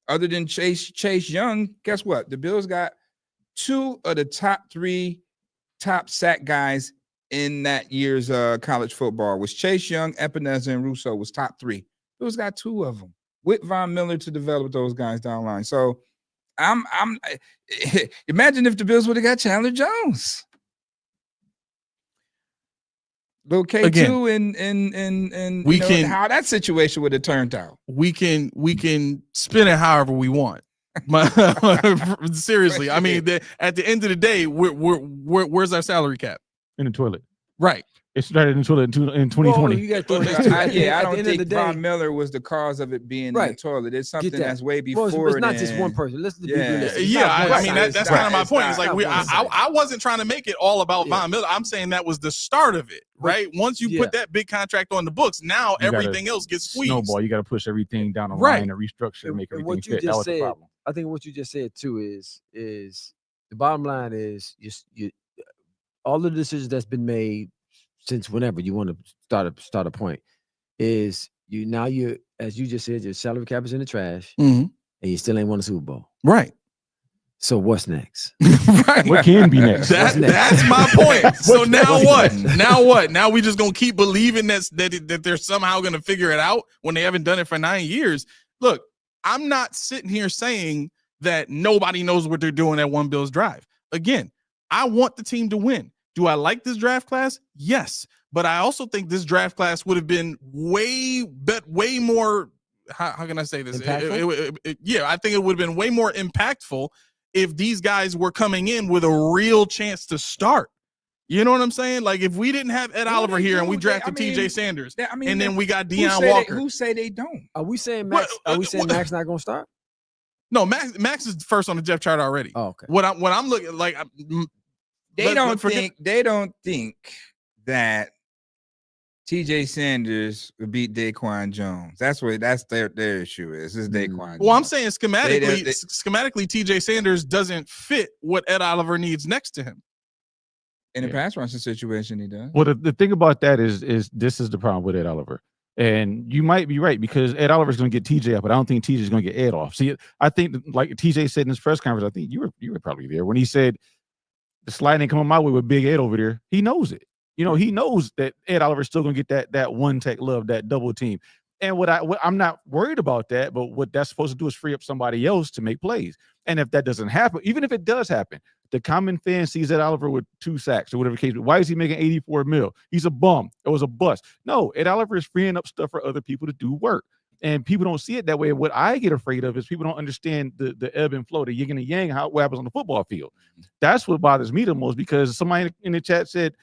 Other than Chase Young, guess what? The Bills got 2 of the top 3 top sack guys in that year's college football. Was Chase Young, Epineza, and Russo was top 3. Bills got 2 of them with Von Miller to develop those guys down the line. So I'm imagine if the Bills would have got Chandler Jones. Little K2 and we can how that situation would have turned out. We can spin it however we want. Seriously, I mean, at the end of the day, where's our salary cap? In the toilet. Right. It started in the toilet in 2020. I don't think Von Miller was the cause of it being in the toilet. It's something that's way before. It's not just one person. Listen to I mean, that's kind of my point. It's like I wasn't trying to make it all about Von Miller. I'm saying that was the start of it, right? Once you put that big contract on the books, now everything else gets squeezed. Snowball. You got to push everything down the line and restructure and make everything fit. That was the problem. I think what you just said too is the bottom line is you all the decisions that's been made since whenever you want to start a point is you as you just said, your salary cap is in the trash and you still ain't won a Super Bowl. Right. So what's next? Right. What can be next? That's my point. So now what? Now what? Now we just gonna keep believing that they're somehow gonna figure it out when they haven't done it for 9 years. Look, I'm not sitting here saying that nobody knows what they're doing at One Bills Drive. Again, I want the team to win. Do I like this draft class? Yes. But I also think this draft class would have been way more, how can I say this? Yeah, I think it would have been way more impactful if these guys were coming in with a real chance to start. You know what I'm saying? Like if we didn't have Ed Oliver here and we drafted TJ Sanders and then we got Deion Walker. Who say they don't? Are we saying Max? Max not going to start? No, Max is first on the depth chart already. Oh, okay. What I'm looking like, they don't think that TJ Sanders would beat Daquan Jones. That's their issue is. This is Daquan. Well, I'm saying schematically, TJ Sanders doesn't fit what Ed Oliver needs next to him. In a pass rushing situation, he does. Well, the thing about that is this is the problem with Ed Oliver. And you might be right because Ed Oliver's going to get TJ up, but I don't think TJ's going to get Ed off. See, I think like TJ said in his press conference, I think you were probably there when he said the slide ain't coming my way with Big Ed over there. He knows it. You know, he knows that Ed Oliver's still going to get that one tech love, that double team. And what I'm not worried about that, but what that's supposed to do is free up somebody else to make plays. And if that doesn't happen, even if it does happen, the common fan sees Ed Oliver with 2 sacks or whatever the case. Why is he making $84 million? He's a bum. It was a bust. No, Ed Oliver is freeing up stuff for other people to do work. And people don't see it that way. What I get afraid of is people don't understand the ebb and flow, the yin and the yang, what happens on the football field. That's what bothers me the most because somebody in the chat said,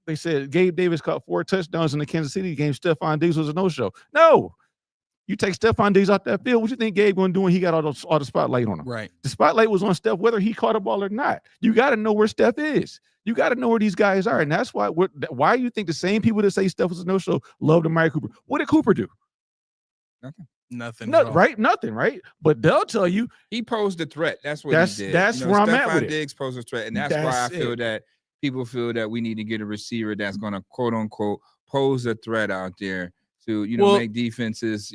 they said Gabe Davis caught 4 touchdowns in the Kansas City game. Stephon Diggs was a no-show. No. You take Stephon Diggs out that field, what you think Gabe going to do when he got all the spotlight on him? Right. The spotlight was on Steph, whether he caught a ball or not. You got to know where Steph is. You got to know where these guys are. And that's why you think the same people that say Steph was a no-show love Amari Cooper. What did Cooper do? Nothing. Right? Nothing, right? But they'll tell you. He posed a threat. That's what he did. That's where I'm at with it. Stephon Diggs posed a threat. And that's why I feel that people feel that we need to get a receiver that's going to, quote unquote, pose a threat out there to, make defenses,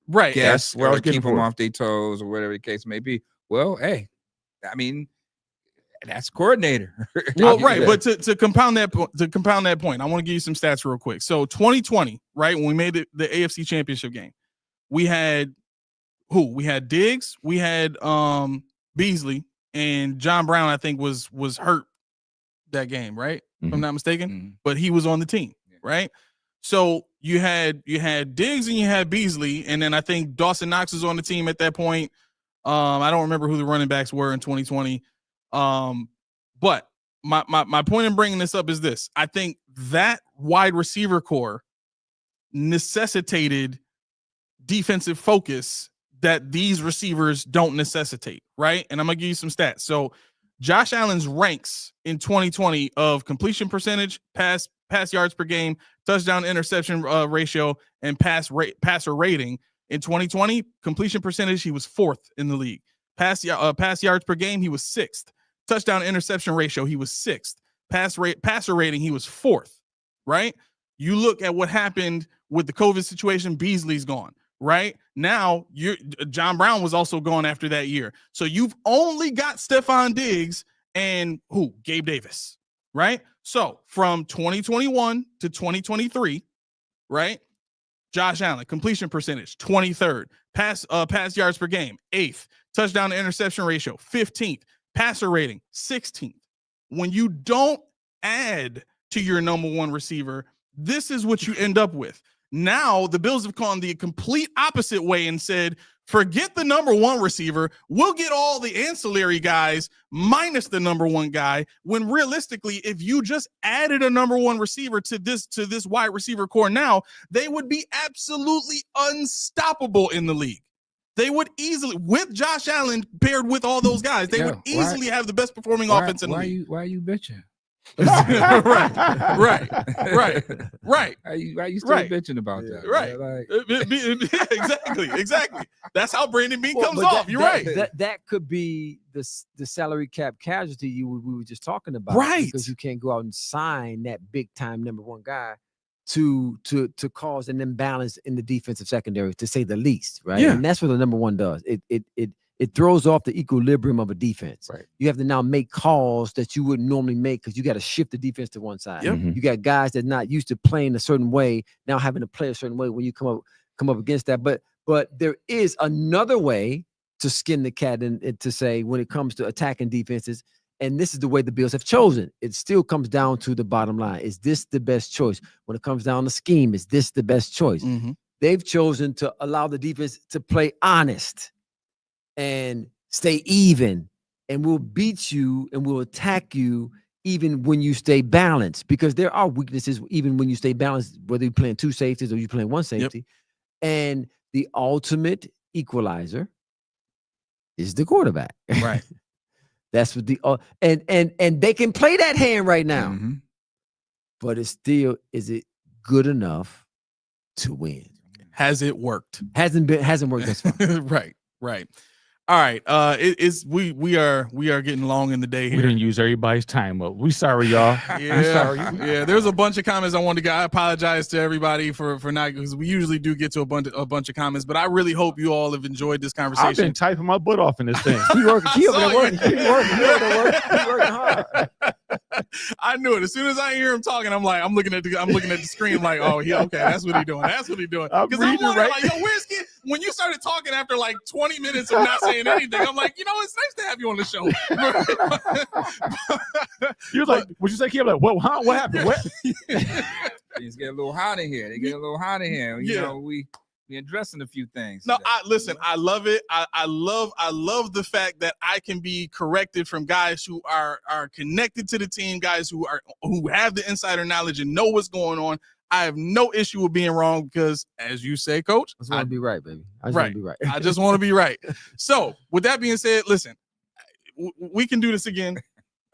right. Guess or keep them off their toes or whatever the case may be. Well, hey, I mean, That's coordinator. Well, right, but to compound that point, I want to give you some stats real quick. So 2020, right, when we made the AFC Championship game, we had who? We had Diggs, we had Beasley, and John Brown, I think, was hurt that game, right? If I'm not mistaken. But he was on the team, right? So you had Diggs and you had Beasley, and then I think Dawson Knox was on the team at that point. I don't remember who the running backs were in 2020. But my point in bringing this up is this. I think that wide receiver core necessitated defensive focus that these receivers don't necessitate, right? And I'm going to give you some stats. So Josh Allen's ranks in 2020 of completion percentage, pass yards per game, touchdown interception ratio, and passer rating. In 2020, completion percentage, he was 4th in the league. Pass yards per game, he was 6th. Touchdown interception ratio, he was 6th. Passer rating, he was 4th, right? You look at what happened with the COVID situation, Beasley's gone, right? Now, John Brown was also gone after that year. So you've only got Stephon Diggs and Gabe Davis, right? So from 2021 to 2023, right? Josh Allen, completion percentage, 23rd. Pass yards per game, 8th. Touchdown to interception ratio, 15th. Passer rating, 16th. When you don't add to your number one receiver, this is what you end up with. Now, the Bills have gone the complete opposite way and said, forget the number one receiver. We'll get all the ancillary guys minus the number one guy. When realistically, if you just added a number one receiver to this wide receiver core now, they would be absolutely unstoppable in the league. They would easily, with Josh Allen paired with all those guys, they would easily have the best performing offense in the league. Why are you bitching? right. Why you still bitching about that? Right. Exactly. That's how Brandon Beane comes off. You're right. That could be the salary cap casualty we were just talking about, right? Because you can't go out and sign that big time number one guy to cause an imbalance in the defensive secondary, to say the least, right? Yeah. And that's what the number one does. It throws off the equilibrium of a defense. Right. You have to now make calls that you wouldn't normally make because you got to shift the defense to one side. Yep. You got guys that are not used to playing a certain way now having to play a certain way when you come up against that. But there is another way to skin the cat and to say when it comes to attacking defenses, and this is the way the Bills have chosen. It still comes down to the bottom line. Is this the best choice? When it comes down to scheme, is this the best choice? Mm-hmm. They've chosen to allow the defense to play honest and stay even, and we'll beat you and we'll attack you even when you stay balanced, because there are weaknesses even when you stay balanced, whether you're playing two safeties or you're playing one safety. Yep. And the ultimate equalizer is the quarterback. Right. That's what and they can play that hand right now. But it's still, is it good enough to win? Has it worked? Hasn't worked thus far. Right. All right. We are getting long in the day here. We didn't use everybody's time up. We sorry, y'all. Yeah. There's a bunch of comments I wanted to get. I apologize to everybody for not, because we usually do get to a bunch of comments, but I really hope you all have enjoyed this conversation. I've been typing my butt off in this thing. Keep working hard. I knew it. As soon as I hear him talking, I'm looking at the screen like, oh, okay, that's what he's doing. Because I'm wondering, like, yo, where's Kid? When you started talking after like 20 minutes of not saying anything, I'm like, it's nice to have you on the show. You was like, would you say, Kid? I'm like, what happened? What? Things get a little hot in here. They get a little hot in here. You know, we addressing a few things. No, I love it. I love the fact that I can be corrected from guys who are connected to the team, guys who have the insider knowledge and know what's going on. I have no issue with being wrong because, as you say, Coach, I just want to be right, baby. I just want to be right. I just want to be right. So, with that being said, listen, we can do this again.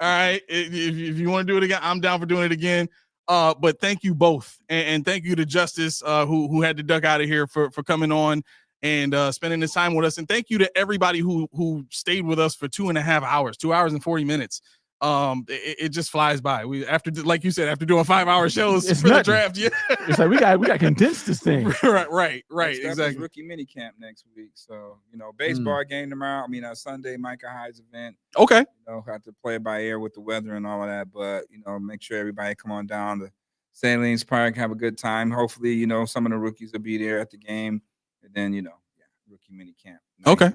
All right, if you want to do it again, I'm down for doing it again. But thank you both, and thank you to Justice, who had to duck out of here for coming on and spending this time with us, and thank you to everybody who stayed with us for 2.5 hours, 2 hours and 40 minutes. it just flies by. We like you said, after doing 5-hour shows it's for nothing. the draft, yeah. It's like we got to condense this thing. right, Next up is exactly. rookie mini camp next week. So, baseball game tomorrow. I mean, Sunday, Micah Hyde's event. Okay. Have to play by ear with the weather and all of that. But, make sure everybody come on down to St. Leon's Park, have a good time. Hopefully, some of the rookies will be there at the game. And then, rookie mini camp. Okay.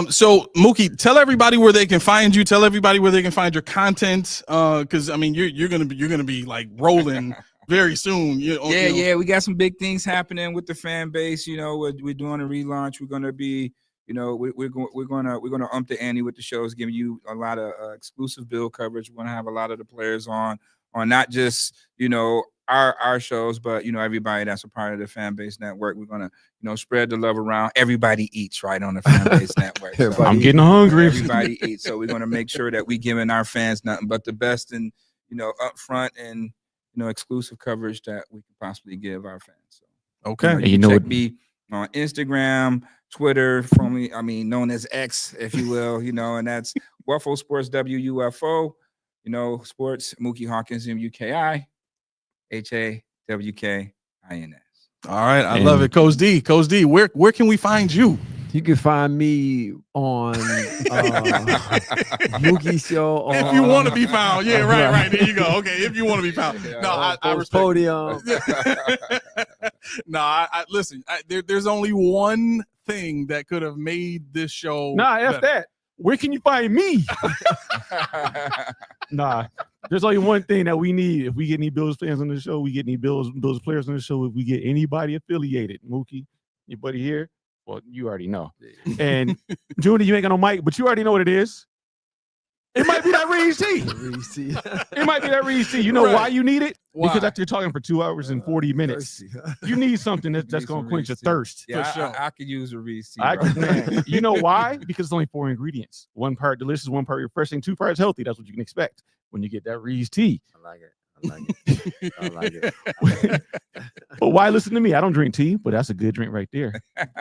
So Mookie, tell everybody where they can find you. Tell everybody where they can find your content. Because I mean, you're gonna be like rolling very soon. Yeah. We got some big things happening with the fan base. We're doing a relaunch. We're gonna be, we're gonna ump the ante with the shows, giving you a lot of exclusive bill coverage. We're gonna have a lot of the players on not just our shows, but everybody that's a part of the fan base network. We're gonna spread the love around. Everybody eats right on the fan base network. So I'm getting hungry. Everybody eats, so we're gonna make sure that we giving our fans nothing but the best and upfront and exclusive coverage that we can possibly give our fans. So okay, you check me on Instagram, Twitter, formerly known as X, if you will, and that's Wuffle Sports, WUFO. Sports, Mookie Hawkins, MUKI, HAWKINS. All right, I love it, Coach D. Coach D, where can we find you? You can find me on Mookie Show. If you want to be found, yeah, right. There you go. Okay, if you want to be found, no, I respect podium. No, I listen. There's only one thing that could have made this show. Nah, better. F that. Where can you find me? Nah, there's only one thing that we need. If we get any Bills fans on the show, we get any Bills players on the show. If we get anybody affiliated, Mookie, your buddy here, well, you already know. And Junior, you ain't got no mic, but you already know what it is. It might be that Reese T. It might be that Reese T. You know why you need it? Why? Because after you're talking for 2 hours and 40 minutes, you need something that's going to quench your thirst. Yeah, for sure. I could use a Reese. Man, you know why? Because it's only 4 ingredients. 1 part delicious, 1 part refreshing, 2 parts healthy. That's what you can expect when you get that Reese tea. I like it. I like it. But why listen to me? I don't drink tea, but that's a good drink right there.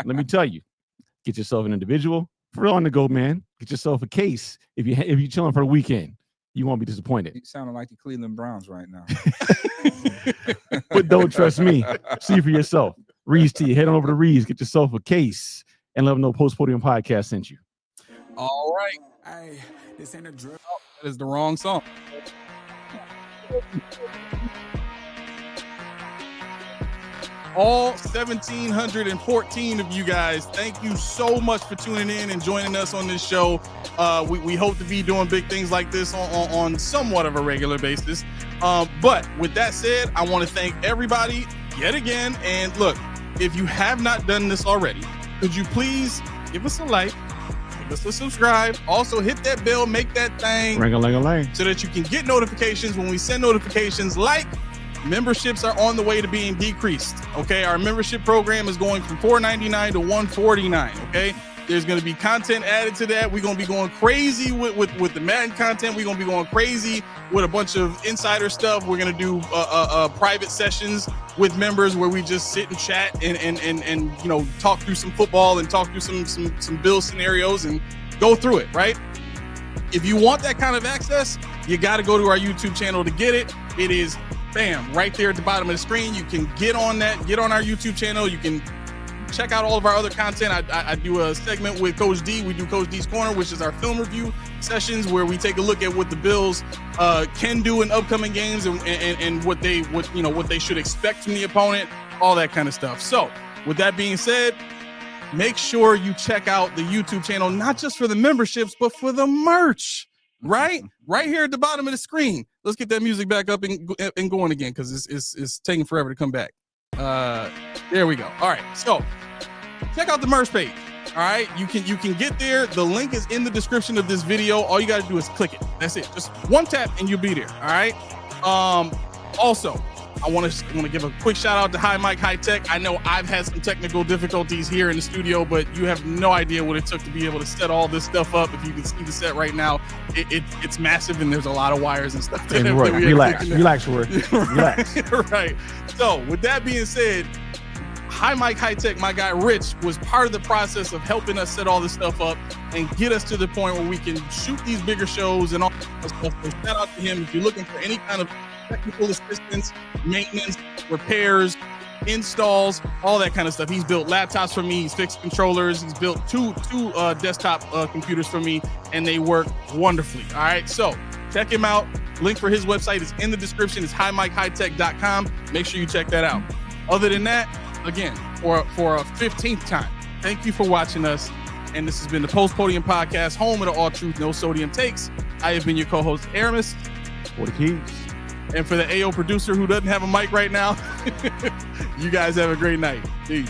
Let me tell you, get yourself an individual. For on the go, man. Get yourself a case. If you're chilling for the weekend, you won't be disappointed. You sounding like the Cleveland Browns right now. But don't trust me. See for yourself. Reese Tea. Head on over to Reese. Get yourself a case and let them know Post Podium Podcast sent you. All right. Hey, this ain't a drill. That is the wrong song. All 1,714 of you guys, thank you so much for tuning in and joining us on this show. We hope to be doing big things like this on somewhat of a regular basis. But with that said, I want to thank everybody yet again. And look, if you have not done this already, could you please give us a like, give us a subscribe, also hit that bell, make that thing Ring-a-ling-a-ling. so that you can get notifications when we send notifications. Like, memberships are on the way to being decreased. Okay, our membership program is going from $4.99 to $149. Okay, there's going to be content added to that. We're going to be going crazy with the Madden content. We're going to be going crazy with a bunch of insider stuff. We're going to do private sessions with members where we just sit and chat and talk through some football and talk through some Bill scenarios and go through it. Right. If you want that kind of access, you got to go to our YouTube channel to get it. It is bam, right there at the bottom of the screen. You can get on our YouTube channel. You can check out all of our other content. I do a segment with Coach D. We do Coach D's Corner, which is our film review sessions where we take a look at what the Bills can do in upcoming games and what they should expect from the opponent, all that kind of stuff. So with that being said, make sure you check out the YouTube channel, not just for the memberships, but for the merch. Right here at the bottom of the screen. Let's get that music back up and going again because it's taking forever to come back. There we go. All right, so check out the merch page. All right, you can get there. The link is in the description of this video. All you got to do is click it. That's it. Just one tap and you'll be there. All right. Also, I want to give a quick shout out to High Mic High Tech. I know I've had some technical difficulties here in the studio, but you have no idea what it took to be able to set all this stuff up. If you can see the set right now, it's massive and there's a lot of wires and stuff. Relax, Roy. Relax. Right. So with that being said, High Mic High Tech, my guy Rich, was part of the process of helping us set all this stuff up and get us to the point where we can shoot these bigger shows and all that stuff. So shout out to him. If you're looking for any kind of technical assistance, maintenance, repairs, installs, all that kind of stuff. He's built laptops for me. He's fixed controllers. He's built two desktop computers for me, and they work wonderfully. All right, so check him out. Link for his website is in the description. It's highmichiightech.com. Make sure you check that out. Other than that, again, for a 15th time, thank you for watching us. And this has been the Post Podium Podcast, home of the All Truth, No Sodium Takes. I have been your co-host, Aramis. For the keys. And for the AO producer who doesn't have a mic right now, you guys have a great night. Peace.